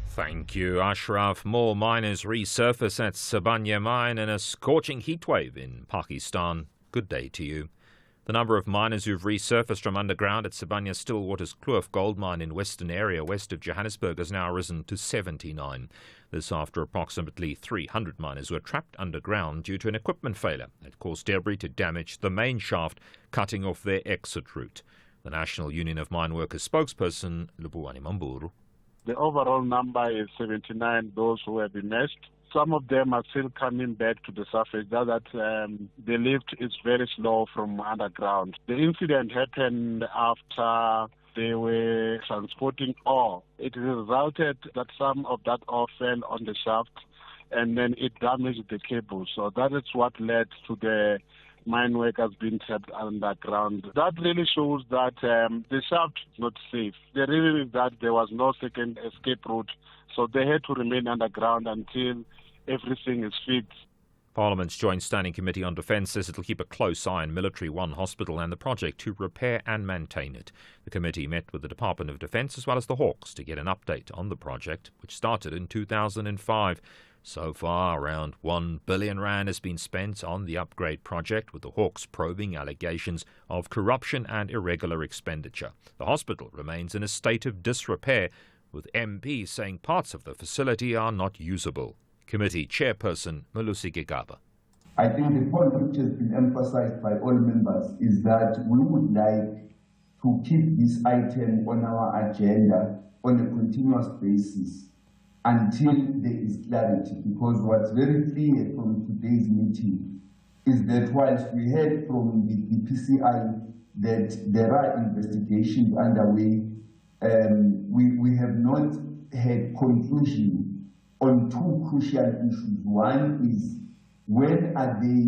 Thank you, Ashraf. More miners resurface at Sibanye mine in a scorching heatwave in Pakistan. Good day to you. The number of miners who've resurfaced from underground at Sibanye Stillwater's Kloof gold mine in Western area west of Johannesburg has now risen to 79. This after approximately 300 miners were trapped underground due to an equipment failure that caused debris to damage the main shaft, cutting off their exit route. The National Union of Mine Workers spokesperson Lubuwani Mamburu. The overall number is 79, those who have been meshed. Some of them are still coming back to the surface. That the lift is very slow from underground. The incident happened after they were transporting ore. It resulted that some of that ore fell on the shaft and then it damaged the cable. So that is what led to the mine workers being trapped underground. That really shows that the shaft is not safe. The reason is that there was no second escape route, so they had to remain underground until everything is fixed. Parliament's Joint Standing Committee on Defence says it will keep a close eye on Military One Hospital and the project to repair and maintain it. The committee met with the Department of Defence as well as the Hawks to get an update on the project, which started in 2005. So far, around R1 billion has been spent on the upgrade project, with the Hawks probing allegations of corruption and irregular expenditure. The hospital remains in a state of disrepair, with MPs saying parts of the facility are not usable. Committee Chairperson Malusi Gigaba. I think the point which has been emphasized by all members is that we would like to keep this item on our agenda on a continuous basis until there is clarity, because what's very clear from today's meeting is that whilst we heard from the PCI that there are investigations underway, we have not had conclusion on two crucial issues. One is when are they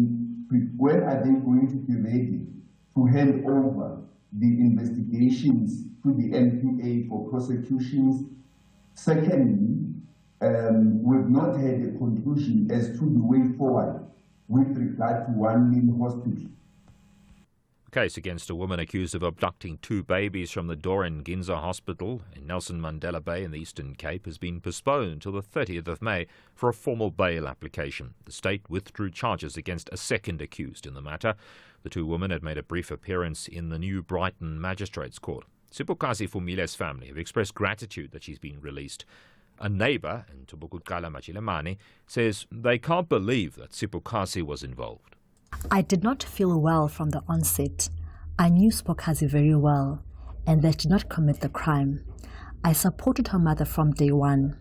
going to be ready to hand over the investigations to the NPA for prosecutions? Secondly, we've not had a conclusion as to the way forward with regard to One Mill Hospital. A case against a woman accused of abducting 2 babies from the Doran Ginza Hospital in Nelson Mandela Bay in the Eastern Cape has been postponed until the 30th of May for a formal bail application. The state withdrew charges against a second accused in the matter. The 2 women had made a brief appearance in the New Brighton Magistrates Court. Sipokazi Fumile's family have expressed gratitude that she's been released. A neighbour, Ntobukutqala Machilemane, says they can't believe that Sipokazi was involved. I did not feel well from the onset. I knew Sipokazi very well and that did not commit the crime. I supported her mother from day one.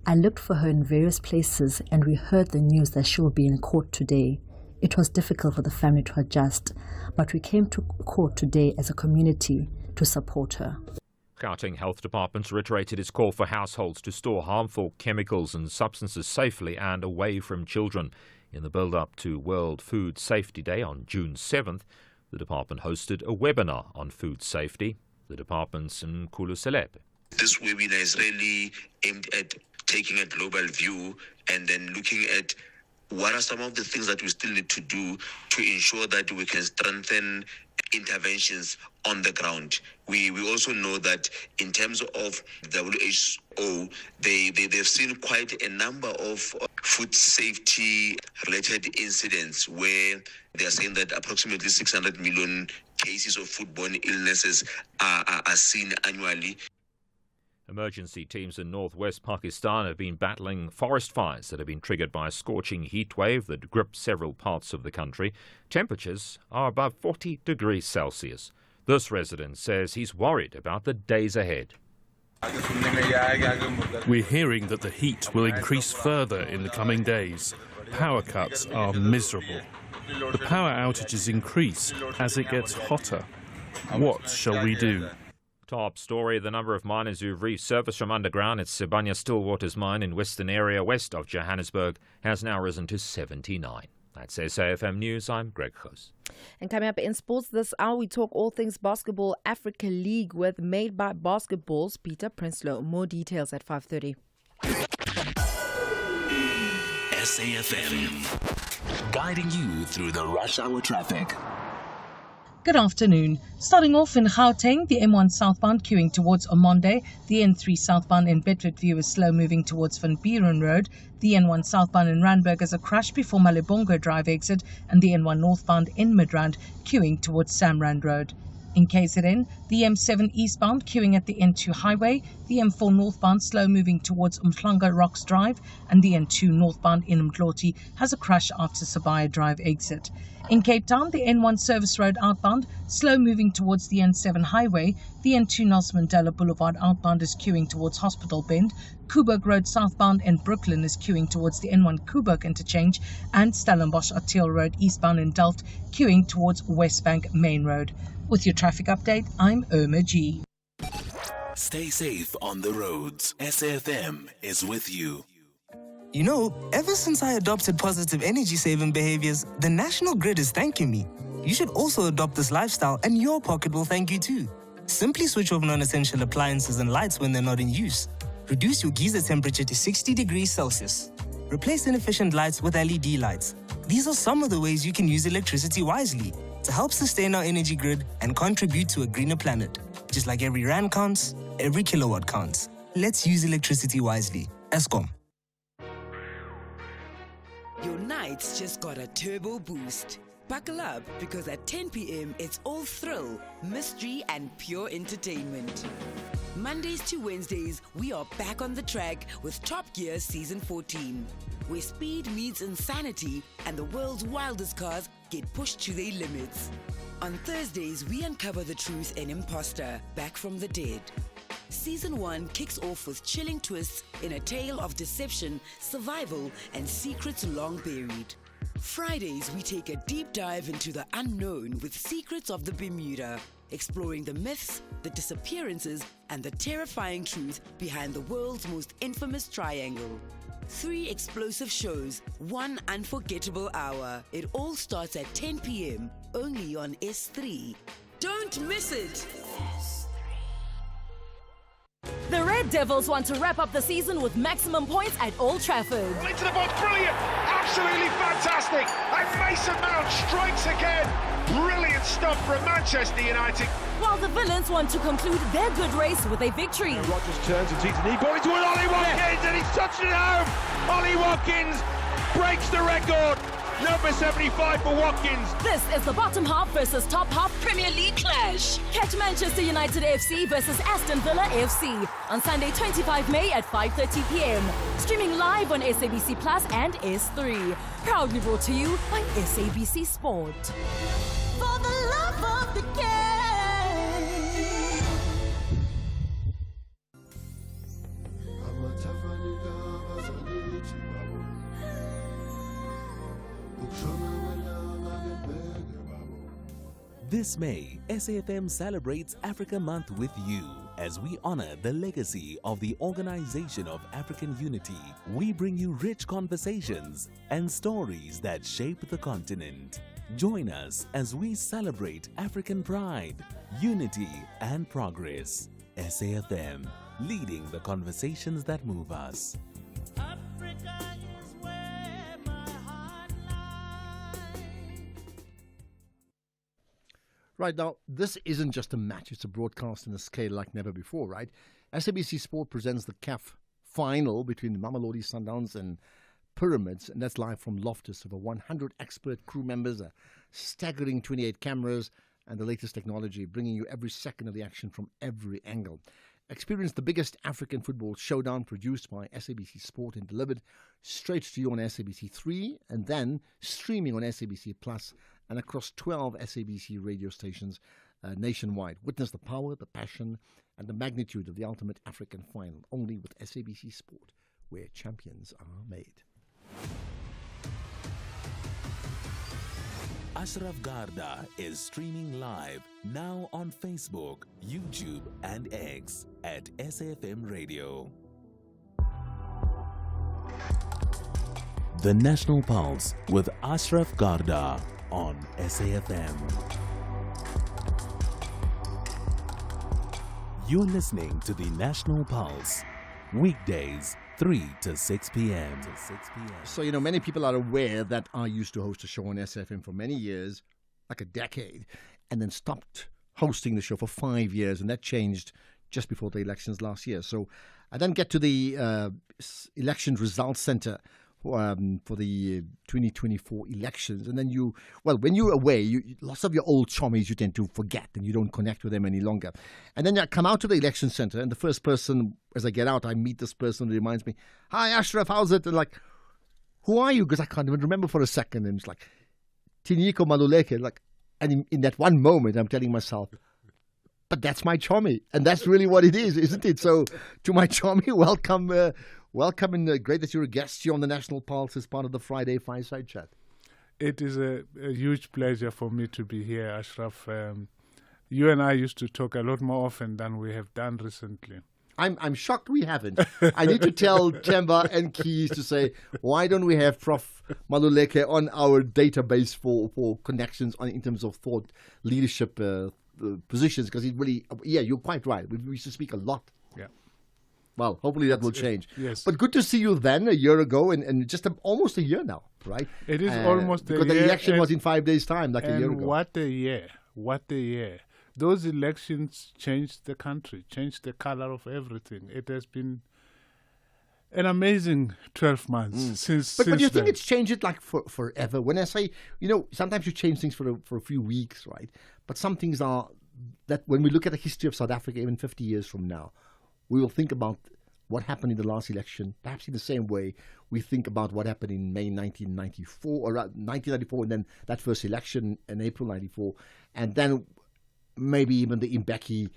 I looked for her in various places and we heard the news that she will be in court today. It was difficult for the family to adjust, but we came to court today as a community to support her. Gauteng Health Department reiterated its call for households to store harmful chemicals and substances safely and away from children. In the build-up to World Food Safety Day on June 7th, the department hosted a webinar on food safety. The department's Nkulu Selepe. This webinar is really aimed at taking a global view and then looking at what are some of the things that we still need to do to ensure that we can strengthen interventions on the ground. We also know that in terms of WHO, they've seen quite a number of food safety related incidents where they're saying that approximately 600 million cases of foodborne illnesses are seen annually. Emergency teams in northwest Pakistan have been battling forest fires that have been triggered by a scorching heat wave that gripped several parts of the country. Temperatures are above 40 degrees Celsius. This resident says he's worried about the days ahead. We're hearing that the heat will increase further in the coming days. Power cuts are miserable. The power outages increase as it gets hotter. What shall we do? Top story, the number of miners who've resurfaced from underground at Sibanya Stillwater's mine in Western area west of Johannesburg has now risen to 79. That's SAFM News. I'm Greg Goos. And coming up in sports this hour, we talk all things basketball Africa League with Made by Basketball's Peter Prinsloo. More details at 5:30. SAFM, guiding you through the rush hour traffic. Good afternoon. Starting off in Gauteng, the M1 southbound queuing towards Omonde. The N3 southbound in Bedfordview is slow moving towards Van Buren Road. The N1 southbound in Randburg is a crash before Malibongo Drive exit, and the N1 northbound in Midrand queuing towards Samrand Road. In KZN, the M7 eastbound queuing at the N2 highway, the M4 northbound slow moving towards Umhlanga Rocks Drive, and the N2 northbound in Mdloti has a crash after Sabaya Drive exit. In Cape Town, the N1 Service Road outbound slow moving towards the N7 highway, the N2 Nelson Mandela Boulevard outbound is queuing towards Hospital Bend, Coburg Road southbound in Brooklyn is queuing towards the N1 Coburg interchange, and Stellenbosch Artiel Road eastbound in Delft queuing towards Westbank Main Road. With your traffic update, I'm Irma G. Stay safe on the roads. SAFM is with you. You know, ever since I adopted positive energy-saving behaviors, the National Grid is thanking me. You should also adopt this lifestyle and your pocket will thank you too. Simply switch off non-essential appliances and lights when they're not in use. Reduce your geyser temperature to 60 degrees Celsius. Replace inefficient lights with LED lights. These are some of the ways you can use electricity wisely to help sustain our energy grid and contribute to a greener planet. Just like every rand counts, every kilowatt counts. Let's use electricity wisely. Eskom. Your nights just got a turbo boost. Buckle up because at 10 p.m. it's all thrill, mystery and pure entertainment. Mondays to Wednesdays, we are back on the track with Top Gear Season 14, where speed meets insanity and the world's wildest cars get pushed to their limits. On Thursdays, we uncover the truth in Imposter, Back from the Dead. Season 1 kicks off with chilling twists in a tale of deception, survival, and secrets long buried. Fridays, we take a deep dive into the unknown with Secrets of the Bermuda, exploring the myths, the disappearances, and the terrifying truth behind the world's most infamous triangle. 3 explosive shows, 1 unforgettable hour. It all starts at 10 p.m. only on S3. Don't miss it! The Red Devils want to wrap up the season with maximum points at Old Trafford. Into the box, brilliant, absolutely fantastic. And Mason Mount strikes again. Brilliant stuff from Manchester United. While the Villains want to conclude their good race with a victory. Rodgers turns and sees a knee ball into an Ollie Watkins, and he's touched it home. Ollie Watkins breaks the record. Number 75 for Watkins. This is the bottom half versus top half Premier League clash. Catch Manchester United FC versus Aston Villa FC on Sunday 25 May at 5:30 p.m. Streaming live on SABC Plus and S3. Proudly brought to you by SABC Sport. For the love of the game. This May, SAFM celebrates Africa Month with you as we honor the legacy of the Organization of African Unity. We bring you rich conversations and stories that shape the continent. Join us as we celebrate African pride, unity, and progress. SAFM, leading the conversations that move us. Africa is where my heart Right now, this isn't just a match, it's a broadcast on a scale like never before, right? SABC Sport presents the CAF final between the Mamelodi Sundowns and Pyramids, and that's live from Loftus. Over 100 expert crew members, a staggering 28 cameras, and the latest technology, bringing you every second of the action from every angle. Experience the biggest African football showdown produced by SABC Sport and delivered straight to you on SABC3 and then streaming on SABC Plus and across 12 SABC radio stations nationwide. Witness the power, the passion, and the magnitude of the ultimate African final only with SABC Sport, where champions are made. Ashraf Garda is streaming live now on Facebook, YouTube, and X at SAFM Radio. The National Pulse with Ashraf Garda on SAFM. You're listening to the National Pulse, weekdays 3 to 6 p.m. So, many people are aware that I used to host a show on SFM for many years, like a decade, and then stopped hosting the show for 5 years, and that changed just before the elections last year. So I then get to the election results center for the 2024 elections, and then when you're away, lots of your old chommies you tend to forget, and you don't connect with them any longer. And then I come out to the election center, and the first person, as I get out, I meet this person who reminds me, "Hi, Ashraf, how's it?" And like, "Who are you?" Because I can't even remember for a second. And it's like, Tiniko Maluleke. Like, and in that one moment, I'm telling myself, but that's my chommy, and that's really what it is, isn't it? So, to my chommy, welcome. Welcome, and great that you're a guest here on the National Pulse as part of the Friday Fireside Chat. It is a huge pleasure for me to be here, Ashraf. You and I used to talk a lot more often than we have done recently. I'm shocked we haven't. I need to tell Temba and Keys to say, why don't we have Prof. Maluleke on our database for connections in terms of thought leadership positions? Because you're quite right. We used to speak a lot. Yeah. Well, hopefully that will change. Yes. But good to see you then, a year ago, and just almost a year now, right? It is almost a year. Because the election was in 5 days' time, like a year ago. What a year. What a year. Those elections changed the country, changed the color of everything. It has been an amazing 12 months since But you think then. it's changed it like forever? When I say, sometimes you change things for a few weeks, right? But some things are that when we look at the history of South Africa, even 50 years from now, we will think about what happened in the last election, perhaps in the same way we think about what happened in May 1994, or 1994, and then that first election in April 94, and then maybe even the Mbeki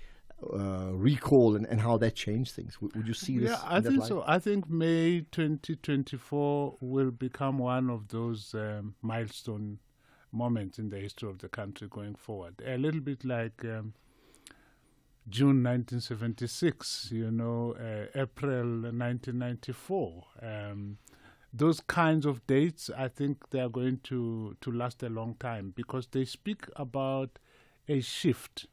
recall and how that changed things. Would you see this? Yeah, I think so. I think May 2024 will become one of those milestone moments in the history of the country going forward. A little bit like June 1976, April 1994. Those kinds of dates, I think they are going to last a long time because they speak about a shift,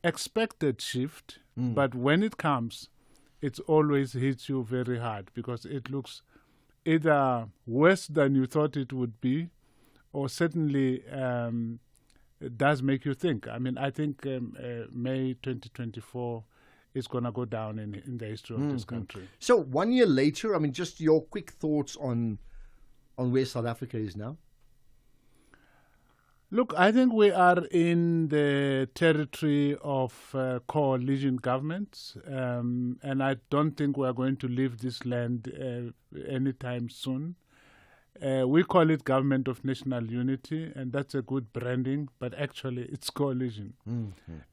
expected shift, but when it comes, it always hits you very hard because it looks either worse than you thought it would be, or certainly it does make you think. I mean, I think May 2024 is going to go down in the history of this country. So 1 year later, I mean, just your quick thoughts on where South Africa is now? Look, I think we are in the territory of coalition governments, and I don't think we are going to leave this land anytime soon. We call it Government of National Unity, and that's a good branding, but actually it's coalition.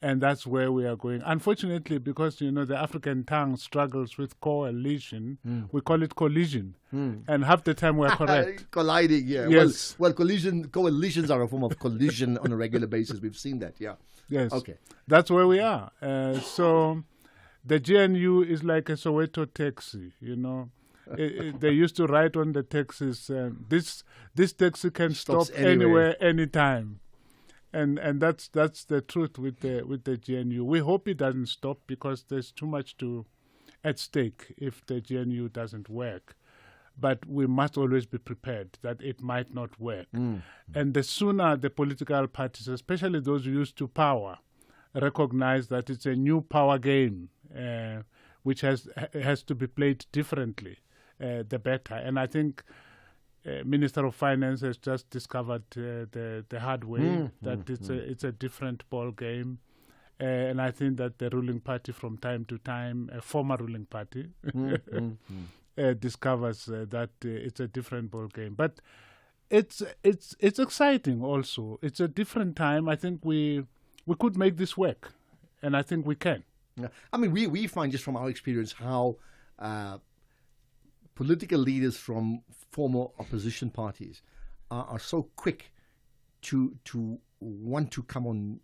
And that's where we are going. Unfortunately, because, the African tongue struggles with coalition, we call it collision. And half the time we're correct. Colliding, yeah. Yes. Well, coalitions are a form of collision on a regular basis. We've seen that, yeah. Yes. Okay. That's where we are. So the GNU is like a Soweto taxi, They used to write on the taxis, this taxi can stop anywhere, anytime, and that's the truth with the GNU. We hope it doesn't stop because there's too much at stake if the GNU doesn't work. but we must always be prepared that it might not work. And the sooner the political parties, especially those used to power, recognize that it's a new power game, which has to be played differently, the better. And I think Minister of Finance has just discovered the hard way that it's a different ball game. And I think that the ruling party from time to time, a former ruling party, discovers that it's a different ball game. But it's exciting also. It's a different time. I think we could make this work, and I think we can. Yeah. I mean, we find just from our experience how political leaders from former opposition parties are so quick to want to come on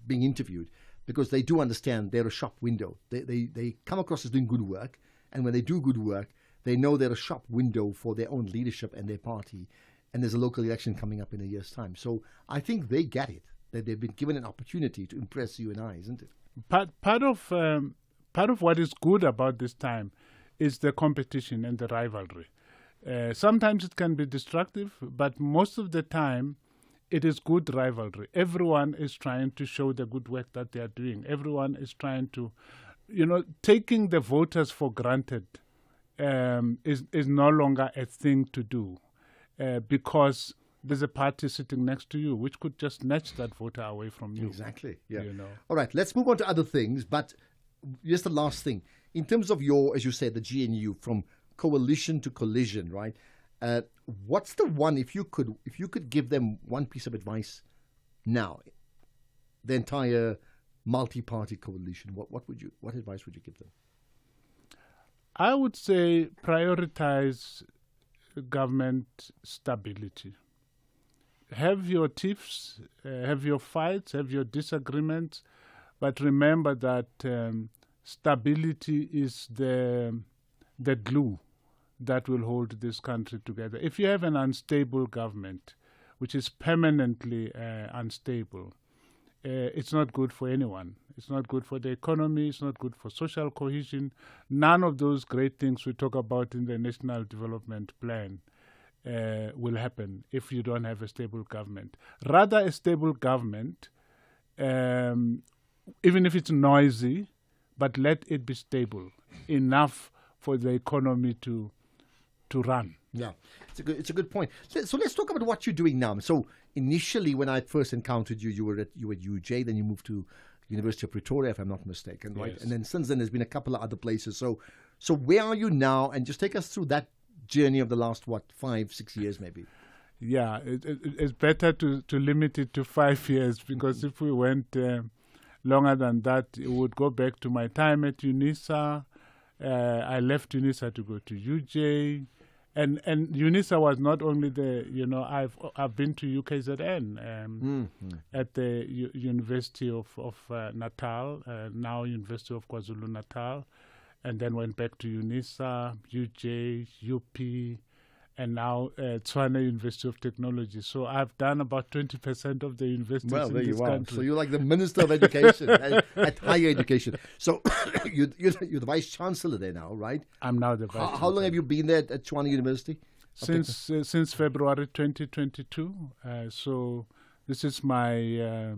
being interviewed, because they do understand they're a shop window. They come across as doing good work, and when they do good work, they know they're a shop window for their own leadership and their party, and there's a local election coming up in a year's time. So I think they get it, that they've been given an opportunity to impress you and I, isn't it? Part of what is good about this time is the competition and the rivalry. Sometimes it can be destructive, but most of the time it is good rivalry. Everyone is trying to show the good work that they are doing. Everyone is trying to, taking the voters for granted is no longer a thing to do, because there's a party sitting next to you which could just snatch that voter away from you. Exactly. Yeah. All right, let's move on to other things. But just the last thing, in terms of your, as you said, the GNU, from coalition to collision, right? What's the one, if you could give them one piece of advice now, the entire multi-party coalition, what advice would you give them? I would say prioritize government stability. Have your tiffs, have your fights, have your disagreements, but remember that stability is the glue that will hold this country together. If you have an unstable government, which is permanently unstable, it's not good for anyone. It's not good for the economy. It's not good for social cohesion. None of those great things we talk about in the National Development Plan will happen if you don't have a stable government. Rather, a stable government, even if it's noisy, but let it be stable enough for the economy to run. Yeah, it's a good point. So let's talk about what you're doing now. So initially, when I first encountered you, you were at UJ, then you moved to University of Pretoria, if I'm not mistaken, right? Yes. And then since then, there's been a couple of other places. So where are you now? And just take us through that journey of the last 5-6 years, maybe. Yeah, it's better to limit it to 5 years, because if we went longer than that, it would go back to my time at UNISA. I left UNISA to go to UJ. And UNISA was not only I've been to UKZN at the University of Natal, now University of KwaZulu-Natal, and then went back to UNISA, UJ, UP, and now Tshwane University of Technology. So I've done about 20% of the universities in this country. So you're like the Minister of Education at higher education. So you're the Vice Chancellor there now, right? I'm now the Vice Chancellor. How long have you been there at Tshwane University? Since February 2022. So this is my...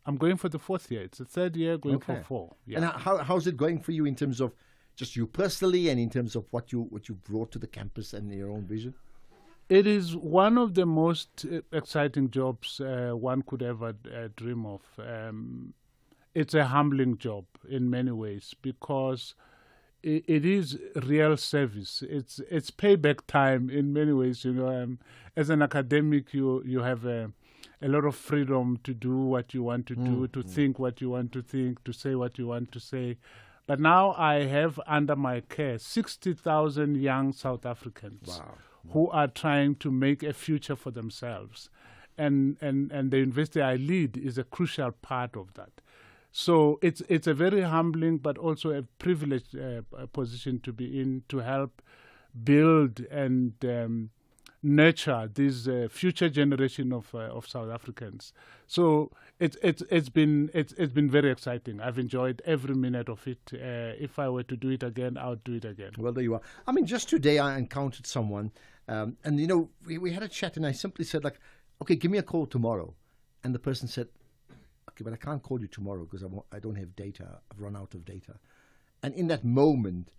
I'm going for the 4th year. It's the 3rd year, going for 4. Yeah. And how's it going for you in terms of just you personally, and in terms of what you brought to the campus and your own vision? It is one of the most exciting jobs one could ever dream of. It's a humbling job in many ways, because it is real service. It's payback time in many ways. As an academic, you have a lot of freedom to do what you want to do, to think what you want to think, to say what you want to say. But now I have under my care 60,000 young South Africans who are trying to make a future for themselves. And the university I lead is a crucial part of that. So it's a very humbling but also a privileged position to be in, to help build and nurture this future generation of South Africans. So it's been very exciting. I've enjoyed every minute of it. If I were to do it again, I would do it again. Well, there you are. I mean, just today I encountered someone, and we had a chat, and I simply said, like, okay, give me a call tomorrow, and the person said, okay, but I can't call you tomorrow because I don't have data. I've run out of data. And in that moment,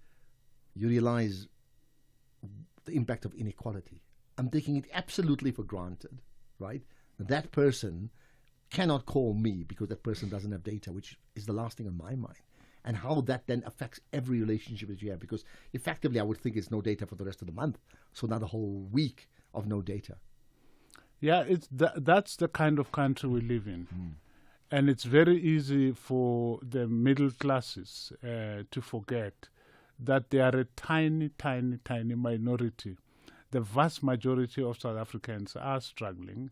you realize the impact of inequality. I'm taking it absolutely for granted, right? That person cannot call me because that person doesn't have data, which is the last thing on my mind. And how that then affects every relationship that you have. Because effectively, I would think it's no data for the rest of the month. So not a whole week of no data. Yeah, that's the kind of country we live in. And it's very easy for the middle classes to forget that they are a tiny, tiny, tiny minority. The vast majority of South Africans are struggling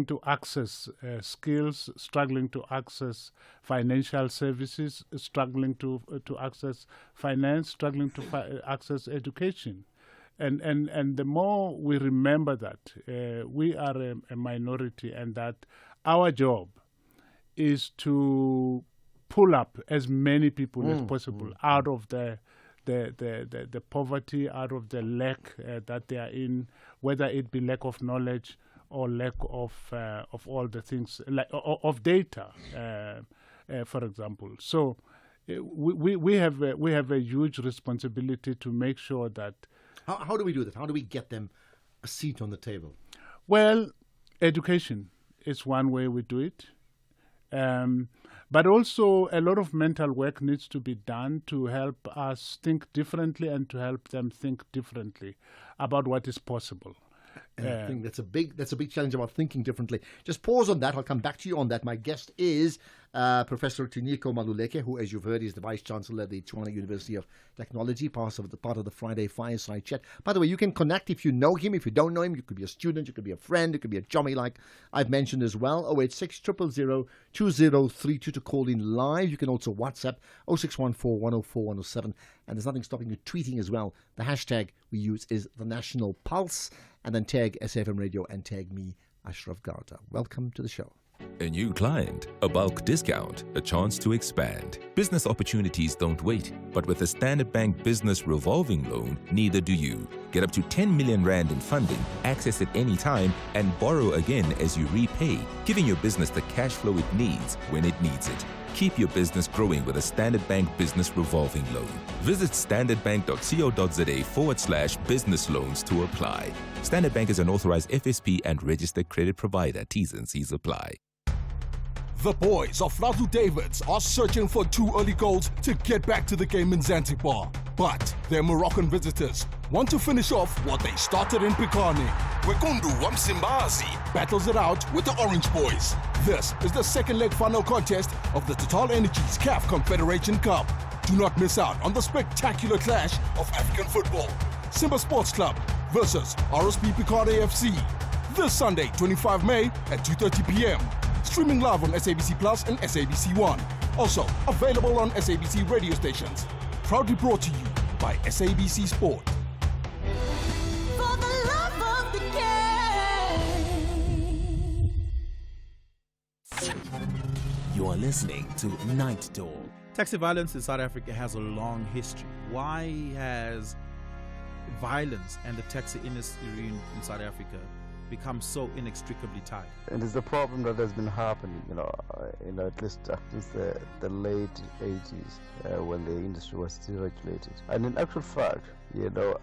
to access skills, struggling to access financial services, struggling to access finance, struggling to access education. And the more we remember that we are a minority and that our job is to pull up as many people as possible out of the poverty, out of the lack that they are in, whether it be lack of knowledge or lack of all the things, of data, for example. So we have a huge responsibility to make sure that. How do we do that? How do we get them a seat on the table? Well, education is one way we do it. But also a lot of mental work needs to be done to help us think differently and to help them think differently about what is possible. And I think that's a big challenge about thinking differently. Just pause on that. I'll come back to you on that. My guest is Professor Thuniko Maluleke, who, as you've heard, is the Vice Chancellor at the Tshwane University of Technology, part of the Friday Fireside Chat. By the way, you can connect if you know him. If you don't know him, you could be a student, you could be a friend, you could be a chummy, like I've mentioned as well. 086 000 2032 to call in live. You can also WhatsApp 0614 104 107. And there's nothing stopping you tweeting as well. The hashtag we use is the National Pulse. And then tag SAFM Radio and tag me, Ashraf Garda. Welcome to the show. A new client, a bulk discount, a chance to expand. Business opportunities don't wait, but with a Standard Bank Business Revolving Loan, neither do you. Get up to 10 million Rand in funding, access it anytime, and borrow again as you repay, giving your business the cash flow it needs when it needs it. Keep your business growing with a Standard Bank Business Revolving Loan. Visit standardbank.co.za/business loans to apply. Standard Bank is an authorized FSP and registered credit provider. T's and C's apply. The boys of Flazu Davids are searching for 2 early goals to get back to the game in Zanzibar. But their Moroccan visitors want to finish off what they started in Pikani. Wekundu Wamsimbazi battles it out with the Orange Boys. This is the second leg final contest of the Total Energies CAF Confederation Cup. Do not miss out on the spectacular clash of African football. Simba Sports Club versus RSP Picard AFC. This Sunday, 25 May at 2:30 p.m. Streaming live on SABC Plus and SABC One. Also available on SABC radio stations. Proudly brought to you by SABC Sport. For the love of the game. You are listening to Night Talk. Taxi violence in South Africa has a long history. Why has violence and the taxi industry in South Africa become so inextricably tied? And it's a problem that has been happening, at least since the late 80s when the industry was still regulated. And in actual fact,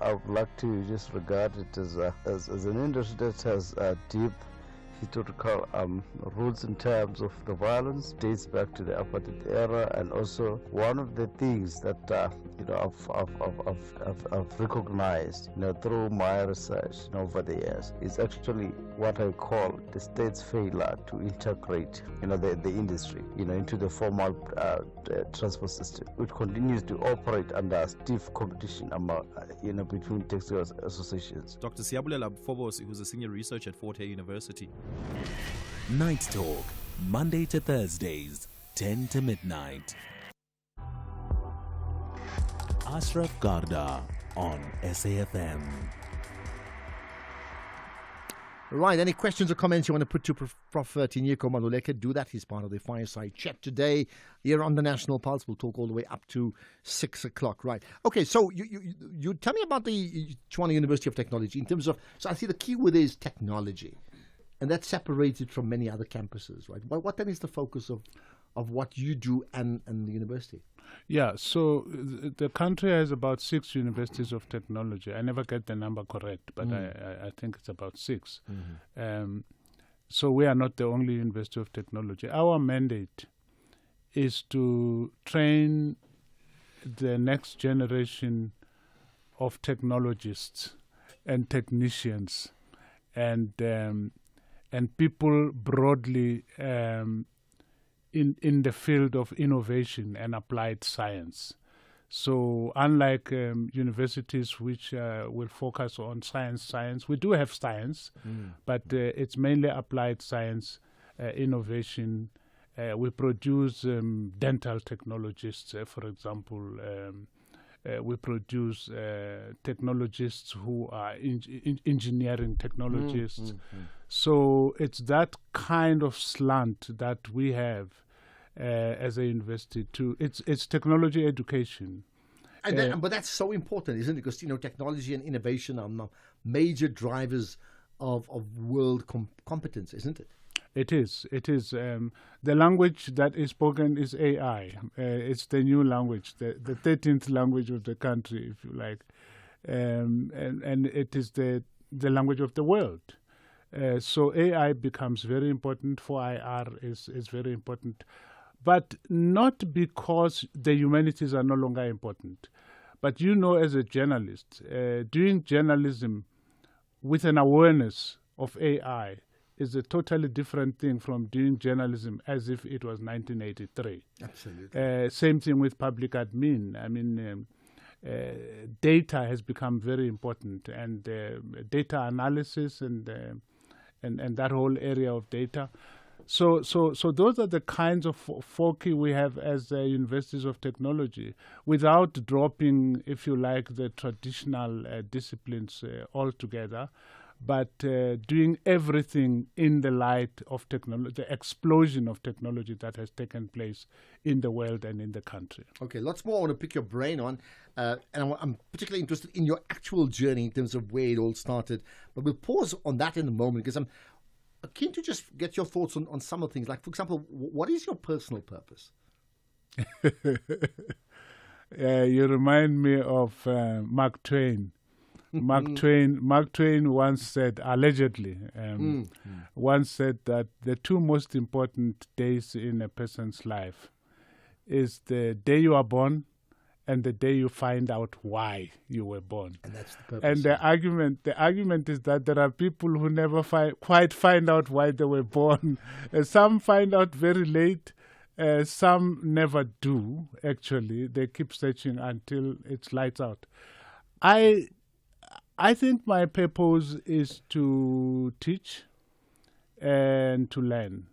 I would like to just regard it as an industry that has deep historical roots in terms of the violence, dates back to the apartheid era, and also one of the things that I've recognized through my research over the years is actually what I call the state's failure to integrate the industry into the formal transport system, which continues to operate under stiff competition between taxi associations. Dr. Siabulela Fobosi, who's a senior researcher at Fort Hare University. Night Talk, Monday to Thursdays, 10 to midnight. Ashraf Garda on SAFM. Right, any questions or comments you want to put to Prof. Tinyiko Maluleke, do that. He's part of the Fireside Chat today here on the National Pulse. We'll talk all the way up to 6 o'clock. Right. Okay, so you tell me about the Tshwane University of Technology in terms of, so I see the key word is technology, and that's separated from many other campuses, right? What then is the focus of what you do and the university? Yeah, so the country has about 6 universities of technology. I never get the number correct, but I think it's about 6. So we are not the only university of technology. Our mandate is to train the next generation of technologists and technicians and people broadly in the field of innovation and applied science. So unlike universities which will focus on science, we do have science, but it's mainly applied science, innovation. We produce dental technologists, for example. We produce technologists who are engineering technologists. So it's that kind of slant that we have as a university. It's technology education. But that's so important, isn't it? Because technology and innovation are major drivers of world competence, isn't it? It is. The language that is spoken is AI. It's the new language, the 13th language of the country, if you like. And it is the language of the world. So AI becomes very important. For IR is very important. But not because the humanities are no longer important. But as a journalist, doing journalism with an awareness of AI is a totally different thing from doing journalism as if it was 1983. Absolutely. Same thing with public admin. I mean, data has become very important, and data analysis and that whole area of data. So those are the kinds of focus we have as universities of technology, without dropping, if you like, the traditional disciplines altogether, but doing everything in the light of technology, the explosion of technology that has taken place in the world and in the country. Okay, lots more I want to pick your brain on. And I'm particularly interested in your actual journey in terms of where it all started. But we'll pause on that in a moment, because I'm keen to just get your thoughts on some of the things. Like, for example, what is your personal purpose? You remind me of Mark Twain. Mark Twain once said, allegedly, once said that the 2 most important days in a person's life is the day you are born and the day you find out why you were born. And that's the purpose. And the argument is that there are people who never quite find out why they were born. Some find out very late. Some never do, actually. They keep searching until it's lights out. I think my purpose is to teach and to learn,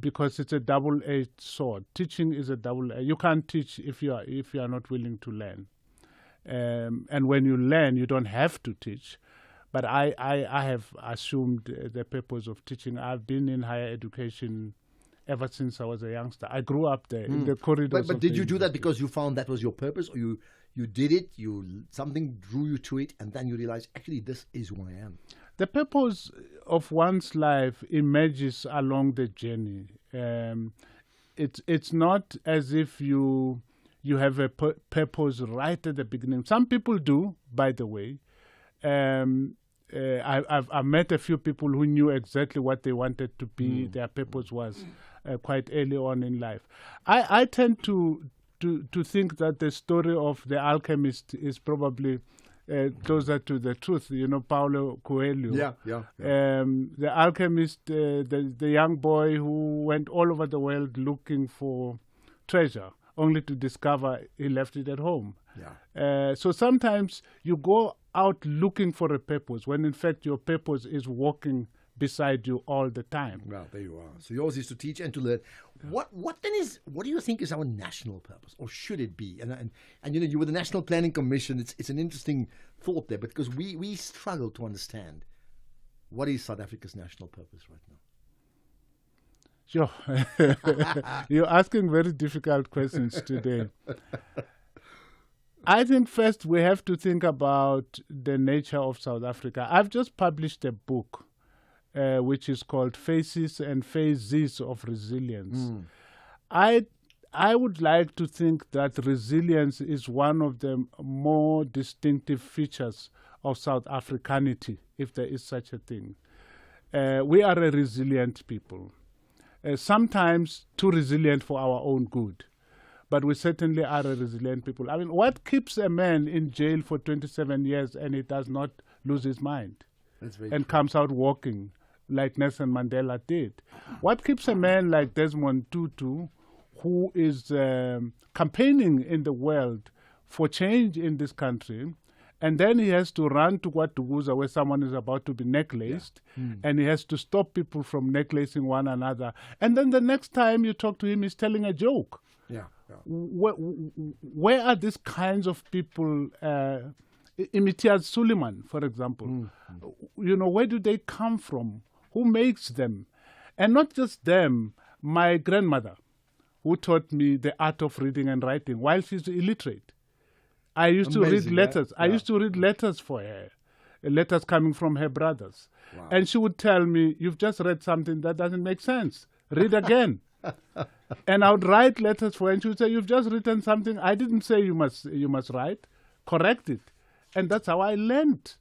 because it's a double-edged sword. Teaching is a double-edged. You can't teach if you are not willing to learn. And when you learn, you don't have to teach. But I have assumed the purpose of teaching. I've been in higher education ever since I was a youngster. I grew up there in the corridors. But did you do that because you found that was your purpose, or you did it, something drew you to it, and then you realized, actually, this is who I am? The purpose of one's life emerges along the journey. It's not as if you have a purpose right at the beginning. Some people do, by the way. I've met a few people who knew exactly what they wanted to be. Their purpose was quite early on in life. I tend to think that the story of the alchemist is probably closer to the truth. Paulo Coelho. Yeah. The alchemist, the young boy who went all over the world looking for treasure, only to discover he left it at home. Yeah. So sometimes you go out looking for a purpose, when in fact your purpose is walking beside you all the time. Well, there you are. So yours is to teach and to learn. What do you think is our national purpose, or should it be? And you were the National Planning Commission. It's an interesting thought there, because we struggle to understand What is South Africa's national purpose right now? Sure. You're asking very difficult questions today. I think first we have to think about the nature of South Africa. I've just published a book which is called Faces and Phases of Resilience. I would like to think that resilience is one of the more distinctive features of South Africanity, if there is such a thing. We are a resilient people. Sometimes too resilient for our own good, but we certainly are a resilient people. I mean, what keeps a man in jail for 27 years and he does not lose his mind and comes out walking like Nelson Mandela did? What keeps a man like Desmond Tutu, who is campaigning in the world for change in this country, and then he has to run to KwaDukuza where someone is about to be necklaced, and he has to stop people from necklacing one another. And then the next time you talk to him, he's telling a joke. Where are these kinds of people? Imtiaz Suleiman, for example. You know, where do they come from? Who makes them? And not just them, my grandmother, who taught me the art of reading and writing while she's illiterate. I used to read letters. I used to read letters for her, letters coming from her brothers. And she would tell me, "You've just read something that doesn't make sense. Read again." And I would write letters for her, and she would say, "You've just written something I didn't say you must write. Correct it." And that's how I learned.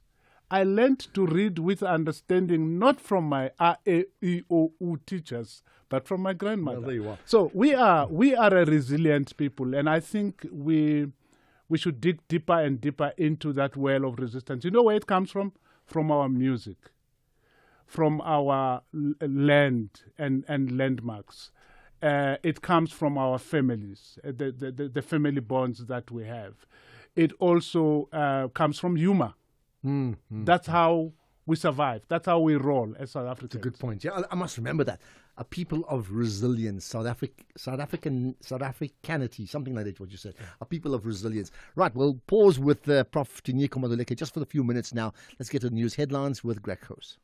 I learned to read with understanding, not from my A-E-I-O-U teachers, but from my grandmother. Well, there you are. So we are a resilient people, and I think we should dig deeper and deeper into that well of resistance. You know where it comes from? From our music, from our land and landmarks. It comes from our families, the family bonds that we have. It also comes from humor. That's how we survive. That's how we roll as South Africans. That's a good point. Yeah, I must remember that. A people of resilience, South Africanity, something like that, what you said. A people of resilience. Right, we'll pause with Prof. Tinyiko Maduleke just for a few minutes now. Let's get to the news headlines with Greg Hoos.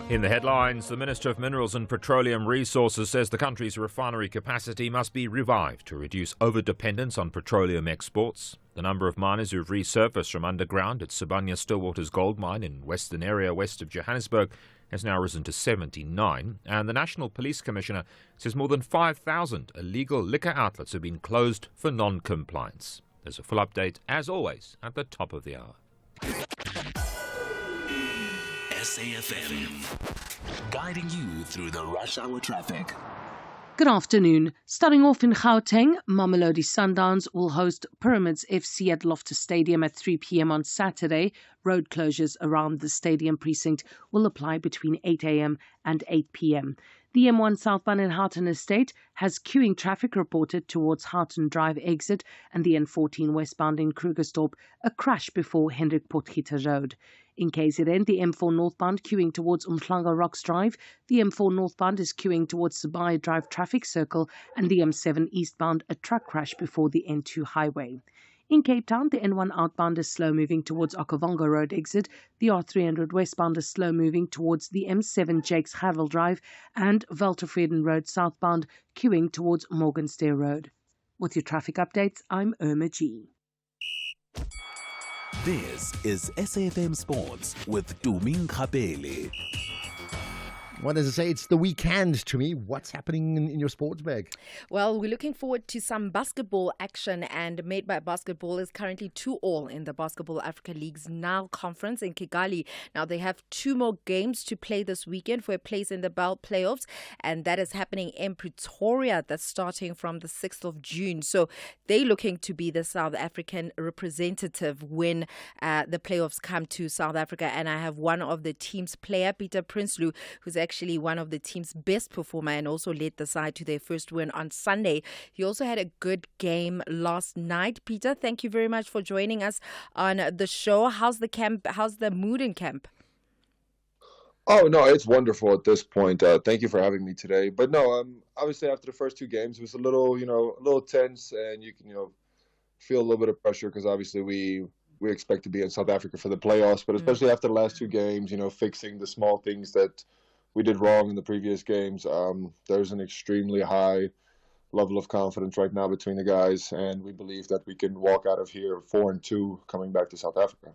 In the headlines, the Minister of Minerals and Petroleum Resources says the country's refinery capacity must be revived to reduce over-dependence on petroleum exports. The number of miners who've resurfaced from underground at Sibanye-Stillwater's gold mine in western area west of Johannesburg has now risen to 79, and the National Police Commissioner says more than 5,000 illegal liquor outlets have been closed for non-compliance. There's a full update, as always, at the top of the hour. SAFM, guiding you through the rush hour traffic. Good afternoon. Starting off in Gauteng, Mamelodi Sundowns will host Pyramids FC at Loftus Stadium at 3 p.m. on Saturday. Road closures around the stadium precinct will apply between 8 a.m. and 8 p.m. The M1 southbound in Houghton Estate has queuing traffic reported towards Houghton Drive exit, and the N14 westbound in Krugersdorp, a crash before Hendrik Potgieter Road. In KZN, the M4 northbound queuing towards Umhlanga Rocks Drive, the M4 northbound is queuing towards Sibaya Drive traffic circle, and the M7 eastbound, a truck crash before the N2 highway. In Cape Town, the N1 outbound is slow moving towards Okavango Road exit, the R300 westbound is slow moving towards the M7 Jakes Havel Drive, and Veltervreden Road southbound queuing towards Morgenstair Road. With your traffic updates, I'm Irma G. This is SAFM Sports with Tumi Nkgapele. Well, as I say, it's the weekend to me. What's happening in your sports bag? Well, we're looking forward to some basketball action, and Made by Basketball is currently 2-2 in the Basketball Africa League's NAL conference in Kigali. Now, they have 2 more games to play this weekend for a place in the BAL playoffs, and that is happening in Pretoria. That's starting from the 6th of June. So they're looking to be the South African representative when the playoffs come to South Africa. And I have one of the team's player, Peter Prinsloo, who's actually one of the team's best performer and also led the side to their first win on Sunday. He also had a good game last night. Peter, thank you very much for joining us on the show. How's the camp? How's the mood in camp? Oh, no, it's wonderful at this point. Thank you for having me today. But no, obviously after the first 2 games, it was a little tense, and you can, feel a little bit of pressure because obviously we we expect to be in South Africa for the playoffs. But especially after the last two games, fixing the small things that we did wrong in the previous games, there's an extremely high level of confidence right now between the guys, and we believe that we can walk out of here 4-2 coming back to South Africa.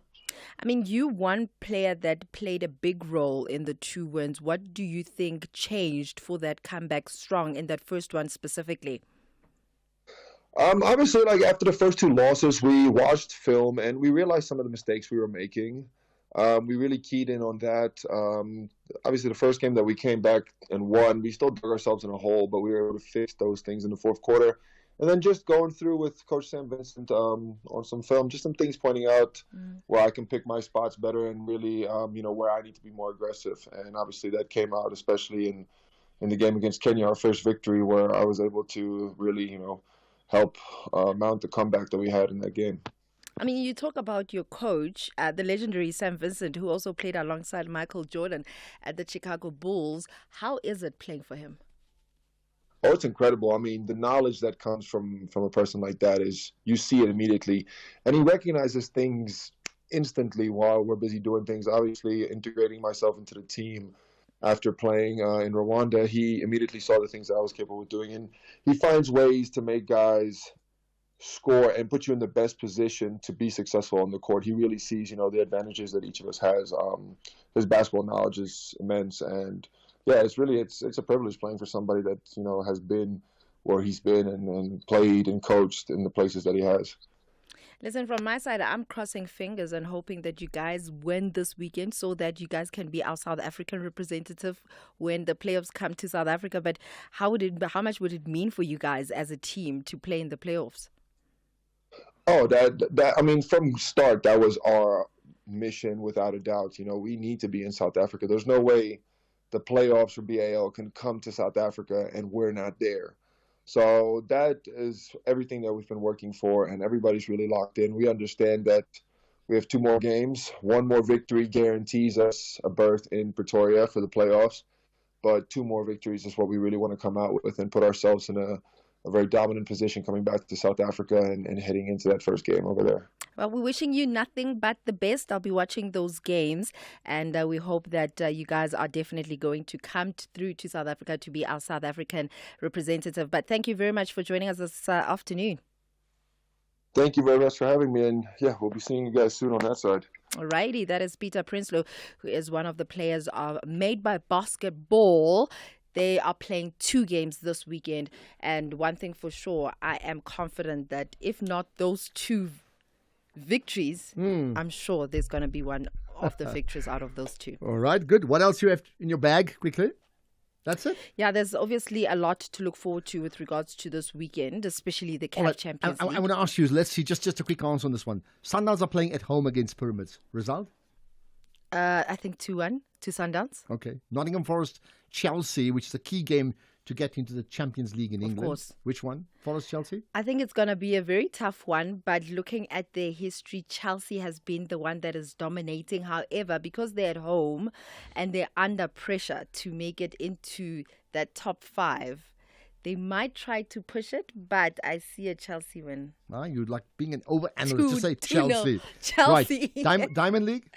I mean, you one player that played a big role in the 2 wins. What do you think changed for that comeback strong in that first one specifically? Obviously, after the first 2 losses, we watched film and we realized some of the mistakes we were making. We really keyed in on that. Obviously, the first game that we came back and won, we still dug ourselves in a hole, but we were able to fix those things in the fourth quarter. And then just going through with Coach Sam Vincent on some film, just some things pointing out where I can pick my spots better and really, where I need to be more aggressive. And obviously that came out, especially in the game against Kenya, our first victory, where I was able to really, help mount the comeback that we had in that game. I mean, you talk about your coach, the legendary Sam Vincent, who also played alongside Michael Jordan at the Chicago Bulls. How is it playing for him? Oh, it's incredible. I mean, the knowledge that comes from a person like that is, you see it immediately. And he recognizes things instantly while we're busy doing things. Obviously, integrating myself into the team after playing in Rwanda, he immediately saw the things that I was capable of doing. And he finds ways to make guys score and put you in the best position to be successful on the court. He really sees, the advantages that each of us has. His basketball knowledge is immense. And yeah, it's a privilege playing for somebody that, has been where he's been and played and coached in the places that he has. Listen, from my side, I'm crossing fingers and hoping that you guys win this weekend so that you guys can be our South African representative when the playoffs come to South Africa. But how much would it mean for you guys as a team to play in the playoffs? Oh, that I mean, from start, that was our mission without a doubt. We need to be in South Africa. There's no way the playoffs for BAL can come to South Africa and we're not there. So that is everything that we've been working for, and everybody's really locked in. We understand that we have 2 more games. 1 more victory guarantees us a berth in Pretoria for the playoffs, but 2 more victories is what we really want to come out with and put ourselves in a very dominant position coming back to South Africa and heading into that first game over there. Well, we're wishing you nothing but the best. I'll be watching those games, and we hope that you guys are definitely going to come through to South Africa to be our South African representative. But thank you very much for joining us this afternoon. Thank you very much for having me, and yeah, we'll be seeing you guys soon on that side. Alrighty, that is Peter Prinsloo, who is one of the players of Made by Basketball. They are playing 2 games this weekend, and one thing for sure, I am confident that if not those 2 victories, I'm sure there's going to be one of the victories out of those 2. All right, good. What else you have in your bag, quickly? That's it? Yeah, there's obviously a lot to look forward to with regards to this weekend, especially the CAF Champions League. I want to ask you, let's see, just a quick answer on this one. Sundowns are playing at home against Pyramids. Result? I think 2-1 to Sundowns. Okay. Nottingham Forest, Chelsea, which is a key game to get into the Champions League in England. Of course. Which one? Forest, Chelsea? I think it's going to be a very tough one, but looking at their history, Chelsea has been the one that is dominating. However, because they're at home and they're under pressure to make it into that top 5, they might try to push it, but I see a Chelsea win. You'd like being an over-analyst to say Chelsea. Chelsea. Right. Diamond League?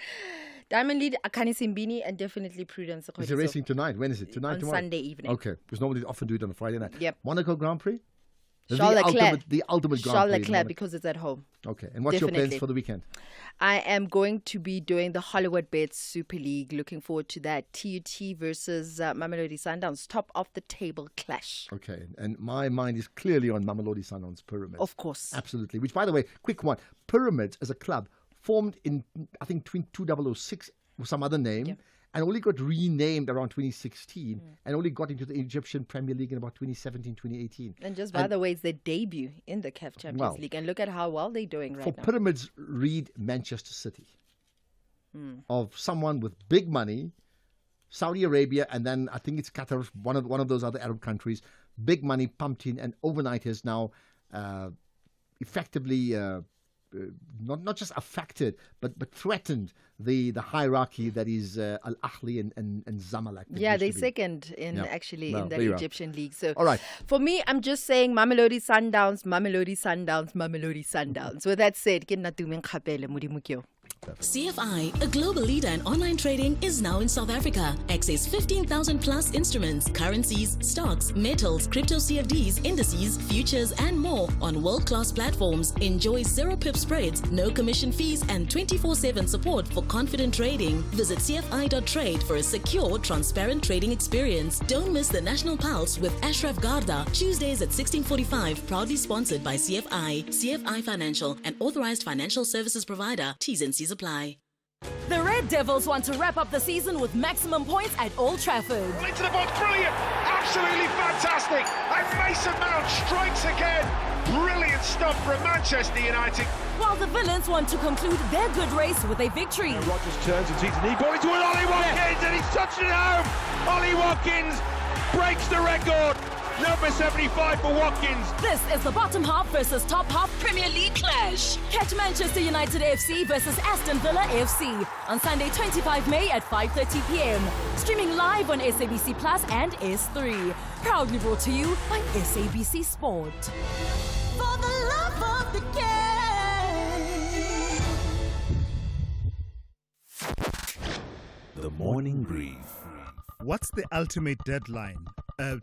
Diamond League, Akani Simbini, and definitely Prudence. Is it racing tonight? When is it? Tonight, tomorrow? Sunday evening. Okay, because normally they often do it on a Friday night. Yep. Monaco Grand Prix? Charles Leclerc. The ultimate Grand Charles Prix. Leclerc, because it's at home. Okay, and what's your plans for the weekend? I am going to be doing the Hollywood Bets Super League. Looking forward to that. TUT versus Mamelodi Sundowns, top of the table clash. Okay, and my mind is clearly on Mamelodi Sundowns Pyramids. Of course. Absolutely. Which, by the way, quick one. Pyramids as a club formed in, I think, 2006 with some other name, and only got renamed around 2016 and only got into the Egyptian Premier League in about 2017, 2018. And just by the way, it's their debut in the CAF Champions League, and look at how well they're doing right now. For Pyramids, read Manchester City. Of someone with big money, Saudi Arabia, and then I think it's Qatar, one of those other Arab countries, big money pumped in, and overnight has now effectively not just affected, but threatened the hierarchy that is Al Ahly and Zamalek. Yeah, they're second in the Egyptian league. So all right. For me, I'm just saying Mamelodi Sundowns, Mamelodi Sundowns, Mamelodi Sundowns. With that said, CFI, a global leader in online trading, is now in South Africa. Access 15,000 plus instruments, currencies, stocks, metals, crypto CFDs, indices, futures, and more on world-class platforms. Enjoy zero pip spreads, no commission fees, and 24/7 support for confident trading. Visit CFI.trade for a secure, transparent trading experience. Don't miss the National Pulse with Ashraf Garda, Tuesdays at 16:45. Proudly sponsored by CFI, CFI Financial, an authorized financial services provider. T's and C's apply. The Red Devils want to wrap up the season with maximum points at Old Trafford. Into the box, brilliant, absolutely fantastic. And Mason Mount strikes again. Brilliant stuff from Manchester United. While the Villains want to conclude their good race with a victory. Rodgers turns and sees a knee ball into an Ollie Watkins, and he's touched it home. Ollie Watkins breaks the record. Number 75 for Watkins. This is the bottom half versus top half Premier League clash. Catch Manchester United FC versus Aston Villa FC on Sunday 25 May at 5:30 p.m. Streaming live on SABC Plus and S3. Proudly brought to you by SABC Sport. For the love of the game. The Morning Brief. What's the ultimate deadline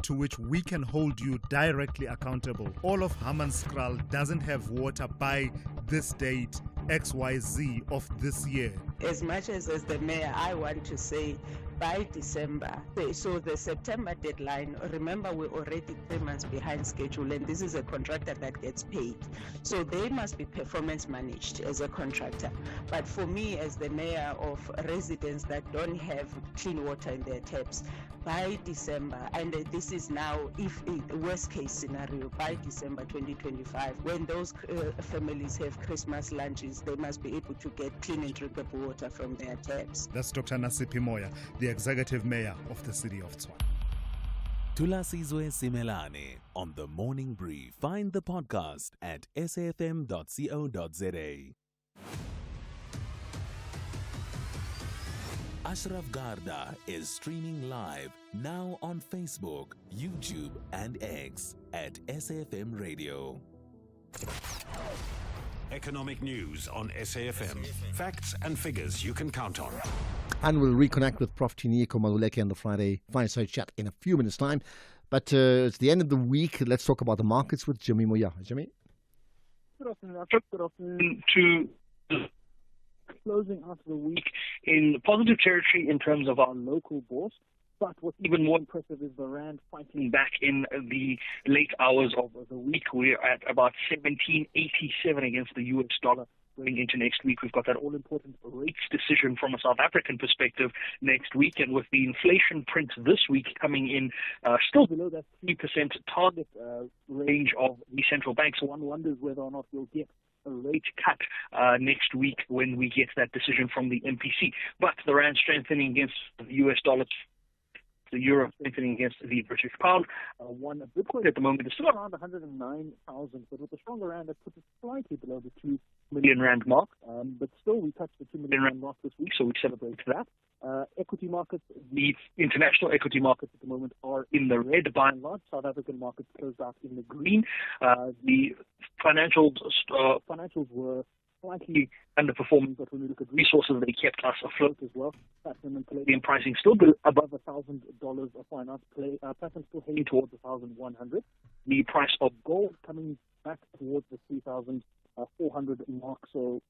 to which we can hold you directly accountable? All of Hammanskraal doesn't have water by this date, XYZ of this year. As much as the mayor, I want to say by December. So the September deadline, remember we're already 3 months behind schedule, and this is a contractor that gets paid. So they must be performance managed as a contractor. But for me, as the mayor of residents that don't have clean water in their taps, by December, and this is now, if the worst case scenario, by December 2025, when those families have Christmas lunches, they must be able to get clean and drinkable water from their taps. That's Dr. Nasiphi Moya, the executive mayor of the city of Tshwane. Thulasizwe Simelane on The Morning Brief. Find the podcast at safm.co.za. Ashraf Garda is streaming live now on Facebook, YouTube, and X at SAFM Radio. Economic news on SAFM. Facts and figures you can count on. And we'll reconnect with Prof. Thinieko Maluleke on the Friday Fireside Chat in a few minutes' time. But it's the end of the week. Let's talk about the markets with Jimmy Moyaha. Jimmy? Good afternoon, Ashraf. Good afternoon to closing out the week in positive territory in terms of our local bourse. But what's even more impressive is the Rand fighting back in the late hours of the week. We're at about 17.87 against the US dollar going into next week. We've got that all-important rates decision from a South African perspective next week. And with the inflation print this week coming in still below that 3% target range of the central banks, one wonders whether or not we'll get a rate cut next week when we get that decision from the MPC. But the Rand strengthening against the US dollar, the euro strengthening against the British pound. One Bitcoin at the moment is still around 109,000, but with the stronger rand, that puts it slightly below the 2 million rand mark. But still, we touched the 2 million rand mark this week, so we celebrate that. Equity markets, the international equity markets at the moment are in the red by and large. South African markets closed out in the green. The financials were slightly underperforming, but when we look at resources, they kept us afloat as well. Platinum and palladium pricing still above $1,000 a fine ounce. Platinum still heading towards 1,100. The price of gold coming back towards the 3,400 mark. So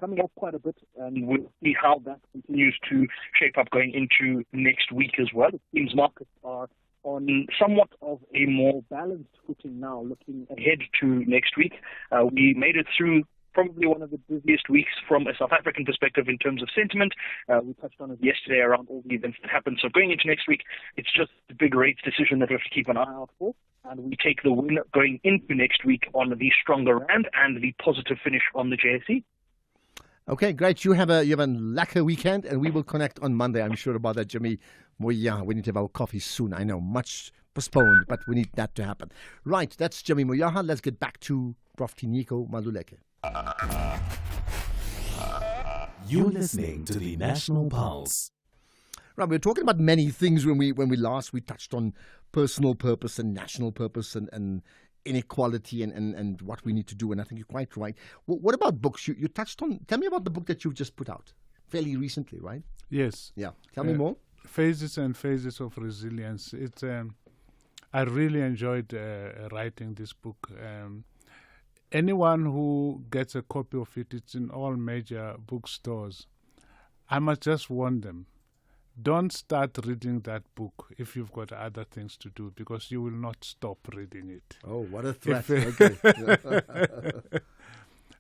coming up quite a bit, and we'll see how that continues to shape up going into next week as well. It seems markets are on somewhat of a more balanced footing now, looking ahead to next week. We made it through probably one of the busiest weeks from a South African perspective in terms of sentiment. We touched on it yesterday around all the events that happened. So going into next week, it's just a big rates decision that we have to keep an eye out for. And we take the win going into next week on the stronger rand and the positive finish on the JSE. Okay, great. You have a lacquer weekend, and we will connect on Monday. I'm sure about that, Jimmy Moyaha. We need to have our coffee soon. I know, much postponed, but we need that to happen. Right, that's Jimmy Moyaha. Let's get back to Prof. Thinieko Maluleke. You're listening to the National Pulse. Right, we were talking about many things when we last we touched on personal purpose and national purpose and inequality and what we need to do. And I think you're quite right. What about books? You touched on. Tell me about the book that you've just put out fairly recently, right? Yes. Yeah. Tell me more. Phases and Phases of Resilience. It's I really enjoyed writing this book. Anyone who gets a copy of it, it's in all major bookstores. I must just warn them, don't start reading that book if you've got other things to do, because you will not stop reading it. Oh, what a threat. Okay.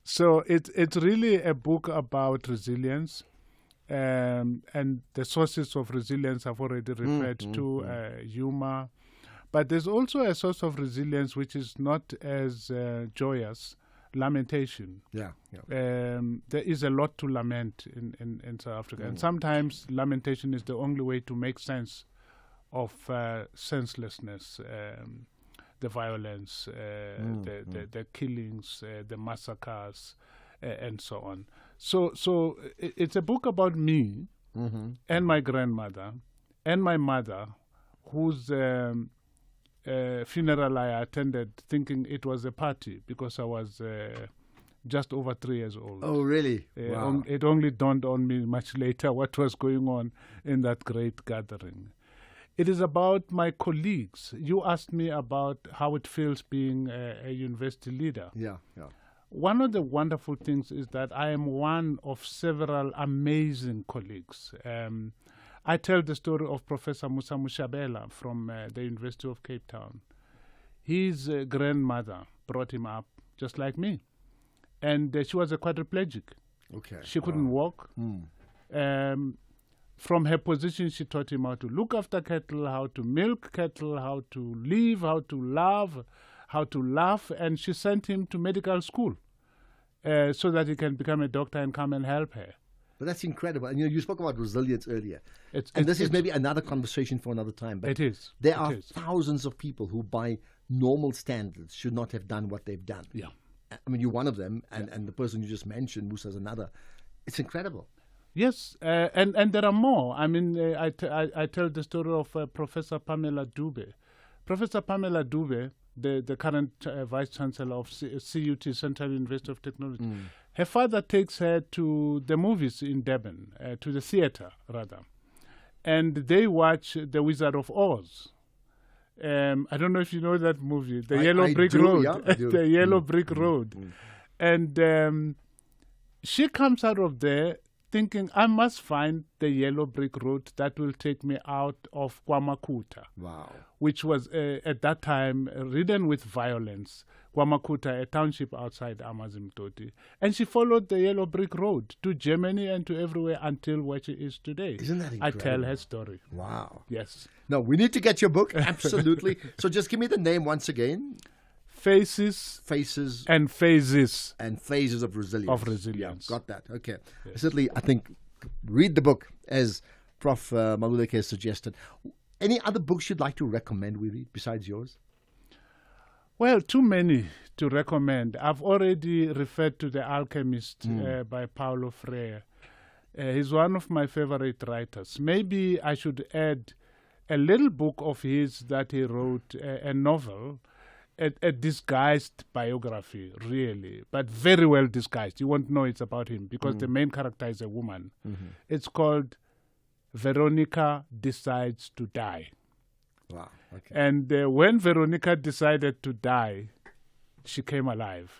So it's really a book about resilience, and the sources of resilience I've already referred to, humor. But there's also a source of resilience which is not as joyous, lamentation. Yeah. There is a lot to lament in South Africa. And sometimes lamentation is the only way to make sense of senselessness, the violence, the killings, the massacres, and so on. So it's a book about me and my grandmother and my mother, whose funeral I attended thinking it was a party because I was just over 3 years old. Oh, really? Wow. It only dawned on me much later what was going on in that great gathering. It is about my colleagues. You asked me about how it feels being a university leader. Yeah. One of the wonderful things is that I am one of several amazing colleagues. I tell the story of Professor Musa Mushabela from the University of Cape Town. His grandmother brought him up just like me. And she was a quadriplegic. Okay. She couldn't walk. From her position, she taught him how to look after cattle, how to milk cattle, how to live, how to love, how to laugh. And she sent him to medical school so that he can become a doctor and come and help her. But that's incredible. And you spoke about resilience earlier. This is maybe another conversation for another time. But it is. There are thousands of people who, by normal standards, should not have done what they've done. Yeah. I mean, you're one of them, and the person you just mentioned, Musa's another. It's incredible. Yes, and there are more. I mean, I tell the story of Professor Pamela Dube. Professor Pamela Dube, the current Vice Chancellor of CUT, Central University of Technology, her father takes her to the movies in Durban, to the theater, rather. And they watch The Wizard of Oz. I don't know if you know that movie, The Yellow Brick Road. Yeah, The Yellow Brick Road. And she comes out of there thinking, I must find the yellow brick road that will take me out of KwaMakuta. Wow. Which was, at that time, ridden with violence. KwaMakuta, a township outside Amazimtoti. And she followed the yellow brick road to Germany and to everywhere until where she is today. Isn't that incredible? I tell her story. Wow. Yes. No, we need to get your book, absolutely. So just give me the name once again. Faces and Phases. And Phases of Resilience. Of Resilience. Yeah, got that. Okay. Yes. Certainly, I think, read the book, as Prof. Maluleke has suggested. Any other books you'd like to recommend we read besides yours? Well, too many to recommend. I've already referred to The Alchemist by Paulo Freire. He's one of my favorite writers. Maybe I should add a little book of his that he wrote, a novel, a disguised biography, really, but very well disguised. You won't know it's about him because the main character is a woman. It's called Veronica Decides to Die. Wow. Okay. And when Veronica decided to die, she came alive.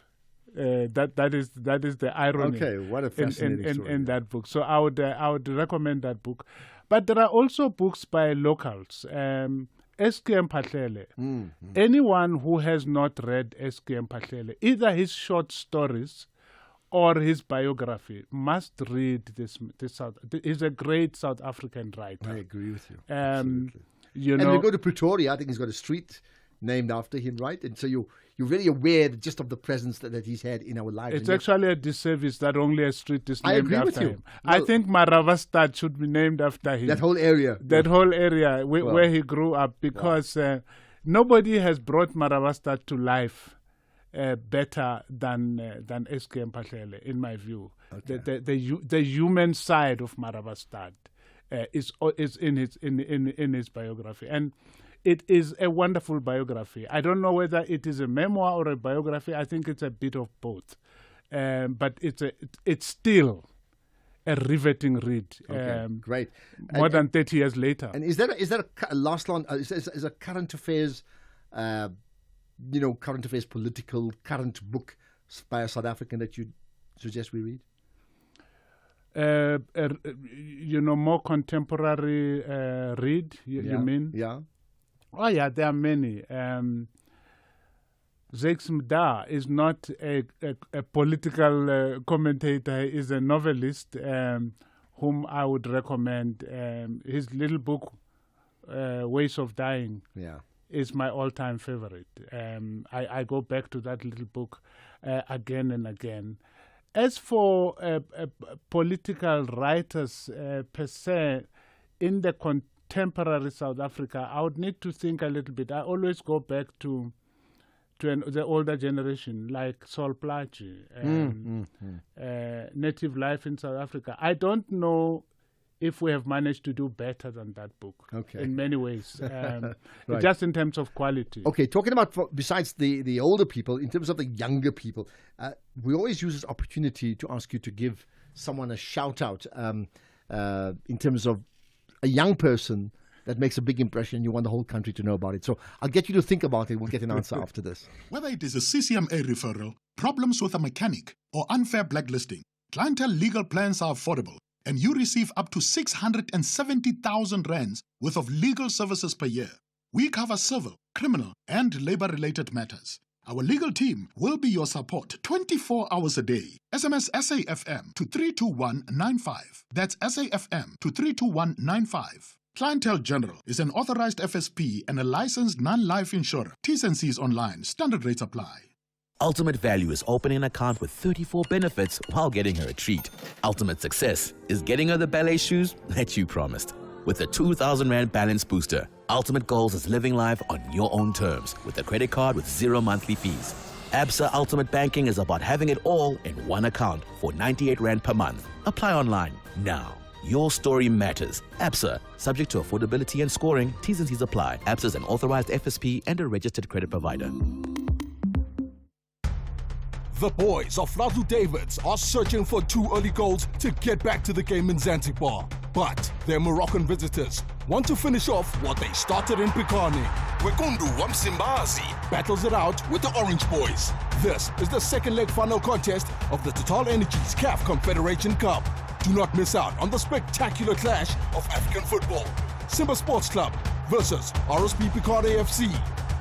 That is the irony. Okay, what a fascinating story. In that book. So I would recommend that book. But there are also books by locals. S.K.M. Patlele. Anyone who has not read S.K.M. Patlele, either his short stories or his biography, must read this. He's a great South African writer. I agree with you. Absolutely. And you go to Pretoria, I think he's got a street named after him, right? And so you're really aware just of the presence that he's had in our lives. It's actually a disservice that only a street is named agree after with you. him. I think Maravastad should be named after him. That whole area. That whole area where he grew up, because nobody has brought Maravastad to life better than SK Mphahlele, in my view. Okay. The human side of Marabastad is in his biography, and it is a wonderful biography. I don't know whether it is a memoir or a biography. I think it's a bit of both, but it's still a riveting read. Great. More than 30 years later. And is there a last line? Is a current affairs, current affairs, political current book by a South African that you suggest we read? More contemporary read. You mean? Yeah. Oh yeah, there are many. Zakes Mda is not a political commentator. He is a novelist whom I would recommend. His little book, Ways of Dying, is my all-time favorite. I go back to that little book again and again. As for political writers per se, in the contemporary South Africa, I would need to think a little bit. I always go back to the older generation, like Sol Plaatje, Native Life in South Africa. I don't know if we have managed to do better than that book in many ways, Right. just in terms of quality. Okay, talking about, besides the older people, in terms of the younger people, we always use this opportunity to ask you to give someone a shout out in terms of a young person that makes a big impression. You want the whole country to know about it. So I'll get you to think about it. We'll get an answer after this. Whether it is a CCMA referral, problems with a mechanic, or unfair blacklisting, Clientele legal plans are affordable, and you receive up to 670,000 rands worth of legal services per year. We cover civil, criminal, and labor-related matters. Our legal team will be your support 24 hours a day. SMS SAFM to 32195. That's SAFM to 32195. Clientele General is an authorized FSP and a licensed non-life insurer. T's and C's online. Standard rates apply. Ultimate Value is opening an account with 34 benefits while getting her a treat. Ultimate Success is getting her the ballet shoes that you promised. With a 2,000 Rand balance booster, Ultimate Goals is living life on your own terms with a credit card with 0 monthly fees. Absa Ultimate Banking is about having it all in one account for 98 Rand per month. Apply online now. Your story matters. Absa, subject to affordability and scoring. T's and C's apply. Absa is an authorized FSP and a registered credit provider. The boys of Flazu Davids are searching for 2 early goals to get back to the game in Zanzibar. But their Moroccan visitors want to finish off what they started in Pikani. Wekundu Wamsimbazi battles it out with the Orange Boys. This is the second leg final contest of the Total Energies CAF Confederation Cup. Do not miss out on the spectacular clash of African football. Simba Sports Club versus RSP Pikani FC.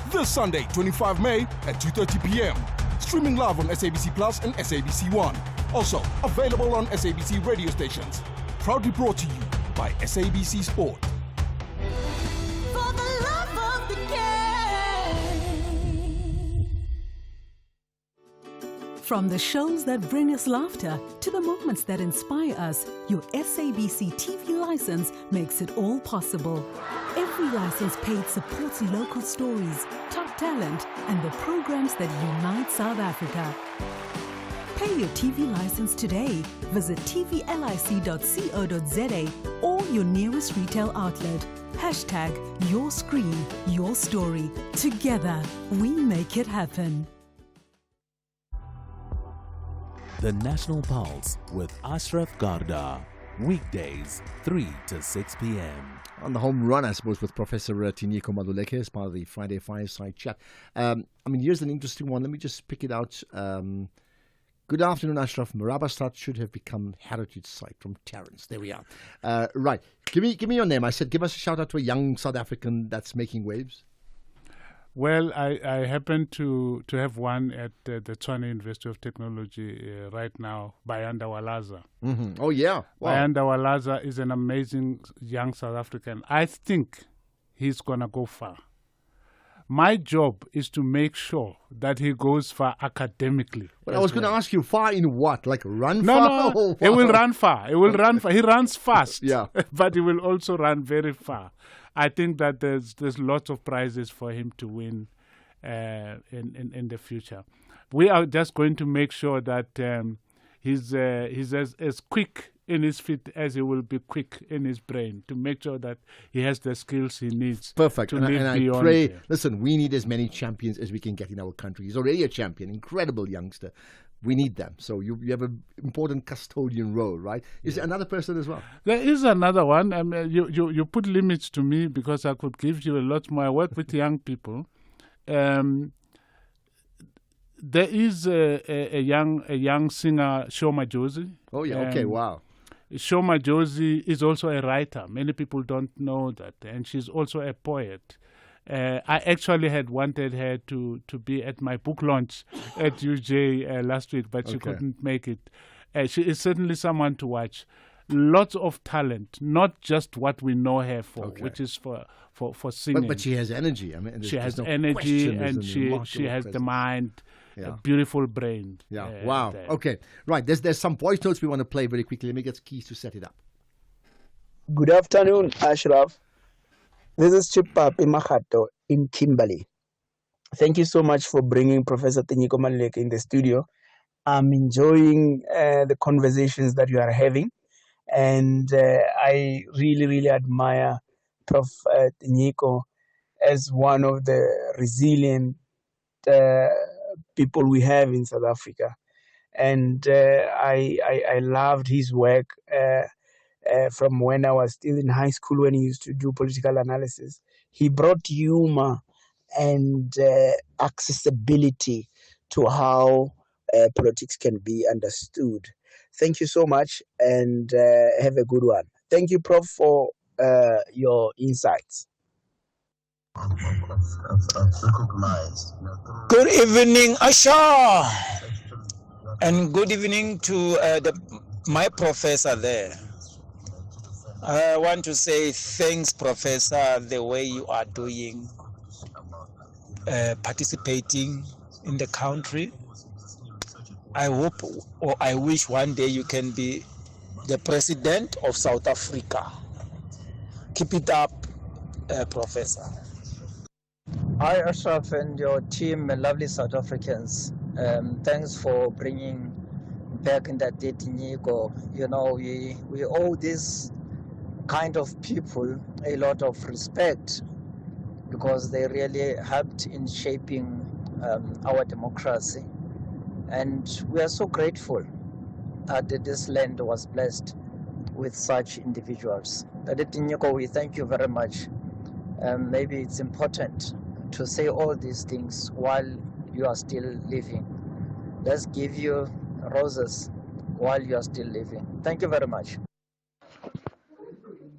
This Sunday, 25 May at 2:30 p.m. Streaming live on SABC Plus and SABC One. Also available on SABC radio stations. Proudly brought to you by SABC Sport. For the love of the game. From the shows that bring us laughter to the moments that inspire us, your SABC TV license makes it all possible. Every license paid supports local stories, top talent, and the programs that unite South Africa. Pay your TV license today. Visit tvlic.co.za or your nearest retail outlet. Hashtag your screen, your story. Together, we make it happen. The National Pulse with Ashraf Garda. Weekdays, 3 to 6 p.m. On the home run, I suppose, with Professor Tinyiko Maduleke as part of the Friday Fireside Chat. Here's an interesting one. Let me just pick it out. Good afternoon, Ashraf. Marabastad should have become heritage site from Terence. There we are. Right. Give me your name. I said give us a shout out to a young South African that's making waves. Well, I happen to have one at the Tshwane University of Technology right now, Bayanda Walaza. Mm-hmm. Oh, yeah. Wow. Bayanda Walaza is an amazing young South African. I think he's going to go far. My job is to make sure that he goes far academically. But I was going to ask you, far in what? Like run far? No. Oh, he will run far. He will run far. He runs fast. Yeah. But he will also run very far. I think that there's lots of prizes for him to win. in the future. We are just going to make sure that he's as quick in his feet as he will be quick in his brain, to make sure that he has the skills he needs. Perfect. To and live I beyond pray, there. listen, we need as many champions as we can get in our country. He's already a champion, incredible youngster. We need them. So you have an important custodian role, right? Is there another person as well? There is another one. You put limits to me because I could give you a lot more. I work with young people. There is a young singer, Shoma Josie. Oh yeah. Okay. Wow. Shoma Josie is also a writer. Many people don't know that, and she's also a poet. I actually had wanted her to be at my book launch at UJ last week, but she couldn't make it. She is certainly someone to watch. Lots of talent, not just what we know her for, which is for singing. But she has energy. I mean, she has no energy, question, and she has the mind, a beautiful brain. Yeah. Wow. Okay. Right. There's some voice notes we want to play very quickly. Let me get Keys to set it up. Good afternoon, Ashraf. This is Chipap Imahato in Kimberley. Thank you so much for bringing Professor Tinyiko Maluleke in the studio. I'm enjoying the conversations that you are having, and I really, really admire Prof. Tinyiko as one of the resilient people we have in South Africa. And I loved his work from when I was still in high school, when he used to do political analysis. He brought humor and accessibility to how politics can be understood. Thank you so much, and have a good one. Thank you, Prof, for your insights. Good evening, Asha, and good evening to my professor there. I want to say thanks, Professor, the way you are doing, participating in the country. I hope, or I wish one day you can be the president of South Africa. Keep it up, Professor. Hi, Ashraf and your team, lovely South Africans. Thanks for bringing back in that day Tinyiko. You know, we owe this kind of people a lot of respect because they really helped in shaping our democracy. And we are so grateful that this land was blessed with such individuals. Tinyiko, we thank you very much. Maybe it's important to say all these things while you are still living. Let's give you roses while you are still living. Thank you very much.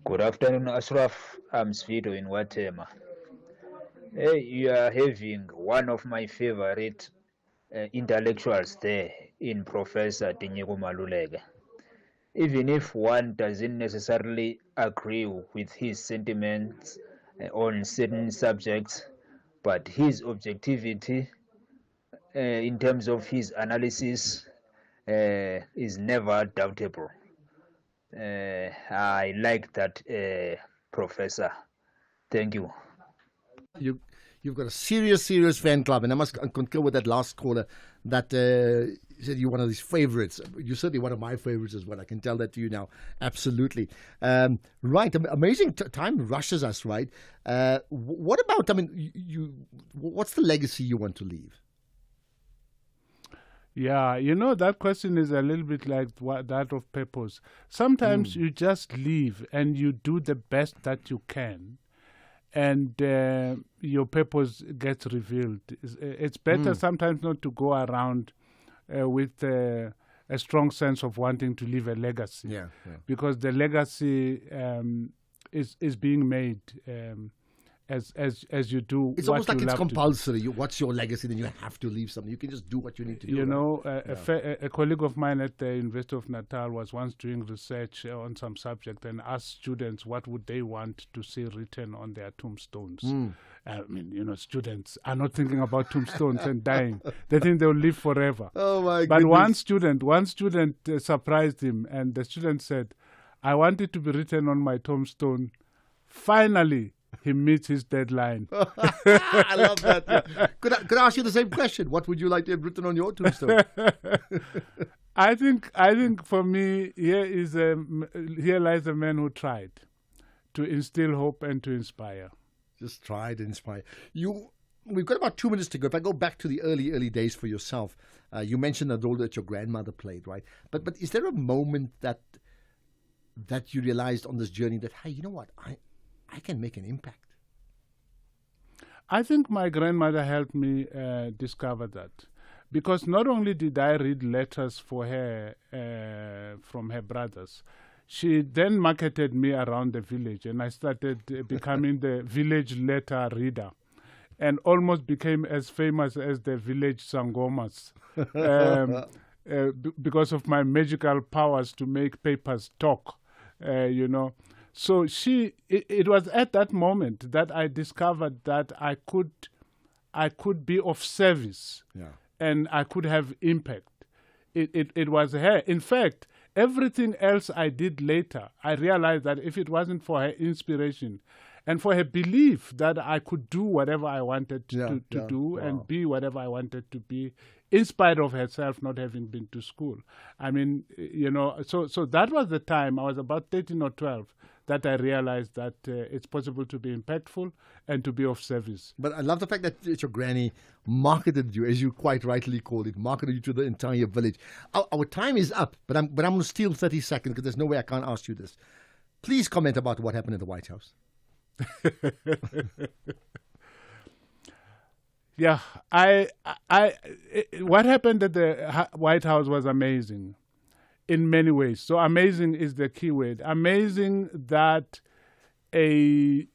Good afternoon, Ashraf. I'm Svido in Watema. Hey, you are having one of my favorite intellectuals there in Professor Tinyiko Maluleke. Even if one doesn't necessarily agree with his sentiments on certain subjects, but his objectivity in terms of his analysis is never doubtable. I like that, Professor. Thank you. You've got a serious fan club, and I must concur with that last caller that said you're one of these favorites. You're certainly one of my favorites as well. I can tell that to you now. Absolutely. Right. Amazing. Time rushes us, right? What about, what's the legacy you want to leave? Yeah, that question is a little bit like that of purpose. Sometimes you just leave and you do the best that you can, and your purpose gets revealed. It's better sometimes not to go around with a strong sense of wanting to leave a legacy, because the legacy is being made as you do. It's almost like it's compulsory. What's your legacy? Then you have to leave something. You can just do what you need to do. A colleague of mine at the University of Natal was once doing research on some subject and asked students what would they want to see written on their tombstones. Students are not thinking about tombstones and dying. They think they'll live forever. Oh my But goodness. one student surprised him, and the student said, "I want it to be written on my tombstone, finally, he meets his deadline. I love that. Yeah. Could I ask you the same question? What would you like to have written on your tombstone? I think for me, here lies a man who tried to instill hope and to inspire. Just tried to inspire. We've got about 2 minutes to go. If I go back to the early days for yourself, you mentioned the role that your grandmother played, right? But is there a moment that you realized on this journey that, hey, you know what, I can make an impact? I think my grandmother helped me discover that. Because not only did I read letters for her from her brothers, she then marketed me around the village, and I started becoming the village letter reader, and almost became as famous as the village sangomas because of my magical powers to make papers talk, So it was at that moment that I discovered that I could be of service. Yeah. And I could have impact. It was her. In fact, everything else I did later, I realized that if it wasn't for her inspiration and for her belief that I could do whatever I wanted to do and be whatever I wanted to be, in spite of herself not having been to school. I mean, so that was the time, I was about 13 or 12, that I realized that it's possible to be impactful and to be of service. But I love the fact that your granny marketed you, as you quite rightly called it, marketed you to the entire village. Our time is up, but I'm going to steal 30 seconds because there's no way I can't ask you this. Please comment about what happened at the White House. Yeah, what happened at the White House was amazing. In many ways. So amazing is the key word. Amazing that a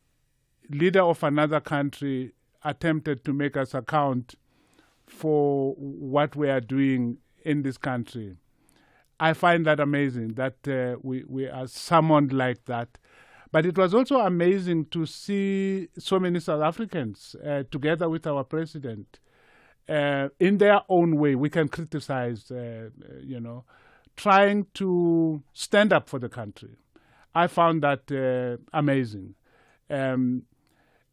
leader of another country attempted to make us account for what we are doing in this country. I find that amazing that we are summoned like that. But it was also amazing to see so many South Africans together with our president in their own way. We can criticize, trying to stand up for the country. I found that amazing. And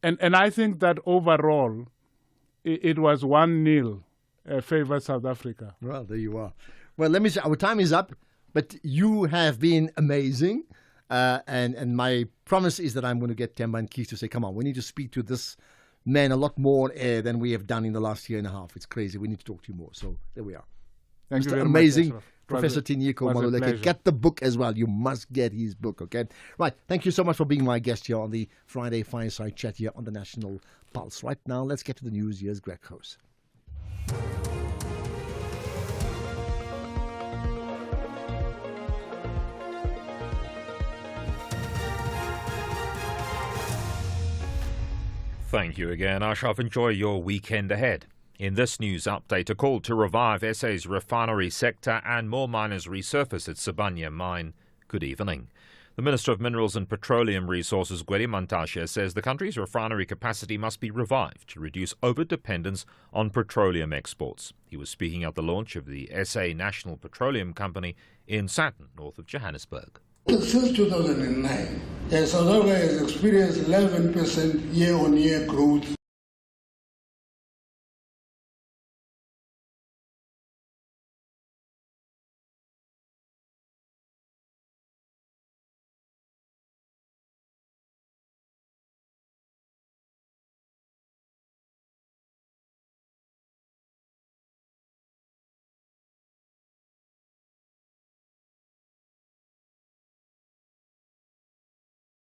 I think that overall, it was 1-0 favor South Africa. Well, there you are. Well, let me say, our time is up, but you have been amazing. And my promise is that I'm going to get Themba and Keith to say, come on, we need to speak to this man a lot more than we have done in the last year and a half. It's crazy. We need to talk to you more. So there we are. Thank you very amazing. Much, Professor Tinyiko Maluleke. Get the book as well. You must get his book, okay? Right. Thank you so much for being my guest here on the Friday Fireside Chat here on the National Pulse. Right now, let's get to the news. Here's Greg House. Thank you again, Ashraf. Enjoy your weekend ahead. In this news update, a call to revive SA's refinery sector and more miners resurface at Sibanye mine. Good evening. The Minister of Minerals and Petroleum Resources, Gwede Mantashe, says the country's refinery capacity must be revived to reduce over-dependence on petroleum exports. He was speaking at the launch of the SA National Petroleum Company in Sandton, north of Johannesburg. Since 2009, South Africa has experienced 11% year-on-year growth